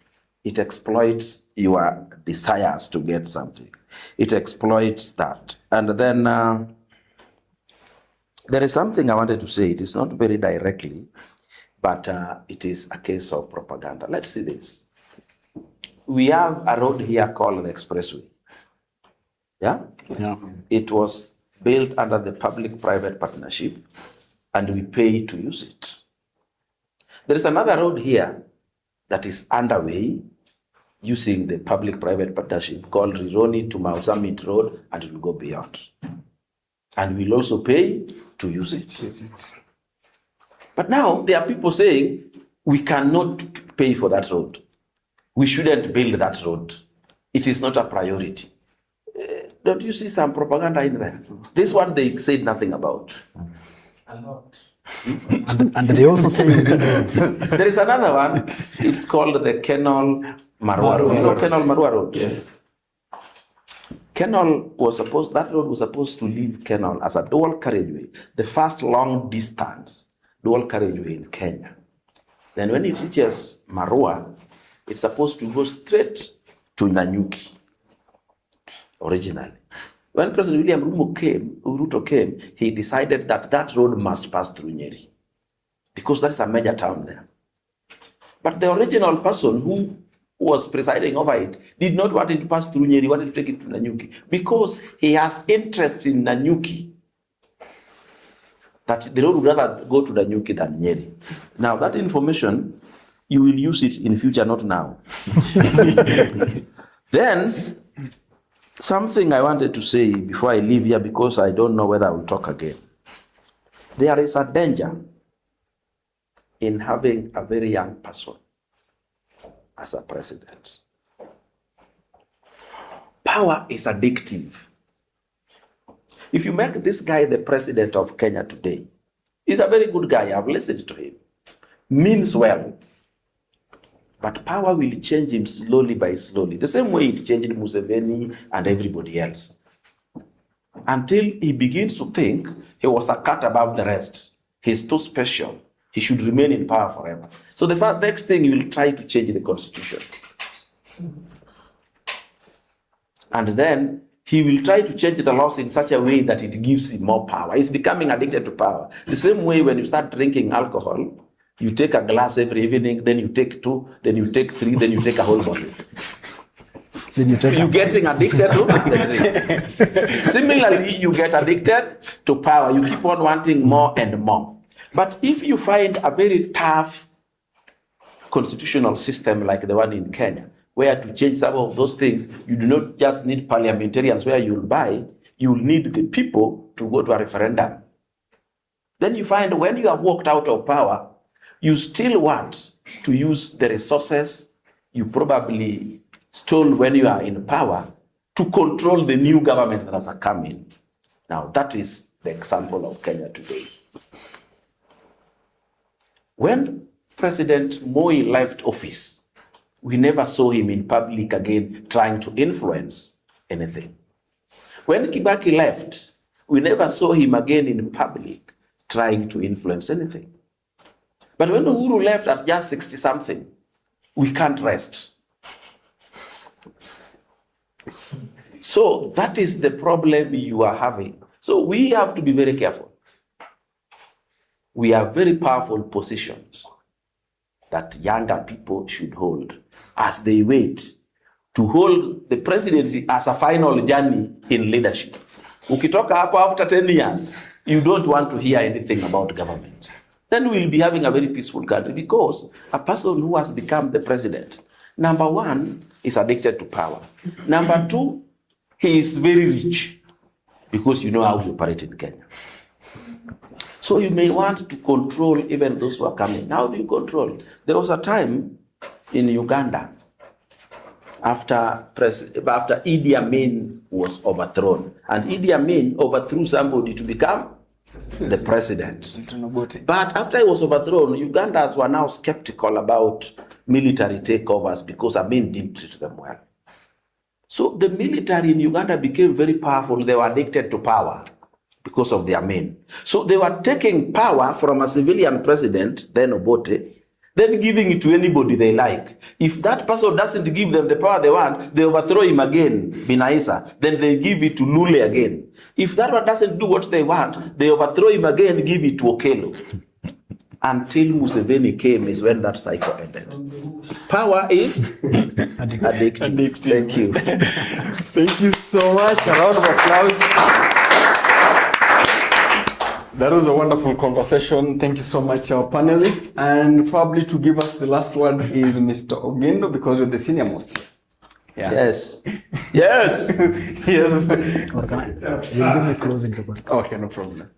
It exploits your desires to get something. It exploits that. And then there is something I wanted to say. It is not very directly, but it is a case of propaganda. Let's see this. We have a road here called the Expressway. Yeah? Yeah. It was built under the public-private partnership, and we pay to use it. There is another road here that is underway using the public-private partnership called Rironi to Mount Summit Road, and it will go beyond. And we'll also pay to use it. But now there are people saying we cannot pay for that road. We shouldn't build that road. It is not a priority. Don't you see some propaganda in there? This one they said nothing about. A lot. and they also say there is another one. It's called the Kenol Marua Road. You know Kenol Marua Road? Yes. Kenol was supposed, that road was supposed to leave Kenol as a dual carriageway, the first long distance dual carriageway in Kenya. Then when it reaches Marua, it's supposed to go straight to Nanyuki originally. When President William Ruto came, he decided that that road must pass through Nyeri because that's a major town there. But the original person who was presiding over it did not want it to pass through Nyeri, he wanted to take it to Nanyuki because he has interest in Nanyuki. That the road would rather go to Nanyuki than Nyeri. Now that information, you will use it in future, not now. Then, something I wanted to say before I leave here, because I don't know whether I will talk again. There is a danger in having a very young person as a president. Power is addictive. If you make this guy the president of Kenya today, he's a very good guy, I've listened to him, means well. But power will change him slowly by slowly, the same way it changed Museveni and everybody else. Until he begins to think he was a cut above the rest. He's too special. He should remain in power forever. So the next thing, he will try to change the constitution. And then he will try to change the laws in such a way that it gives him more power. He's becoming addicted to power. The same way when you start drinking alcohol, you take a glass every evening, then you take 2, then you take 3, then you take a whole bottle. Then you're getting addicted to the drink. Similarly, you get addicted to power. You keep on wanting more and more. But if you find a very tough constitutional system like the one in Kenya, where to change some of those things, you do not just need parliamentarians where you'll buy, you'll need the people to go to a referendum. Then you find when you have walked out of power, you still want to use the resources you probably stole when you are in power to control the new government that has come in. Now, that is the example of Kenya today. When President Moi left office, we never saw him in public again trying to influence anything. When Kibaki left, we never saw him again in public trying to influence anything. But when Uhuru left at just 60-something, we can't rest. So that is the problem you are having. So we have to be very careful. We have very powerful positions that younger people should hold as they wait to hold the presidency as a final journey in leadership. Ukitoka hapo after 10 years, you don't want to hear anything about government. Then we'll be having a very peaceful country because a person who has become the president, number 1, is addicted to power. Number 2, he is very rich because you know how to operate in Kenya. So you may want to control even those who are coming. How do you control? There was a time in Uganda after Idi Amin was overthrown. And Idi Amin overthrew somebody to become the president. But after he was overthrown, Ugandans were now skeptical about military takeovers because Amin didn't treat them well. So the military in Uganda became very powerful. They were addicted to power because of their men. So they were taking power from a civilian president, then Obote, then giving it to anybody they like. If that person doesn't give them the power they want, they overthrow him again, Binaisa. Then they give it to Lule again. If that one doesn't do what they want, they overthrow him again, give it to Okello. Until Museveni came is when that cycle ended. Power is addictive. Thank you. Thank you so much. A round of applause. That was a wonderful conversation. Thank you so much, our panelists. And probably to give us the last word is Mr. Ogendo, because you're the senior most. Yeah. Yes. Yes. Yes. Or can I? You'll give me closing report. Okay, no problem.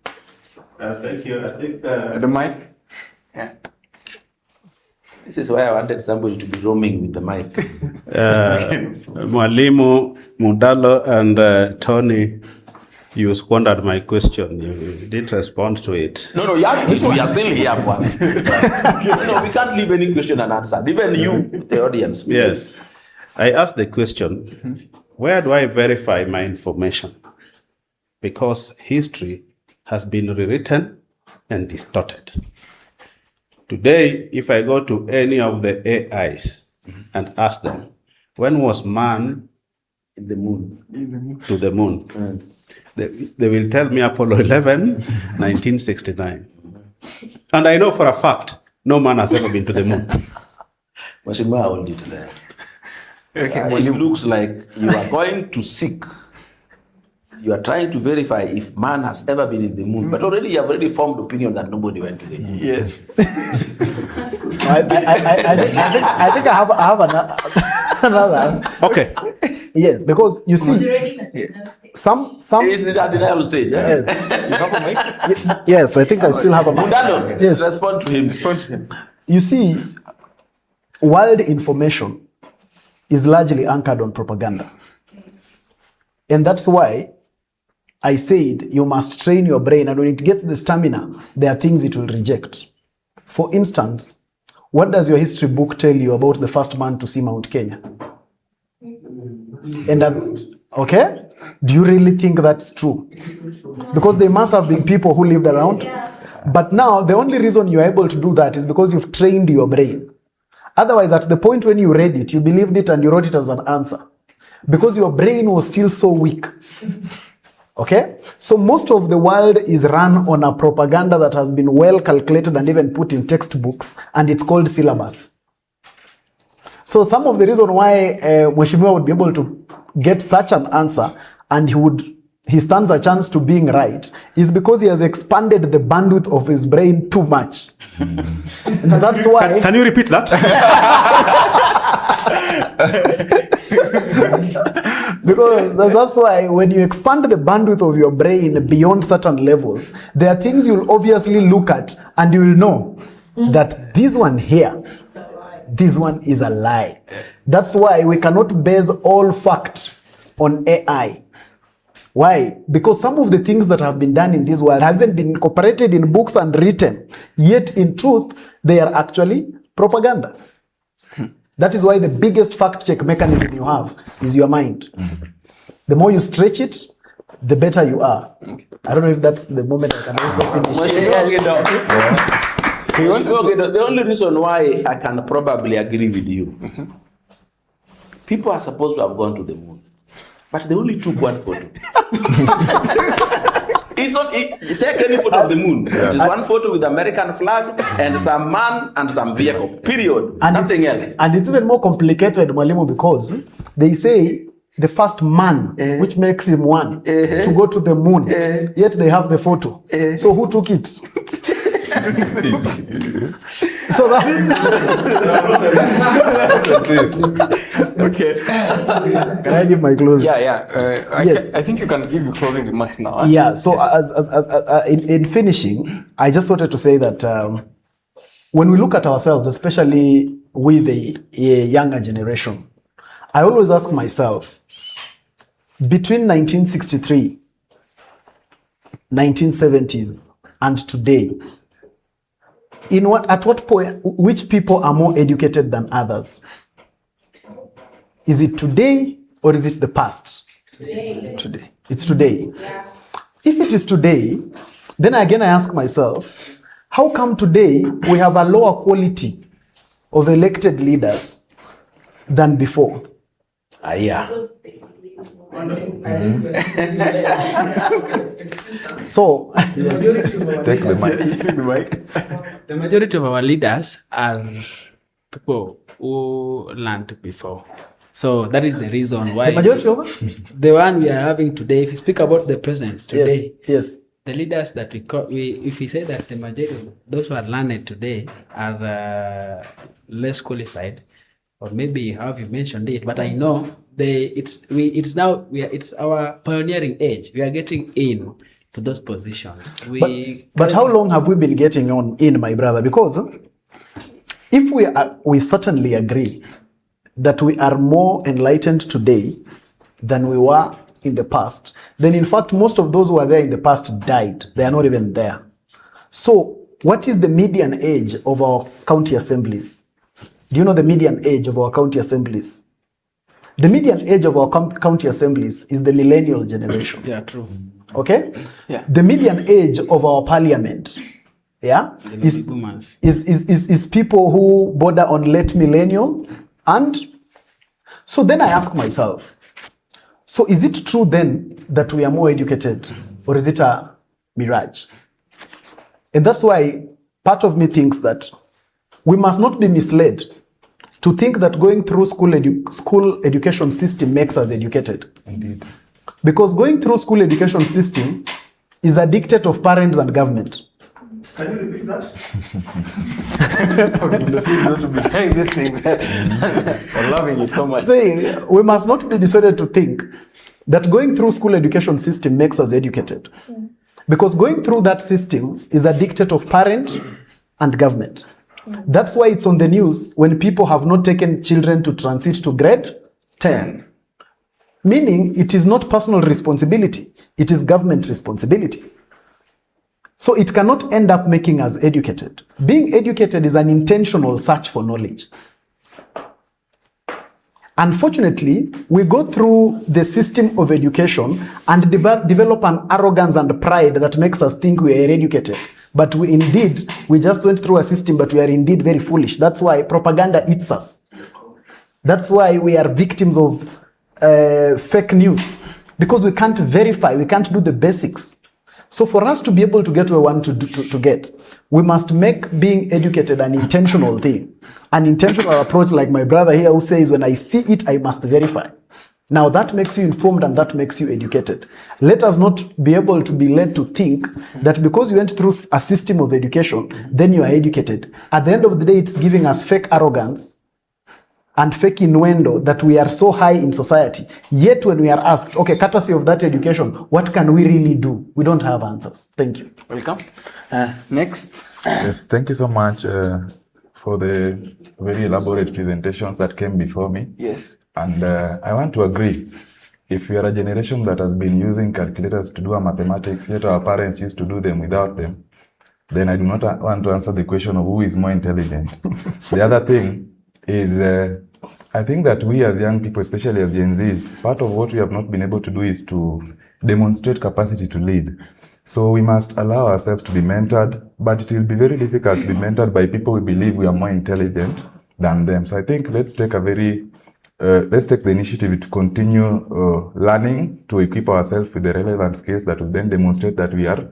Thank you. I think the mic. Yeah. This is why I wanted somebody to be roaming with the mic. Mwalimu, Mundalo, and Tony, you squandered my question. You didn't respond to it. No, you ask it. We are still here. No, we can't leave any question unanswered. Even you, the audience. Yes. I asked the question, where do I verify my information? Because history has been rewritten and distorted. Today, if I go to any of the AIs and ask them, when was man in the moon? To the moon? They will tell me Apollo 11, 1969. And I know for a fact, no man has ever been to the moon. Mheshimiwa, hold it there. Okay, it looks like you are going to seek. You are trying to verify if man has ever been in the moon, but already you have already formed opinion that nobody went to the moon. Yes. I think I have another answer. Okay. Yes, because you see, some is it at denial stage? Yeah? Yes. You have a mic? Yes, I think I still have a mic. Mundalo, Yes. respond to him. Respond to him. You see, world information is largely anchored on propaganda. And that's why I said you must train your brain, and when it gets the stamina, there are things it will reject. For instance, what does your history book tell you about the first man to see Mount Kenya? And okay, do you really think that's true? Because there must have been people who lived around. But now the only reason you're able to do that is because you've trained your brain. Otherwise, at the point when you read it, you believed it and you wrote it as an answer. Because your brain was still so weak. Okay? So most of the world is run on a propaganda that has been well calculated and even put in textbooks, and it's called syllabus. So some of the reason why Mheshimiwa would be able to get such an answer and he stands a chance to being right is because he has expanded the bandwidth of his brain too much. And that's why... Can you repeat that? Because that's why when you expand the bandwidth of your brain beyond certain levels, there are things you'll obviously look at and you will know that this one here, this one is a lie. That's why we cannot base all fact on AI. Why? Because some of the things that have been done in this world haven't been incorporated in books and written, yet in truth, they are actually propaganda. That is why the biggest fact check mechanism you have is your mind. The more you stretch it, the better you are. I don't know if that's the moment I can also finish. The only reason why I can probably agree with you, people are supposed to have gone to the moon, but they only took one photo. Take any photo of the moon. Just one photo with the American flag and some man and some vehicle. Period. And nothing else. And it's even more complicated, Mwalimu, because they say the first man, which makes him one, to go to the moon, yet they have the photo. So who took it? So that okay. Can I give my closing? Yes. I think you can give your closing remarks now. Yeah. So in finishing, I just wanted to say that when we look at ourselves, especially with the younger generation, I always ask myself, between 1963, 1970s, and today, at what point, which people are more educated than others? Is it today or is it the past? Today. It's today. If it is today, then again I ask myself, how come today we have a lower quality of elected leaders than before? Yeah. So, Take the mic. The majority of our leaders are people who learned before. So that is the reason why. The majority of the one we are having today, if you speak about the presidents today, yes. The leaders that if we say that the majority, those who are learned today are less qualified, or maybe how you mentioned it, but I know it's our pioneering age. We are getting in to those positions. But how long have we been getting in, my brother? Because if we certainly agree that we are more enlightened today than we were in the past, then in fact most of those who were there in the past died. They are not even there. So what is the median age of our county assemblies? Do you know the median age of our county assemblies? The median age of our county assemblies is the millennial generation. Yeah, true. Okay? Yeah. The median age of our parliament, is people who border on late millennial. And so then I ask myself, so is it true then that we are more educated, or is it a mirage? And that's why part of me thinks that we must not be misled to think that going through school education system makes us educated. Indeed. Because going through school education system is a dictate of parents and government. Can you repeat that? Not to be saying these things. I'm loving it so much. We must not be decided to think that going through school education system makes us educated. Because going through that system is a dictate of parent and government. That's why it's on the news when people have not taken children to transit to grade 10. Meaning it is not personal responsibility, it is government responsibility. So it cannot end up making us educated. Being educated is an intentional search for knowledge. Unfortunately, we go through the system of education and develop an arrogance and pride that makes us think we are educated. But we just went through a system, but we are indeed very foolish. That's why propaganda eats us. That's why we are victims of fake news. Because we can't verify, we can't do the basics. So for us to be able to get where we want to get, we must make being educated an intentional thing. An intentional approach, like my brother here who says, when I see it, I must verify. Now that makes you informed and that makes you educated. Let us not be able to be led to think that because you went through a system of education, then you are educated. At the end of the day, it's giving us fake arrogance and fake innuendo that we are so high in society. Yet when we are asked, okay, courtesy of that education, what can we really do? We don't have answers. Thank you. Welcome. Next. Yes, thank you so much for the very elaborate presentations that came before me. Yes. And I want to agree. If we are a generation that has been using calculators to do our mathematics, yet our parents used to do them without them, then I do not want to answer the question of who is more intelligent. The other thing is, I think that we as young people, especially as Gen Zs, part of what we have not been able to do is to demonstrate capacity to lead. So we must allow ourselves to be mentored, but it will be very difficult to be mentored by people we believe we are more intelligent than them. So I think let's take the initiative to continue learning, to equip ourselves with the relevant skills that will then demonstrate that we are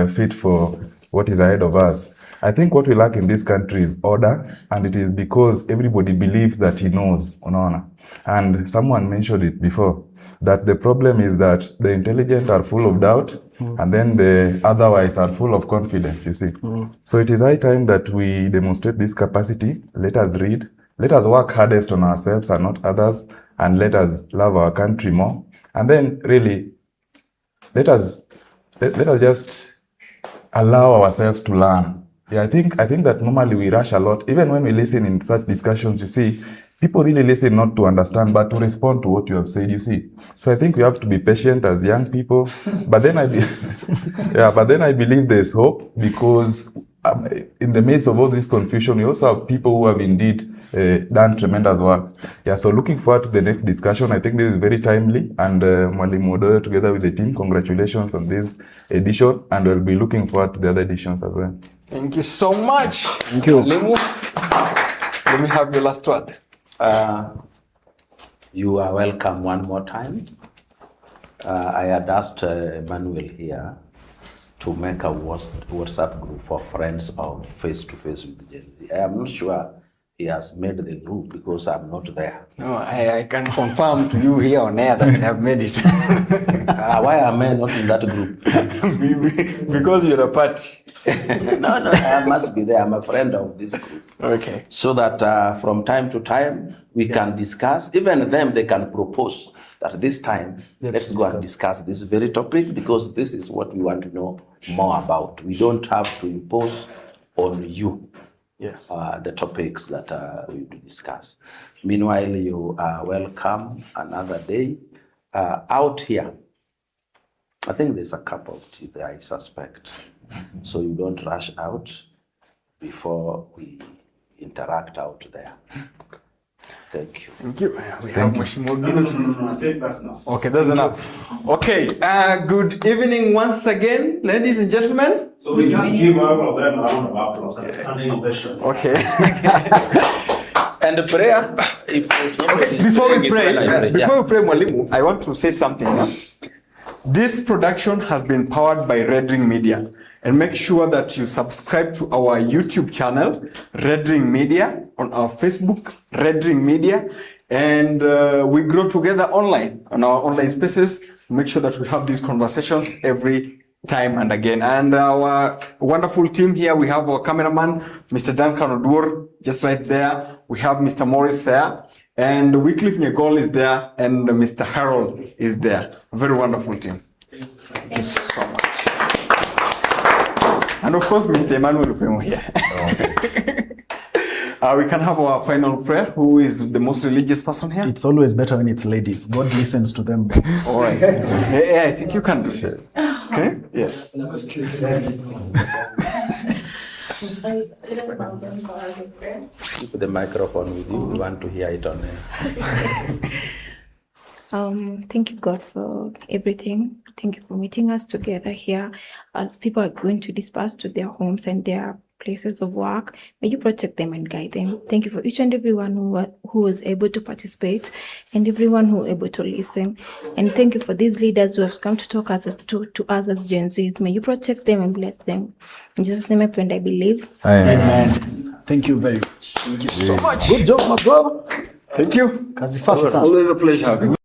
fit for what is ahead of us. I think what we lack in this country is order, and it is because everybody believes that he knows. And someone mentioned it before, that the problem is that the intelligent are full of doubt, and then the otherwise are full of confidence, you see. So it is high time that we demonstrate this capacity. Let us read. Let us work hardest on ourselves and not others, and let us love our country more. And then really, let us just allow ourselves to learn. Yeah, I think that normally we rush a lot. Even when we listen in such discussions, you see, people really listen not to understand, but to respond to what you have said, you see. So I think we have to be patient as young people. But then I believe there's hope, because in the midst of all this confusion, we also have people who have indeed done tremendous work. Yeah, so looking forward to the next discussion. I think this is very timely, and Mwalimu Oduor, together with the team, congratulations on this edition, and we'll be looking forward to the other editions as well. Thank you so much. Thank you. Lemu, let me have your last word. You are welcome one more time. I had asked Emmanuel here to make a WhatsApp group for friends of Face-to-Face with Gen Z. I am not sure he has made the group because I'm not there. No, I can confirm to you here on air that I have made it. Why am I not in that group? Because you're a party. No, I must be there. I'm a friend of this group. Okay. So that from time to time, we can discuss. Even them, they can propose that this time, let's go and discuss this very topic, because this is what we want to know more about. We don't have to impose on you the topics that we will discuss. Meanwhile, you are welcome another day out here. I think there's a cup of tea there, I suspect. So you don't rush out before we interact out there. Thank you. Thank you. We have much more. Okay, that's enough. Okay, good evening once again, ladies and gentlemen. So we just give all of them a round of applause and standing ovation. Okay. And the prayer. If there's nobody Before we pray, Mwalimu, I want to say something. This production has been powered by Red Ring Media. And make sure that you subscribe to our YouTube channel, Red Ring Media, on our Facebook, Red Ring Media, and we grow together online, on our online spaces. Make sure that we have these conversations every time and again. And our wonderful team here, we have our cameraman, Mr. Duncan Oduor, just right there. We have Mr. Morris there, and Wycliffe Nyegol is there, and Mr. Harold is there. Very wonderful team. Thank you so much. And of course, Mr. Emmanuel Upemo here. We can have our final prayer. Who is the most religious person here? It's always better when it's ladies. God listens to them. All right. Yeah, I think you can do it. Okay? Yes. Keep the microphone with you. We want to hear it on air. Thank you, God, for everything. Thank you for meeting us together here as people are going to disperse to their homes and their places of work. May you protect them and guide them. Thank you for each and everyone who was able to participate and everyone who was able to listen. And thank you for these leaders who have come to talk to us as Gen Zs. May you protect them and bless them. In Jesus' name I pray and I believe. Amen. Thank you very much. Thank you so much. Good job, my brother. Thank you. Kazi safi sana. Always a pleasure having you.